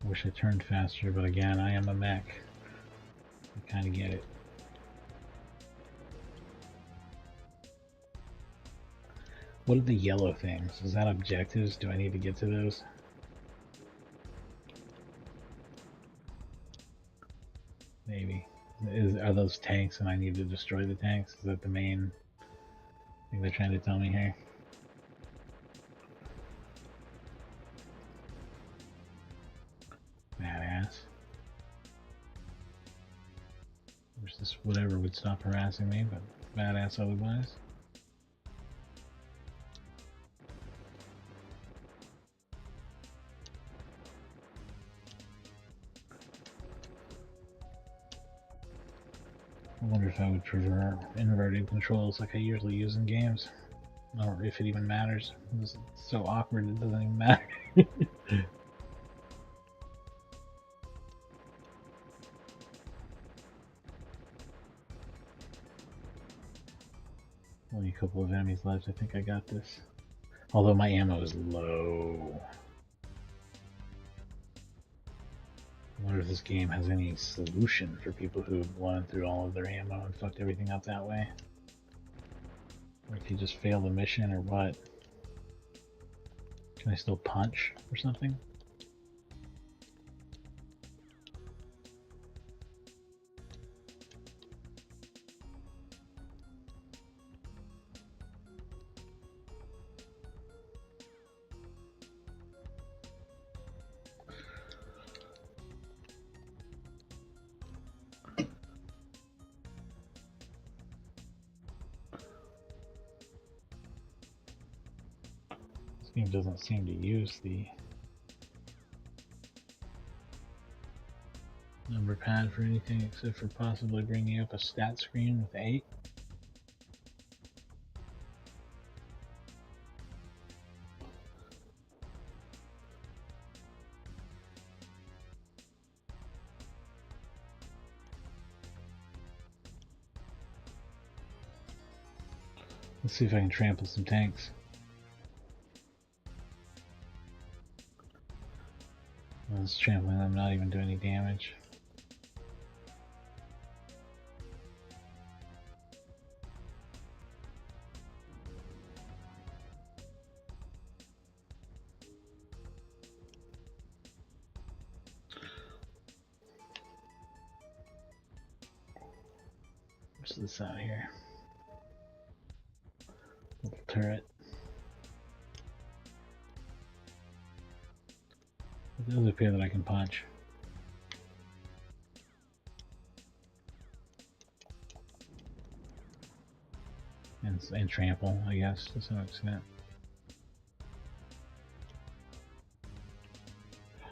Wish I turned faster, but again, I am a mech. I kind of get it. What are the yellow things? Is that objectives? Do I need to get to those? Maybe. Are those tanks and I need to destroy the tanks? Is that the main thing they're trying to tell me here? Badass. Wish this whatever would stop harassing me, but badass otherwise. I wonder if I would prefer inverted controls like I usually use in games. Or if it even matters. It's so awkward it doesn't even matter. Only a couple of enemies left. I think I got this. Although my ammo is low. I wonder if this game has any solution for people who blown through all of their ammo and fucked everything up that way. Or if you just fail the mission or what. Can I still punch or something? This game doesn't seem to use the number pad for anything except for possibly bringing up a stat screen with 8. Let's see if I can trample some tanks. Let's trampling them, not even doing any damage. What's this out here? Little turret. Those appear that I can punch. And trample, I guess, to some extent.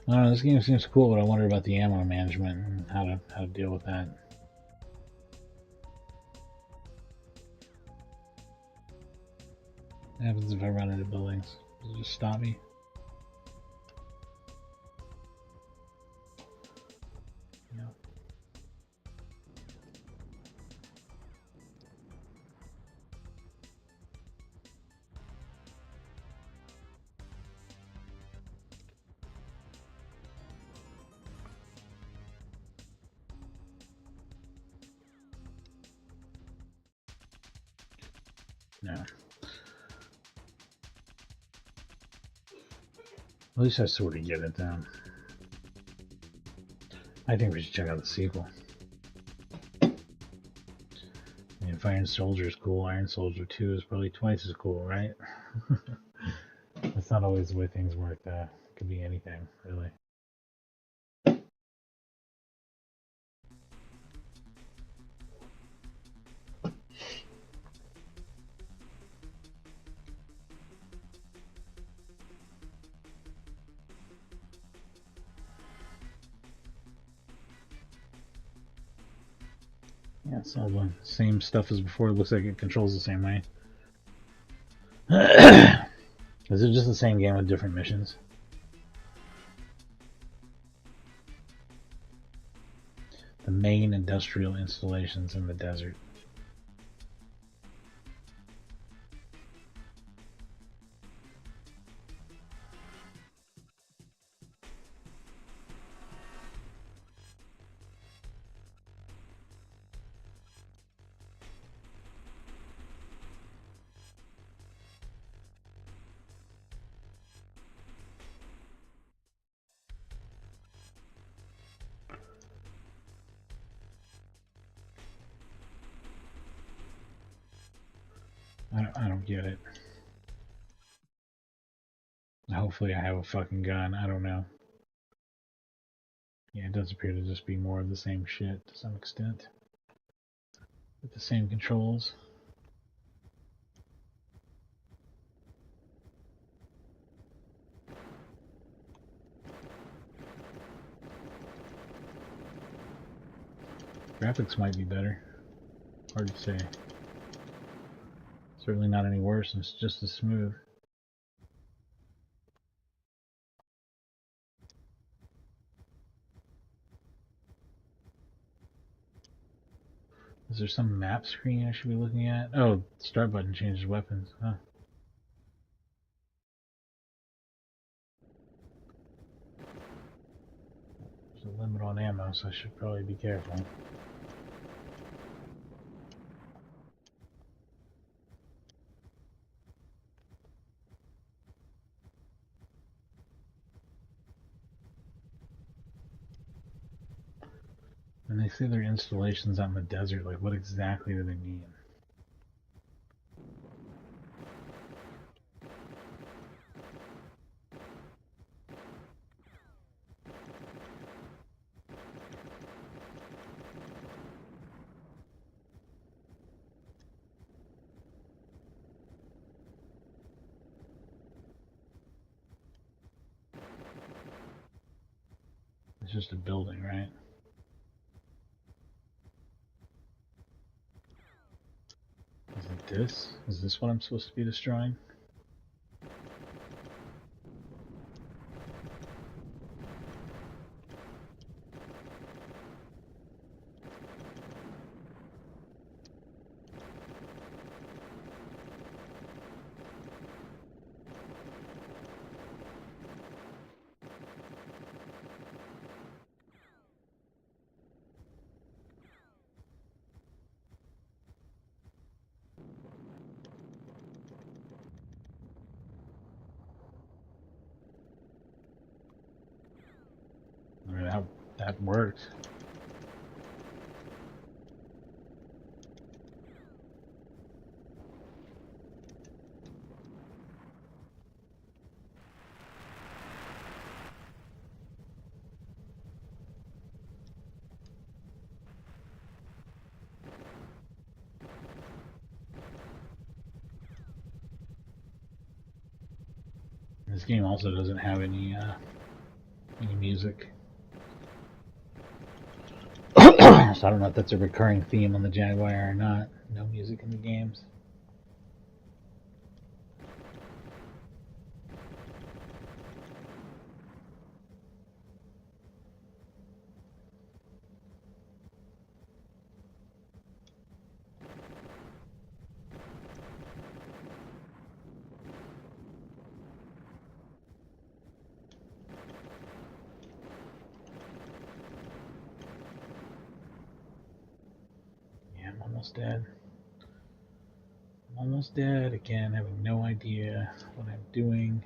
I don't know, this game seems cool, but I wonder about the ammo management and how to deal with that. What happens if I run into buildings? Does it just stop me? Yeah. No. At least I sort of get it then. I think we should check out the sequel. I mean, if Iron Soldier is cool, Iron Soldier 2 is probably twice as cool, right? That's not always the way things work, though. It could be anything, really. Yeah, it's all the same stuff as before. It looks like it controls the same way. Is it just the same game with different missions? The main industrial installations in the desert. I don't get it. Hopefully I have a fucking gun. I don't know. Yeah, it does appear to just be more of the same shit to some extent. With the same controls. Graphics might be better. Hard to say. Certainly not any worse, and it's just as smooth. Is there some map screen I should be looking at? Oh, start button changes weapons. Huh. There's a limit on ammo, so I should probably be careful. And they say they're installations out in the desert. Like, what exactly do they mean? It's just a building, right? Is it this? Is this what I'm supposed to be destroying? worked. This game also doesn't have any music. So I don't know if that's a recurring theme on the Jaguar or not. No music in the games. I'm almost dead. I'm almost dead again, having no idea what I'm doing.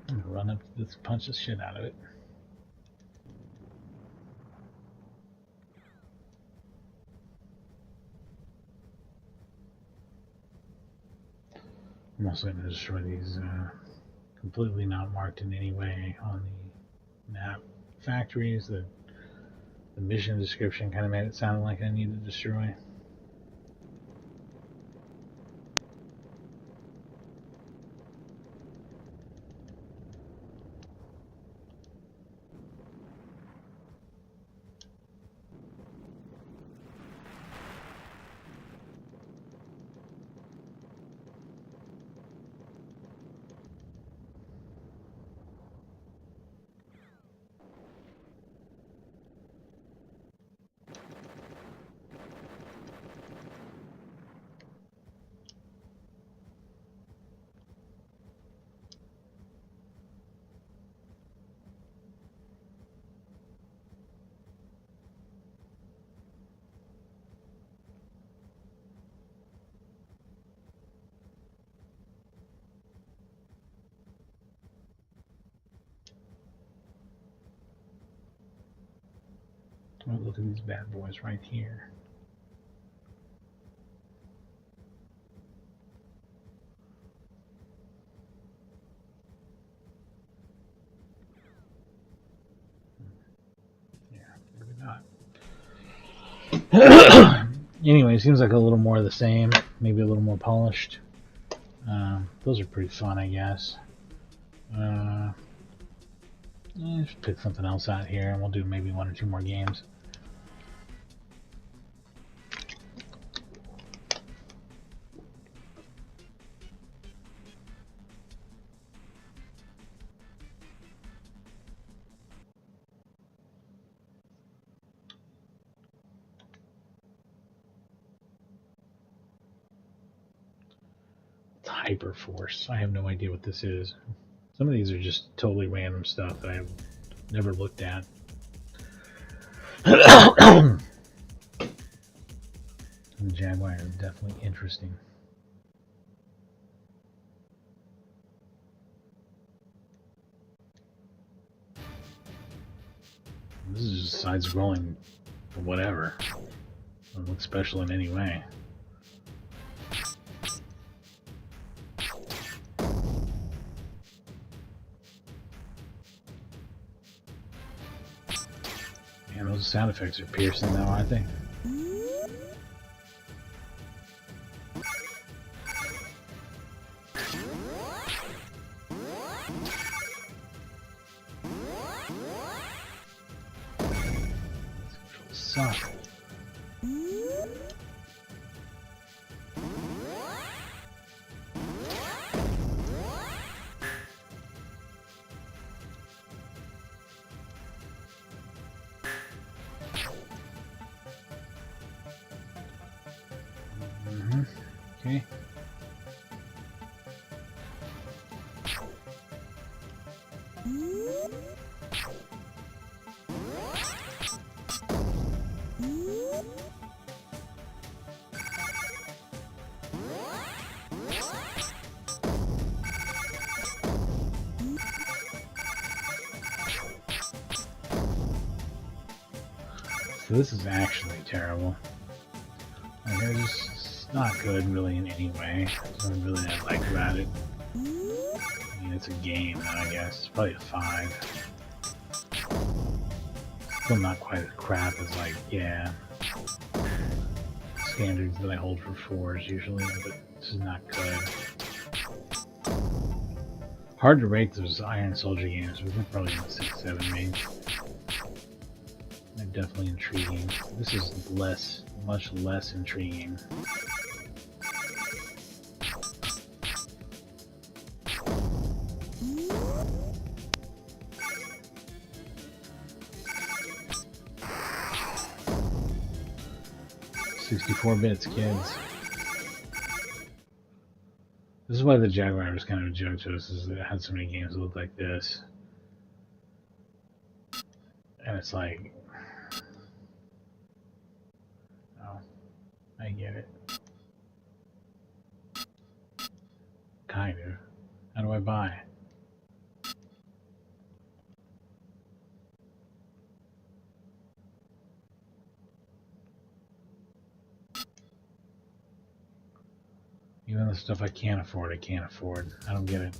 I'm gonna run up to this, punch the shit out of it. I'm also going to destroy these completely not marked in any way on the map factories. The mission description kind of made it sound like I need to destroy. Oh, look at these bad boys right here. Yeah, maybe not. Anyway, seems like a little more of the same, maybe a little more polished. Those are pretty fun, I guess. Let's pick something else out here, and we'll do maybe one or two more games. Hyperforce. I have no idea what this is. Some of these are just totally random stuff that I have never looked at. The Jaguar is definitely interesting. This is just side-scrolling whatever. Doesn't look special in any way. Man, those sound effects are piercing though, aren't they? Suck. Okay. So this is actually terrible. Like, it's not good really in any way. There's nothing really I like about it. I mean, it's a game, I guess. It's probably a 5. Still not quite as crap as, like, yeah, standards that I hold for 4s usually, but this is not good. Hard to rate those Iron Soldier games, but they're probably in the 6, 7 range. They're definitely intriguing. This is much less intriguing. "64 bits, kids." This is why the Jaguar was kind of a joke to us, is that it had so many games that look like this. And it's like, oh, I get it. Kind of. How do I buy? Even the stuff I can't afford, I can't afford. I don't get it.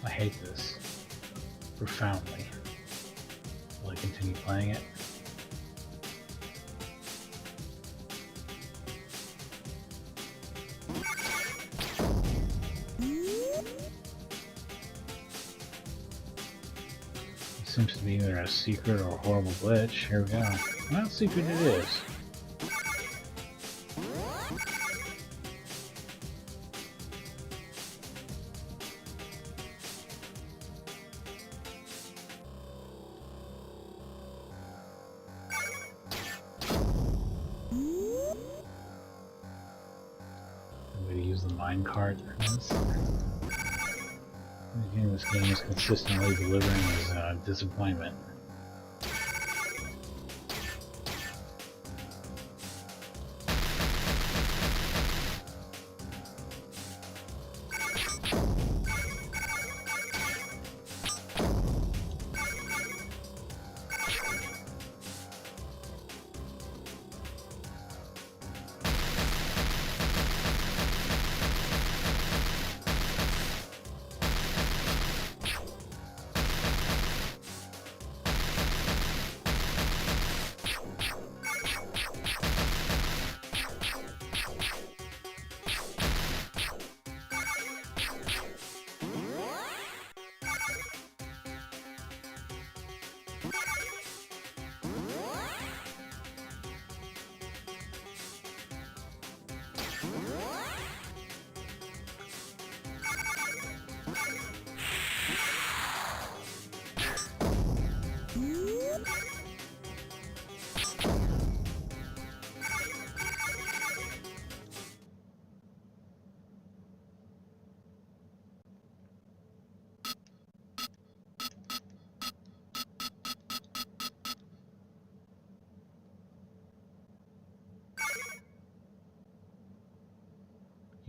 I hate this profoundly. Will I continue playing it? It seems to be either a secret or a horrible glitch. Here we go. Well, secret it is. Minecart. This game is consistently delivering is disappointment.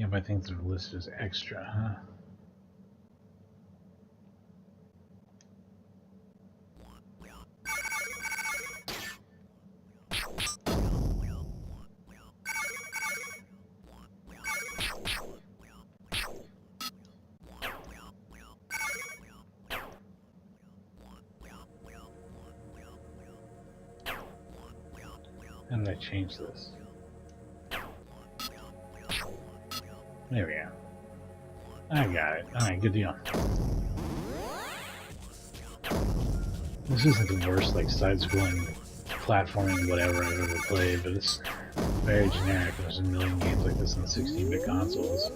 Yeah, but I think they're listed as extra, huh? How did I change this? There we go. I got it. Alright, good deal. This isn't the worst, like, side-scrolling platforming whatever I've ever played, but it's very generic. There's a million games like this on 16-bit consoles.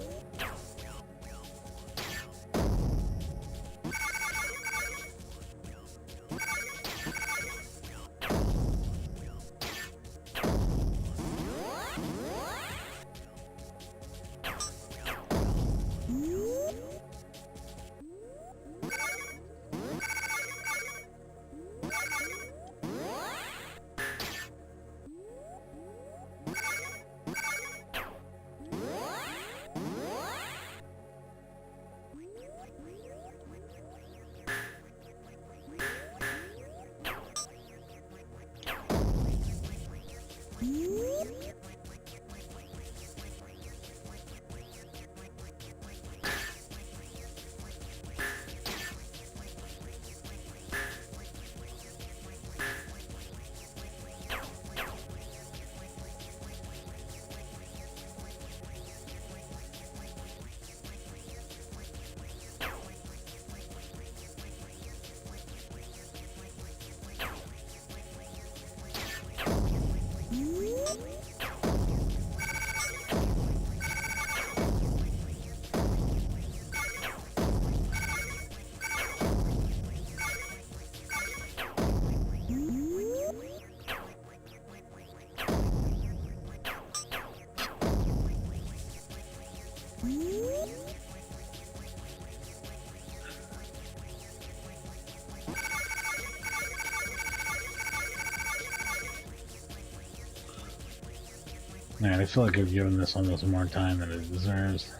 Man, I feel like I've given this almost more time than it deserves.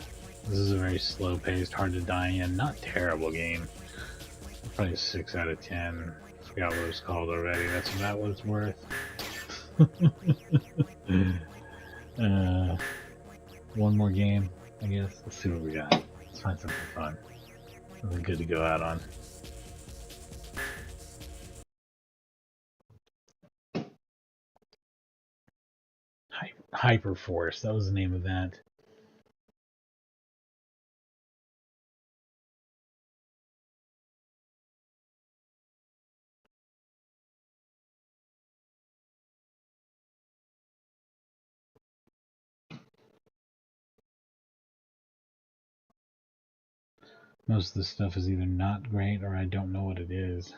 This is a very slow-paced, hard to die in, not terrible game. Probably a 6 out of 10. Forgot what it was called already. That's about what it's worth. One more game, I guess. Let's see what we got. Let's find something fun. Something good to go out on. Hyperforce, that was the name of that. Most of this stuff is either not great or I don't know what it is.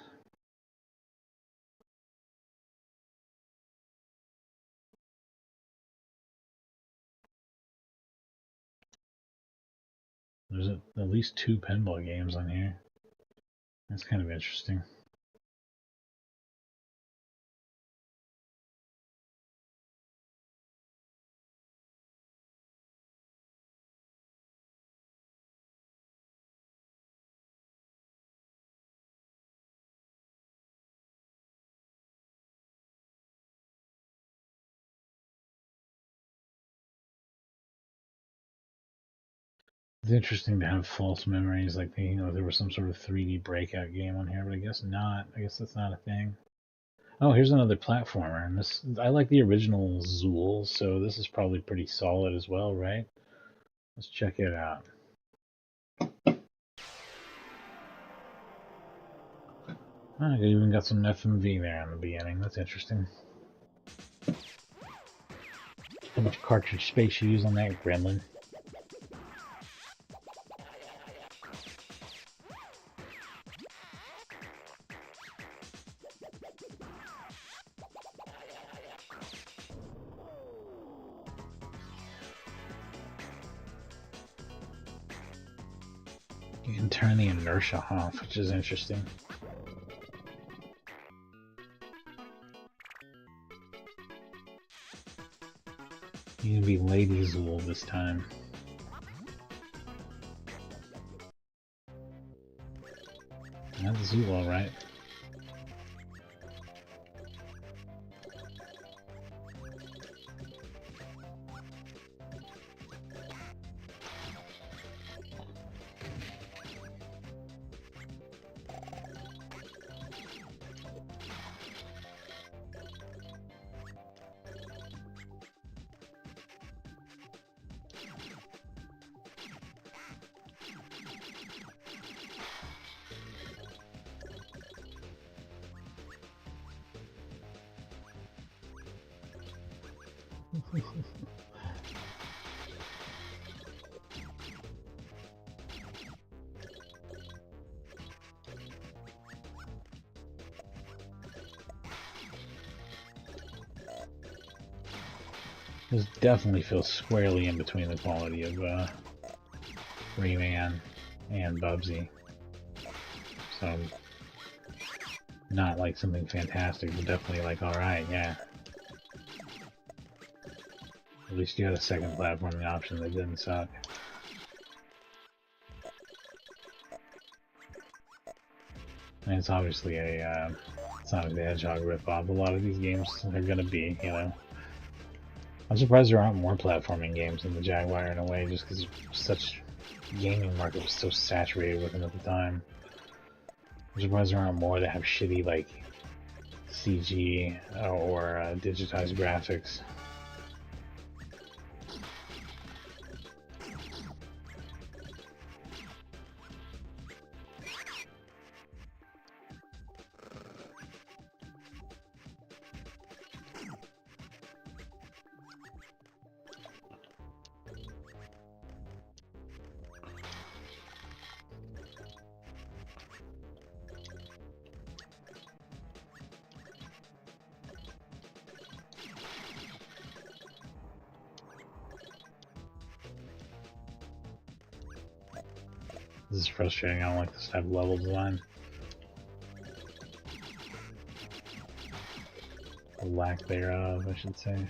There's at least 2 pinball games on here. That's kind of interesting. It's interesting to have false memories, like thinking, oh, there was some sort of 3D breakout game on here, but I guess not. I guess that's not a thing. Oh, here's another platformer, and this I like the original Zool, so this is probably pretty solid as well, right? Let's check it out. I even got some FMV there in the beginning. That's interesting. How much cartridge space you use on that, Gremlin? You can turn the inertia off, which is interesting. You can be Lady Zool this time. That's Zool, alright. This definitely feels squarely in between the quality of Rayman and Bubsy. So, not like something fantastic, but definitely like alright, yeah. At least you had a second platforming option that didn't suck. And it's obviously a Sonic the Hedgehog ripoff. A lot of these games are gonna be, you know. I'm surprised there aren't more platforming games in the Jaguar in a way, just because such gaming market was so saturated with them at the time. I'm surprised there aren't more that have shitty like CG or digitized graphics. This is frustrating. I don't like this type of level design. The lack thereof, I should say.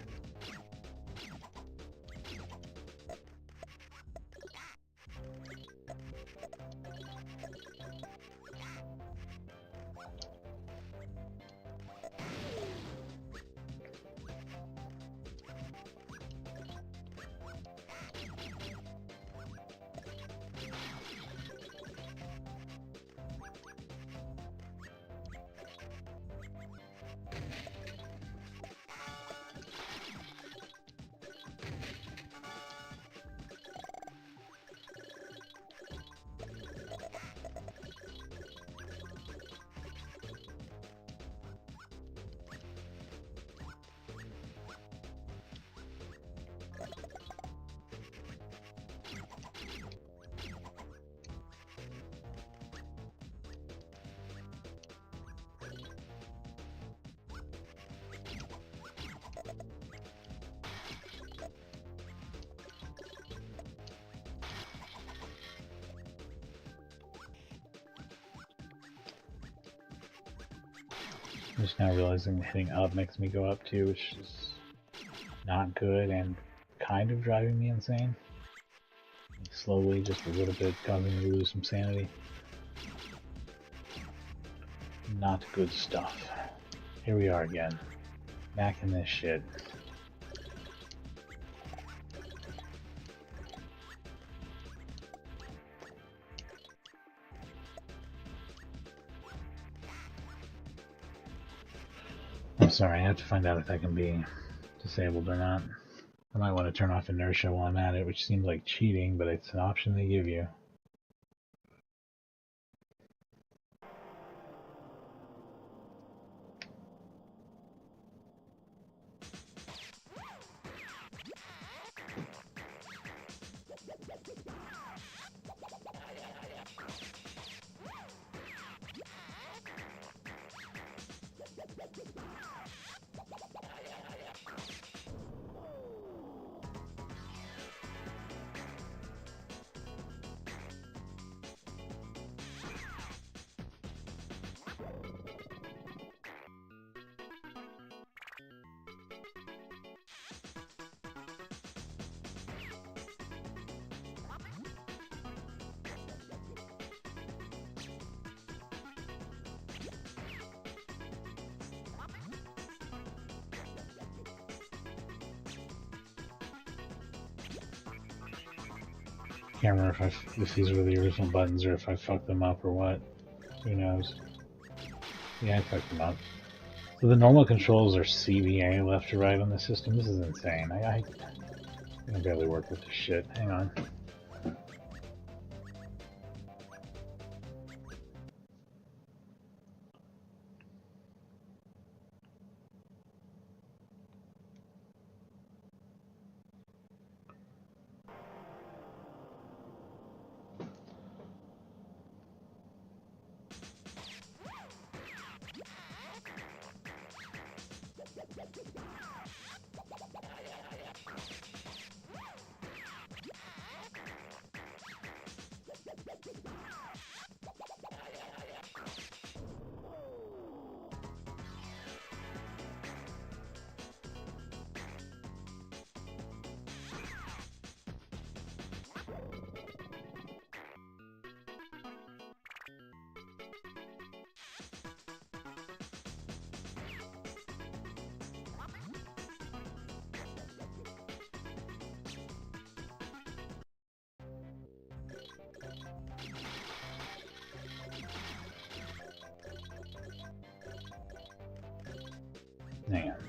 I'm just now realizing hitting up makes me go up too, which is not good and kind of driving me insane. Slowly, just a little bit, causing me to lose some sanity. Not good stuff. Here we are again. Back in this shit. I'm sorry, I have to find out if that can be disabled or not. I might want to turn off inertia while I'm at it, which seems like cheating, but it's an option they give you. Can't remember if these were the original buttons or if I fucked them up or what. Who knows? Yeah, I fucked them up. So the normal controls are CBA left to right on the system. This is insane. I can barely work with this shit. Hang on.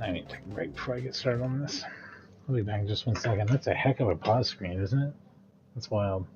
I need to take a break before I get started on this. I'll be back in just 1 second. That's a heck of a pause screen, isn't it? That's wild.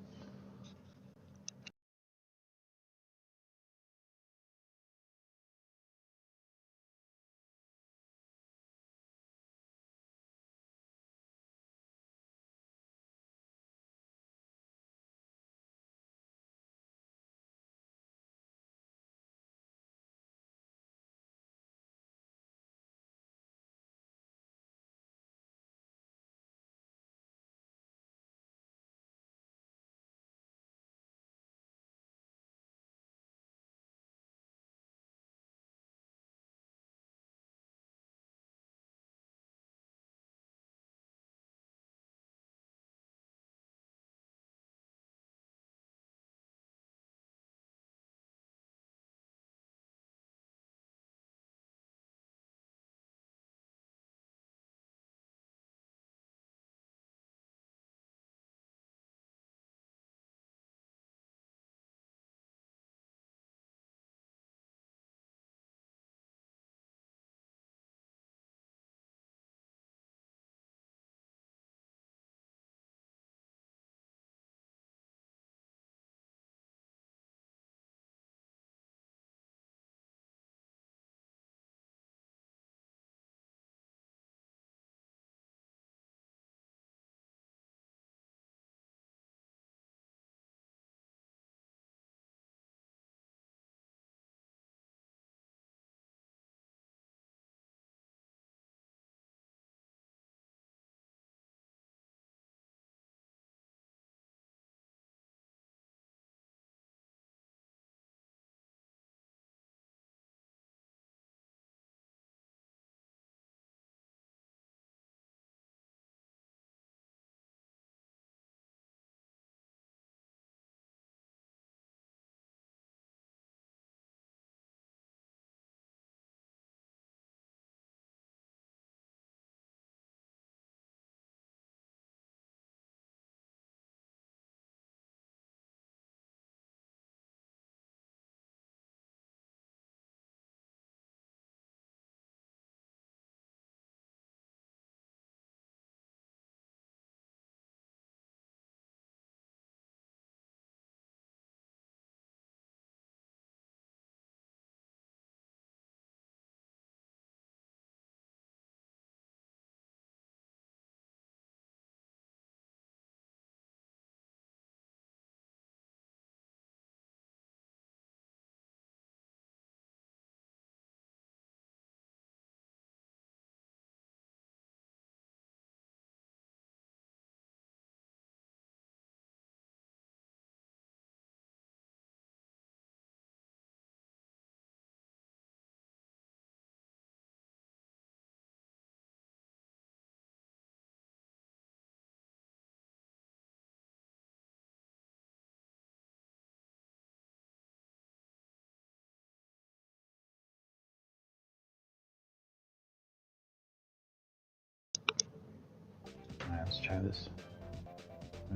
Alright, let's try this.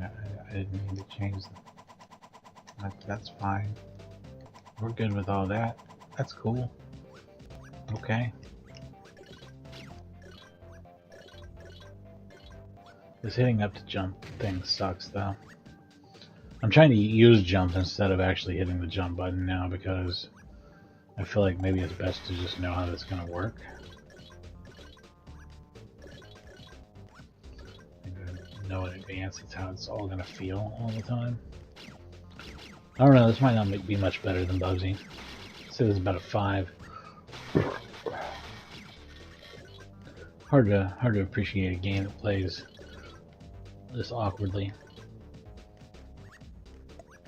I didn't mean to change that's fine. We're good with all that. That's cool. Okay. This hitting up to jump thing sucks though. I'm trying to use jump instead of actually hitting the jump button now because I feel like maybe it's best to just know how that's going to work. Know in advance it's how it's all going to feel all the time. I don't know, this might not be much better than Bugsy. So it's about a 5. Hard to appreciate a game that plays this awkwardly.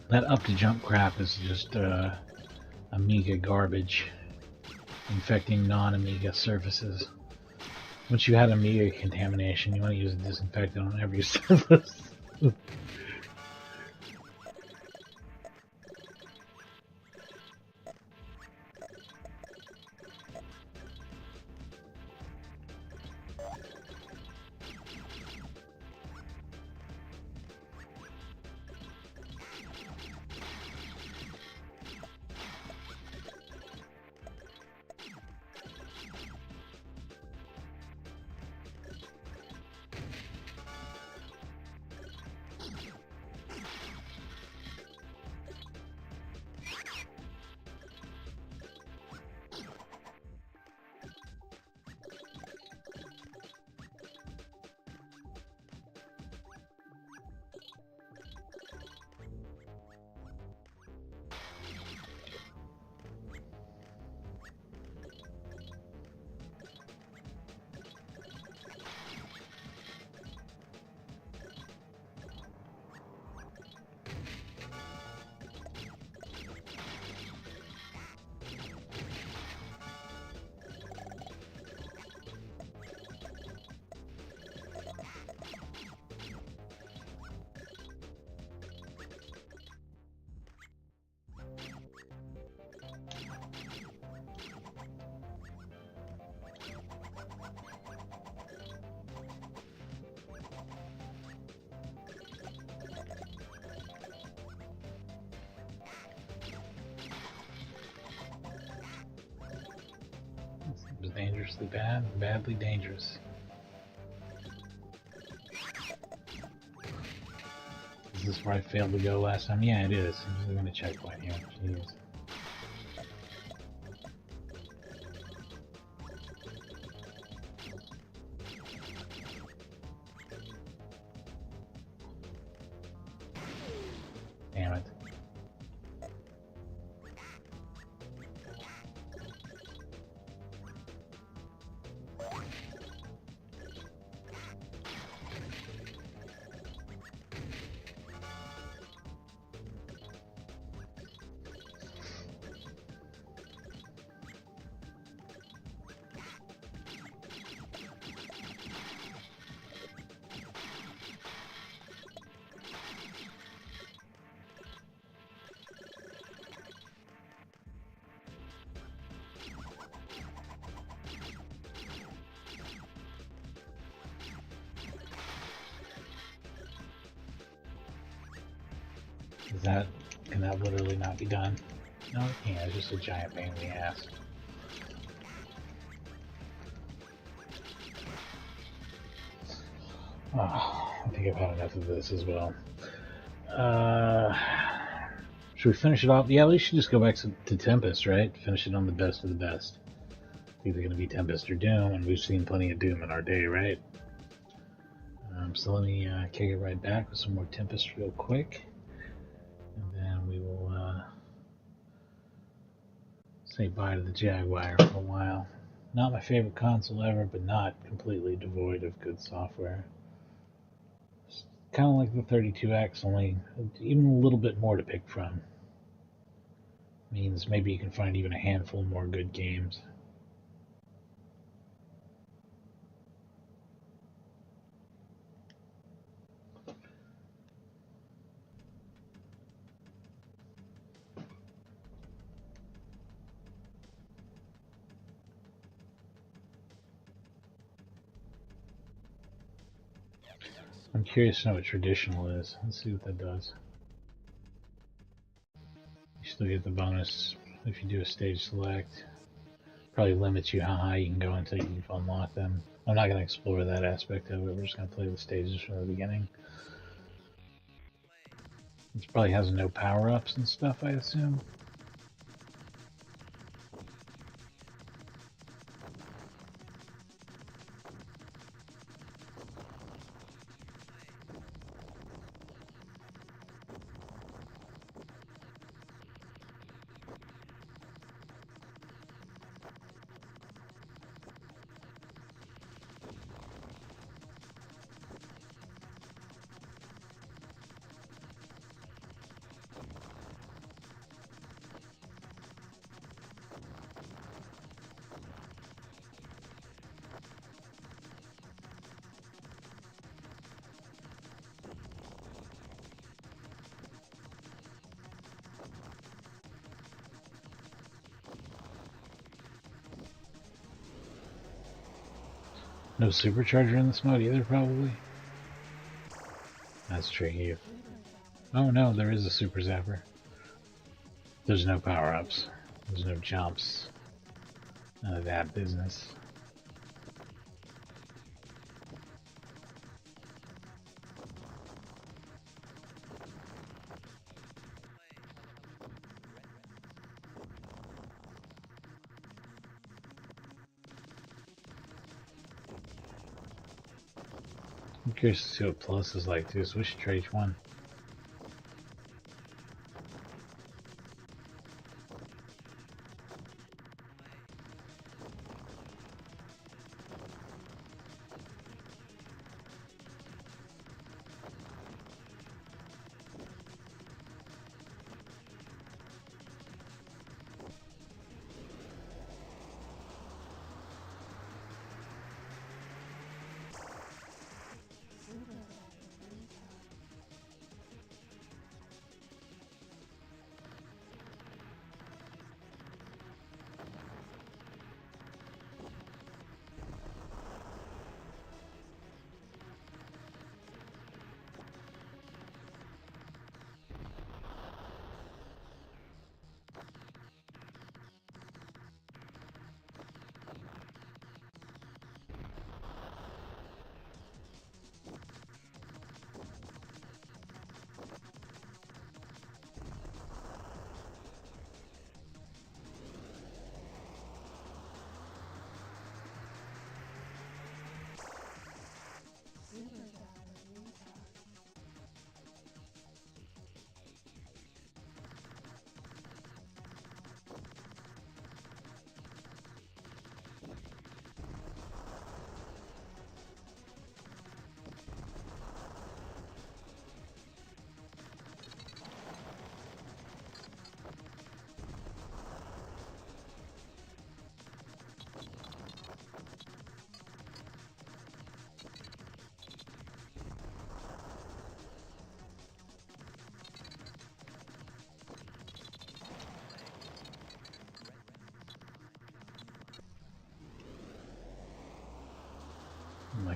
That up to jump crap is just Amiga garbage, infecting non-Amiga surfaces. Once you had Amiga contamination, you want to use a disinfectant on every surface. dangerously bad, badly dangerous. Is this where I failed to go last time? Yeah, it is. We're gonna checkpoint here. Jeez. Damn it. Can that literally not be done? No, it can't. It's just a giant pain in the ass. Oh, I think I've had enough of this as well. Should we finish it off? Yeah, we should just go back to Tempest, right? Finish it on the best of the best. It's either going to be Tempest or Doom, and we've seen plenty of Doom in our day, right? So let me kick it right back with some more Tempest real quick. And then we will say bye to the Jaguar for a while. Not my favorite console ever, but not completely devoid of good software. It's kind of like the 32X, only even a little bit more to pick from. Means maybe you can find even a handful more good games. I'm curious to know what traditional is. Let's see what that does. You still get the bonus if you do a stage select. Probably limits you how high you can go until you've unlocked them. I'm not going to explore that aspect of it. We're just going to play the stages from the beginning. This probably has no power-ups and stuff, I assume. No supercharger in this mode either, probably. That's tricky. Oh no, there is a super zapper. There's no power-ups. There's no jumps. None of that business. I'm curious to see what Plus is like too, so we should try each one.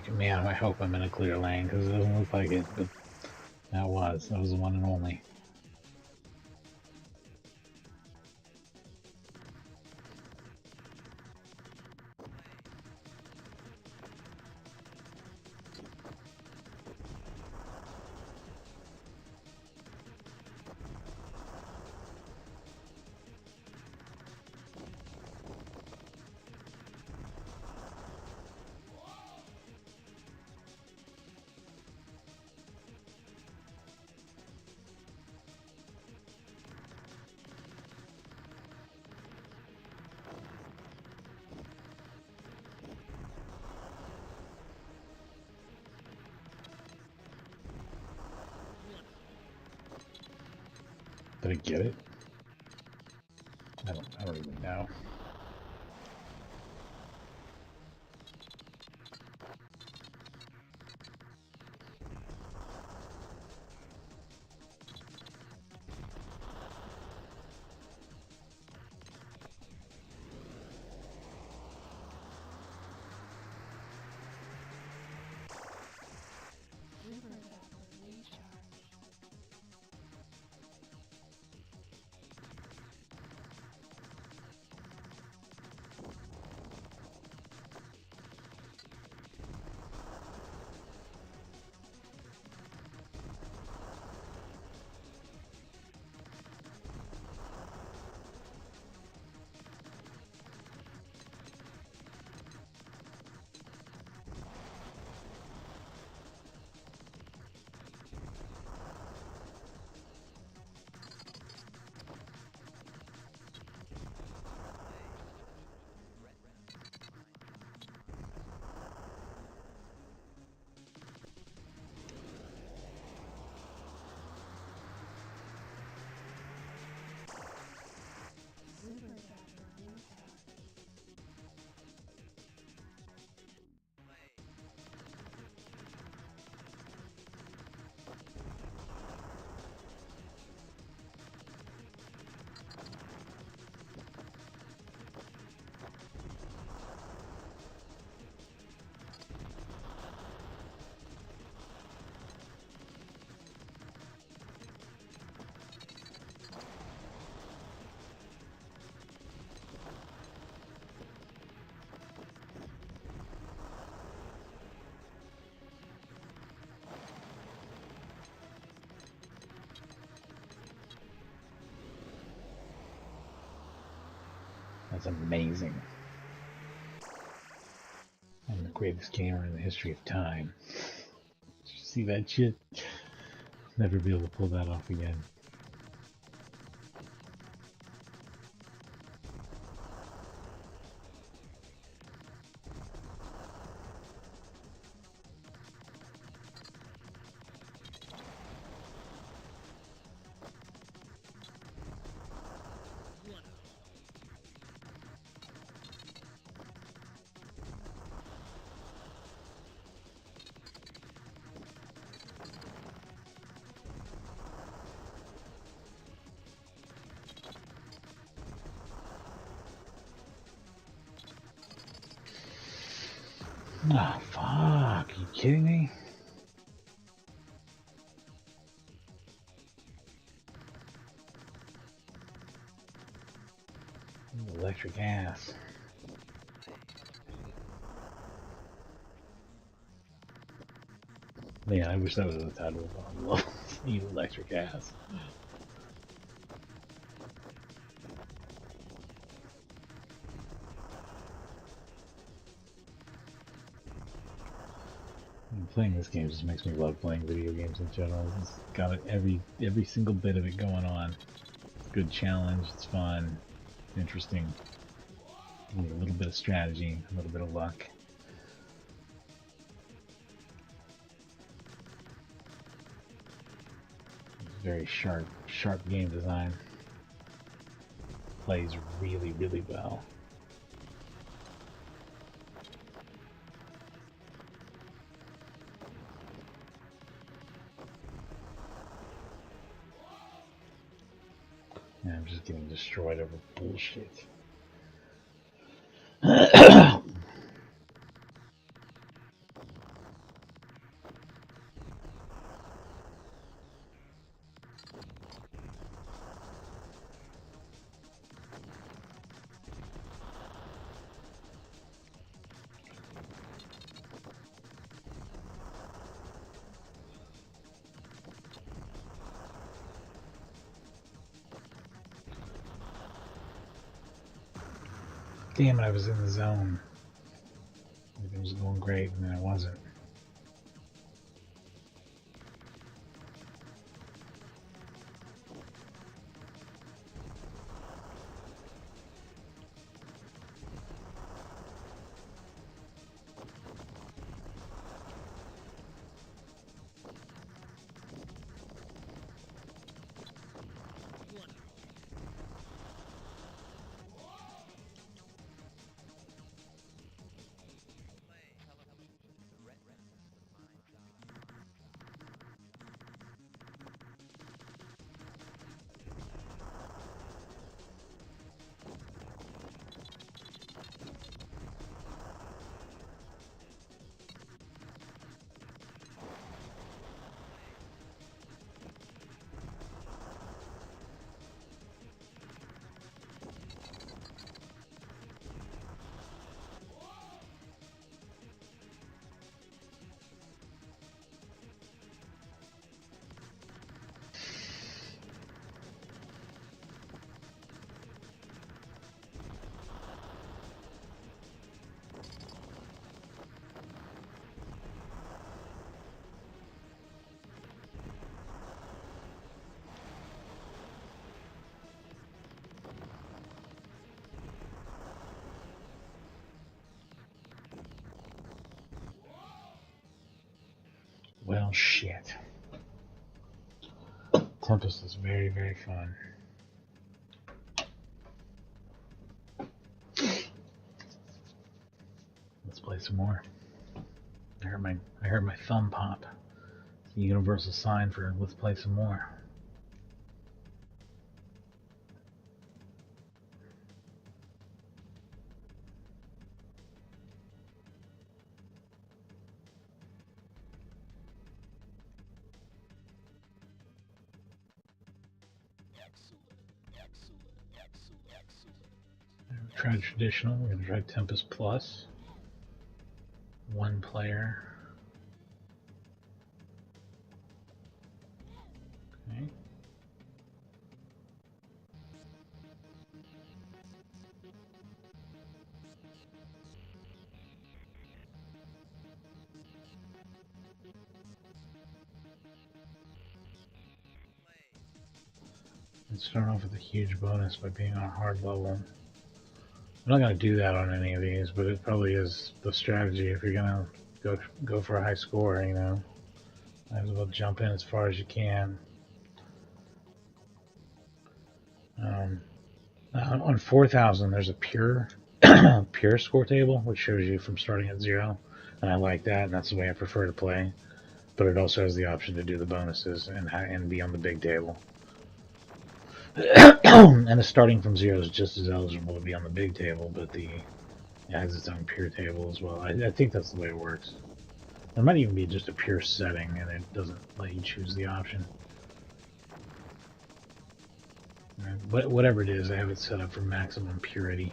like, man, I hope I'm in a clear lane because it doesn't look like it, but that was the one and only. Did I get it? I don't even know. That's amazing. I'm the greatest gamer in the history of time. Did you see that shit? Never be able to pull that off again. Oh, fuck. Are you kidding me? Electric ass. Man, I wish that was the title of the level. You electric ass. Playing this game just makes me love playing video games in general. It's got every single bit of it going on. It's a good challenge, it's fun, interesting. You need a little bit of strategy, a little bit of luck. It's very sharp game design. Plays really, really well. And I'm just getting destroyed over bullshit. Damn it, I was in the zone. Everything was going great, and then it wasn't. Well, shit. Tempest is very, very fun. Let's play some more. I heard my thumb pop. It's the universal sign for let's play some more. Try traditional. We're gonna try Tempest Plus. One player. Okay. Let's start off with a huge bonus by being on a hard level. I'm not going to do that on any of these, but it probably is the strategy if you're going to go for a high score, you know. Might as well jump in as far as you can. On 4,000, there's a pure pure score table, which shows you from starting at 0, and I like that, and that's the way I prefer to play. But it also has the option to do the bonuses and be on the big table. And starting from 0 is just as eligible to be on the big table, but it has its own pure table as well. I think that's the way it works. There might even be just a pure setting, and it doesn't let you choose the option. But whatever it is, I have it set up for maximum purity.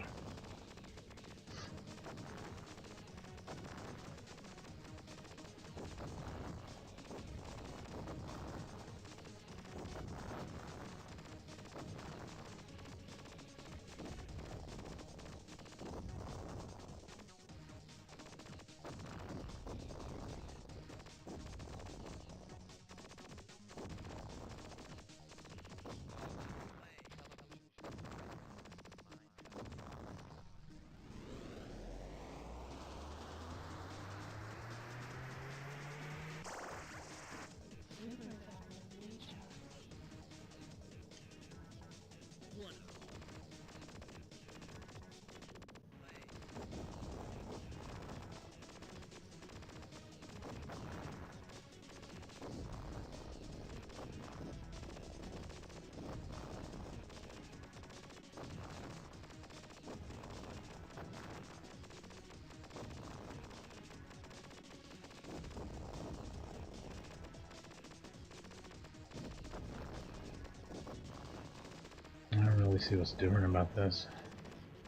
I don't really see what's different about this.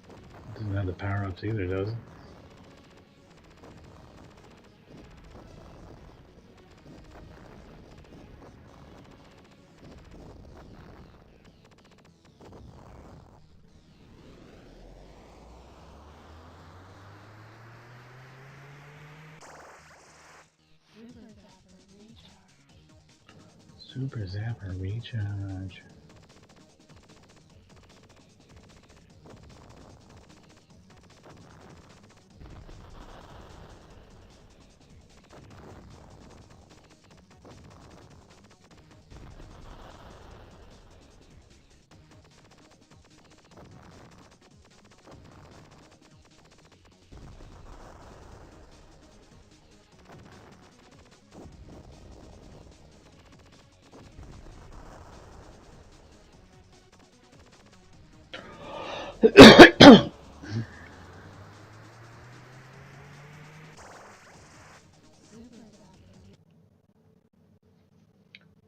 It doesn't have the power-ups either, does it? Super Zapper recharge.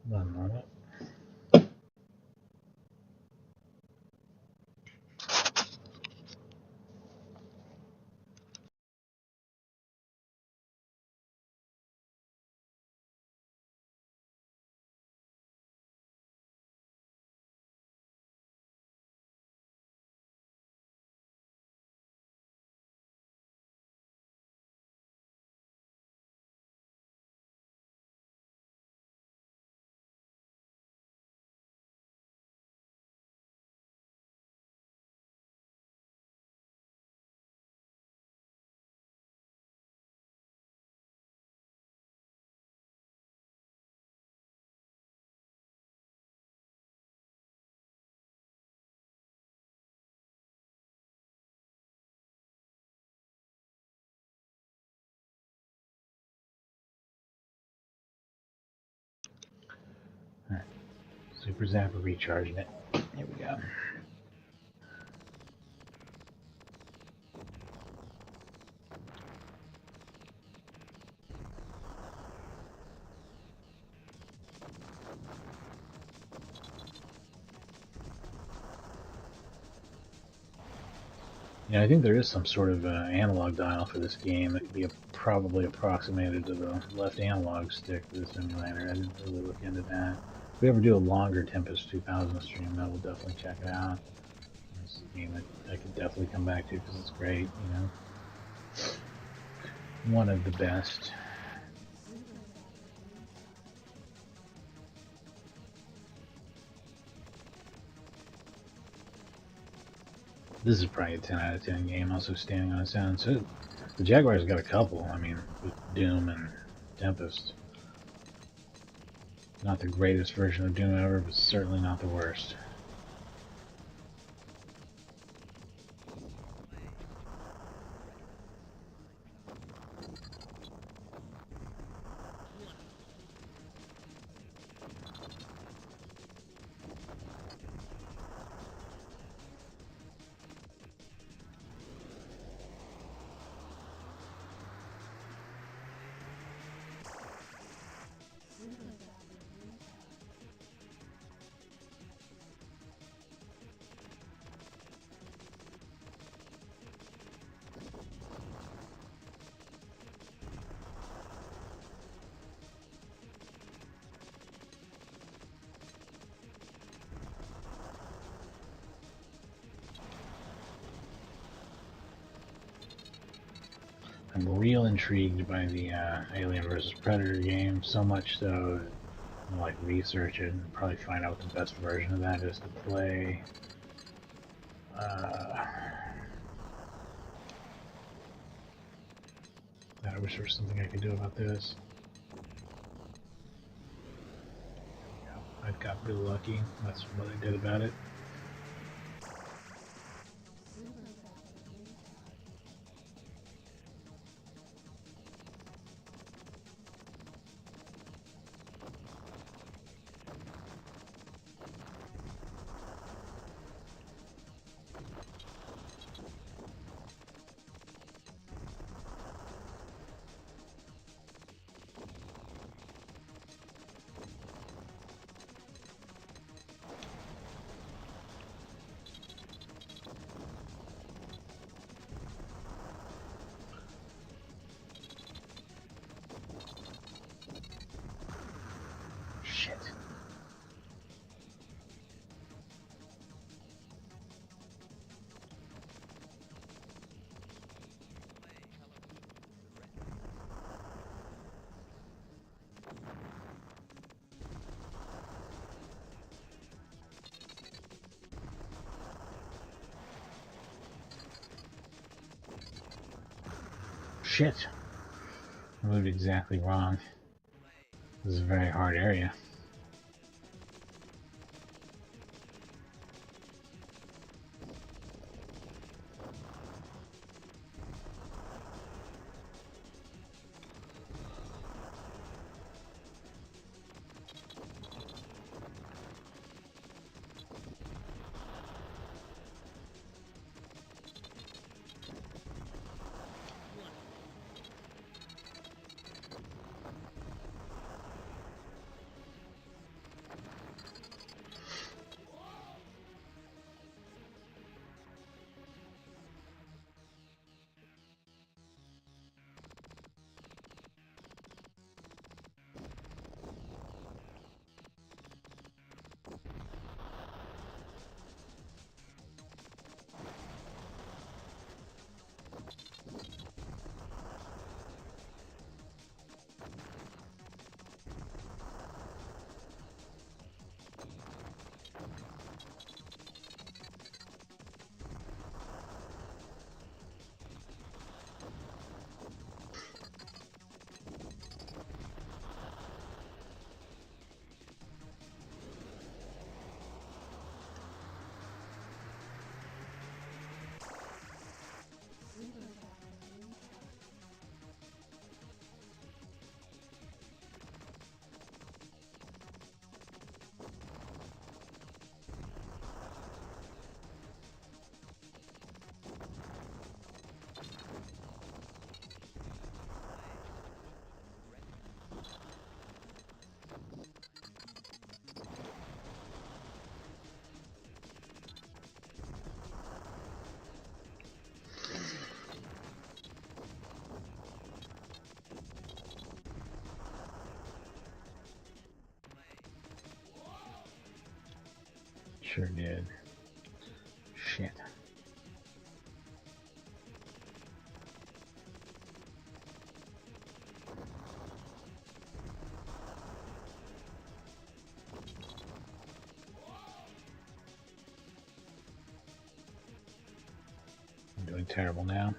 One moment. Alright. Super Zapper recharging it. Here we go. Yeah, I think there is some sort of analog dial for this game that could be probably approximated to the left analog stick for the simulator. I didn't really look into that. If we ever do a longer Tempest 2000 stream, that we'll definitely check it out. It's a game that I could definitely come back to because it's great, you know. One of the best. This is probably a 10 out of 10 game, also standing on its own. So the Jaguar's got a couple. I mean, with Doom and Tempest. Not the greatest version of Doom ever, but certainly not the worst. I'm real intrigued by the Alien vs. Predator game, so much so that I'll like research it and probably find out what the best version of that is to play. I wish there was something I could do about this. I got real lucky. That's what I did about it. Shit. shit. I moved exactly wrong. This is a very hard area. Sure did. Shit. I'm doing terrible now.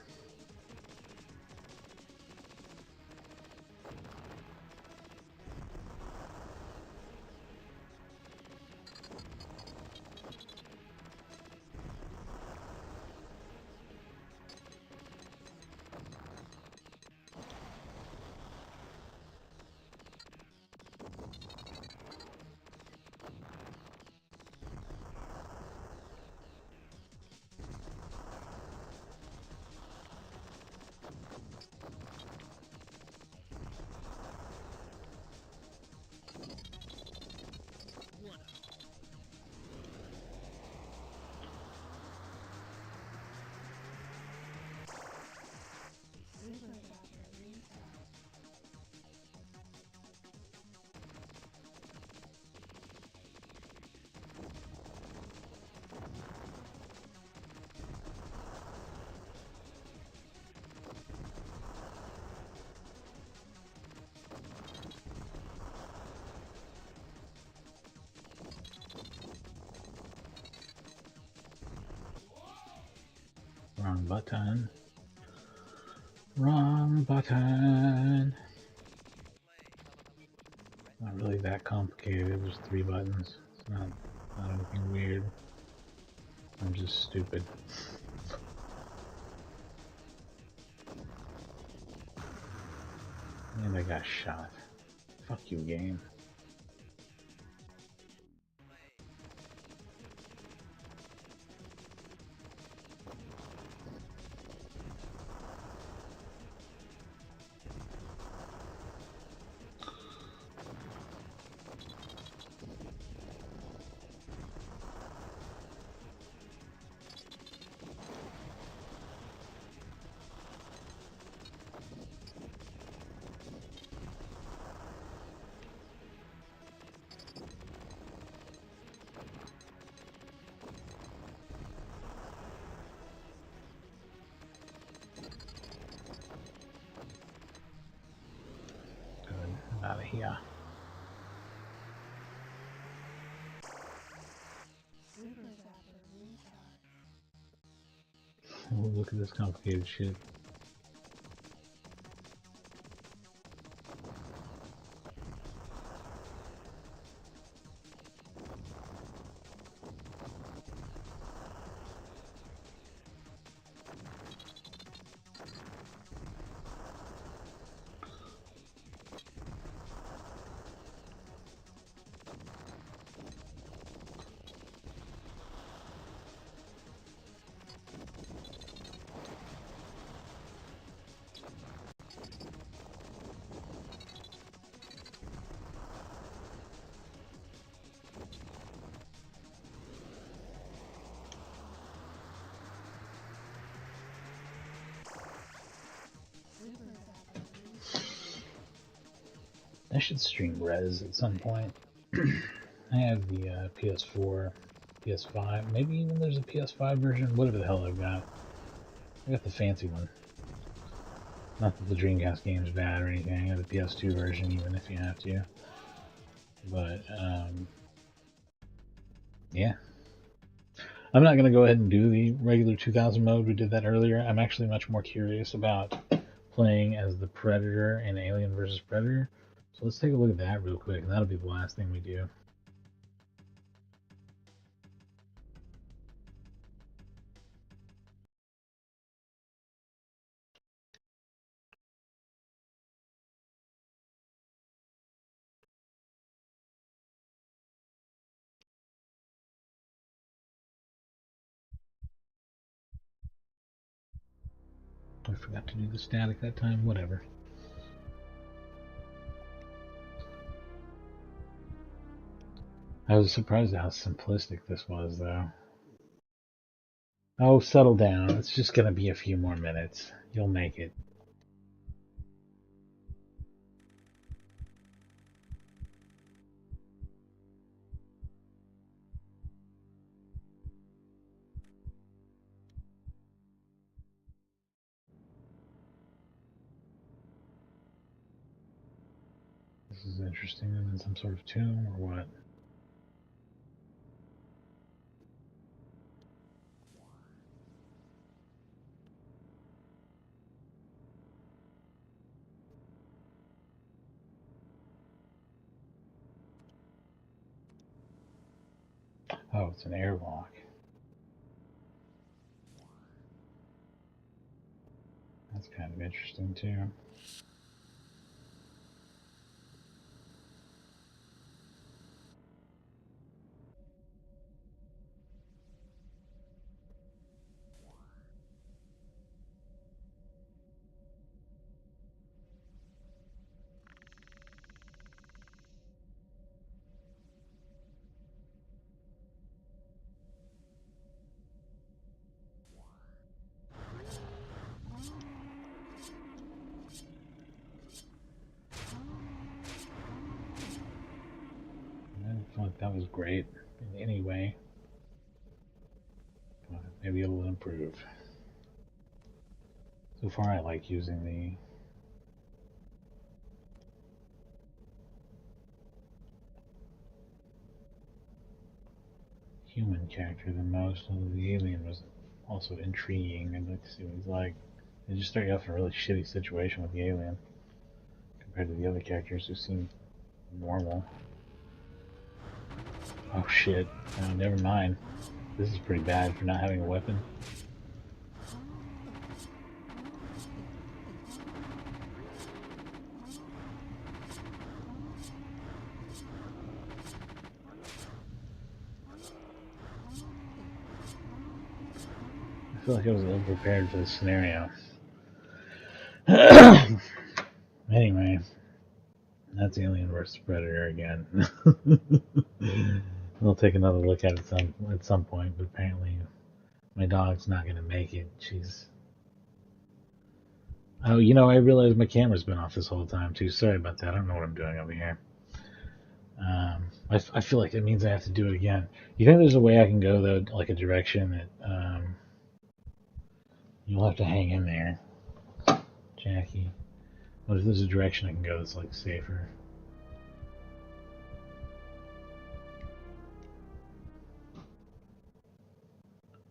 Wrong button. Wrong button. Not really that complicated. There's 3 buttons. It's not anything weird. I'm just stupid. And I got shot. Fuck you, game. Out of here. Oh, look at this complicated shit. I should stream Res at some point. I have the PS4, PS5, maybe even there's a PS5 version, whatever the hell I've got. I got the fancy one. Not that the Dreamcast game is bad or anything. I have the PS2 version, even if you have to. But, yeah. I'm not going to go ahead and do the regular 2000 mode. We did that earlier. I'm actually much more curious about playing as the Predator in Alien vs. Predator. So let's take a look at that real quick, and that'll be the last thing we do. I forgot to do the static that time, whatever. I was surprised how simplistic this was, though. Oh, settle down. It's just gonna be a few more minutes. You'll make it. This is interesting. I'm in some sort of tomb or what? Oh, it's an airlock. That's kind of interesting, too. I didn't feel like that was great in any way. But maybe it'll improve. So far, I like using the human character the most, although the alien was also intriguing. I'd like to see what he's like. They just start you off in a really shitty situation with the alien compared to the other characters who seem normal. Oh shit. Oh, never mind. This is pretty bad for not having a weapon. I feel like I was a little prepared for this scenario. Anyway, that's Alien vs. Predator again. We'll take another look at it at some point, but apparently my dog's not going to make it. She's... Oh, you know, I realized my camera's been off this whole time, too. Sorry about that. I don't know what I'm doing over here. I feel like it means I have to do it again. You think there's a way I can go, though, like a direction that... you'll have to hang in there, Jackie. What if there's a direction I can go that's, like, safer?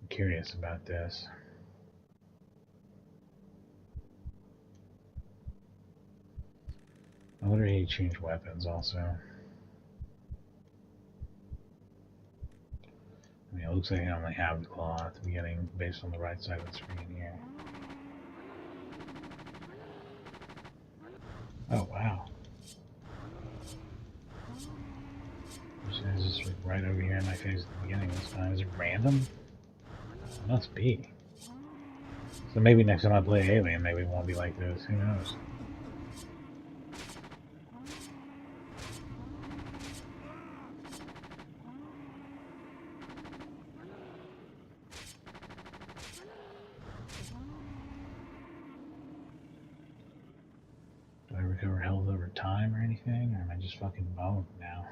I'm curious about this. I wonder if he changed weapons also. I mean, it looks like I only have the claw at the beginning based on the right side of the screen here. Oh, wow. This guy's just like right over here in my face at the beginning this time. Is it random? It must be. So maybe next time I play Alien, maybe it won't be like this. Who knows? Do I recover health over time or anything, or am I just fucking boned now?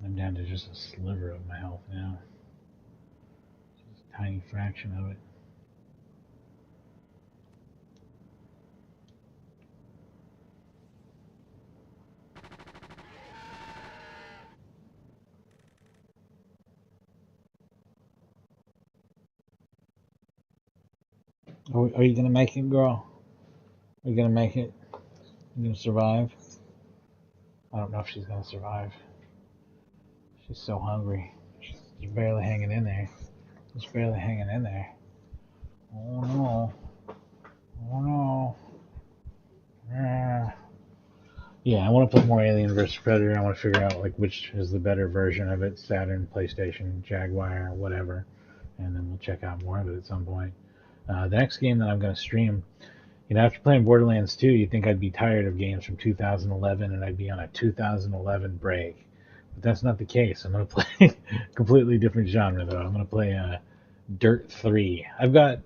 I'm down to just a sliver of my health now. Just a tiny fraction of it. Are you gonna make it, girl? Are you gonna make it? You gonna survive? I don't know if she's gonna survive. She's so hungry. She's barely hanging in there. Just barely hanging in there. Oh no. Oh no. Yeah, I want to play more Alien vs Predator. I want to figure out like which is the better version of it: Saturn, PlayStation, Jaguar, whatever. And then we'll check out more of it at some point. The next game that I'm going to stream, after playing Borderlands 2, you'd think I'd be tired of games from 2011 and I'd be on a 2011 break. But that's not the case. I'm going to play a completely different genre, though. I'm going to play Dirt 3. I've got,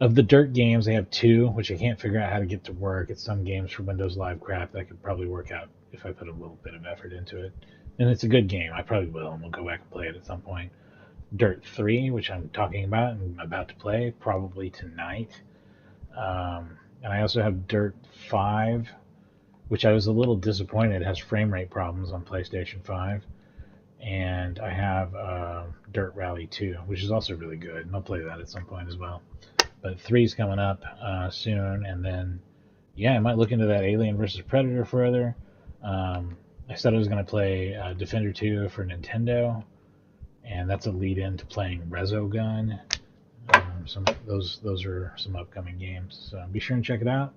of the Dirt games, I have 2, which I can't figure out how to get to work. It's some games for Windows Live crap that I could probably work out if I put a little bit of effort into it. And it's a good game. I probably will, and we'll go back and play it at some point. Dirt 3, which I'm talking about and I'm about to play probably tonight. And I also have Dirt 5, which I was a little disappointed. It has frame rate problems on PlayStation 5. And I have Dirt Rally 2, which is also really good. And I'll play that at some point as well. But 3's coming up soon. And then, yeah, I might look into that Alien vs. Predator further. I said I was going to play Defender 2 for Nintendo. And that's a lead-in to playing Resogun. Those are some upcoming games. So be sure and check it out.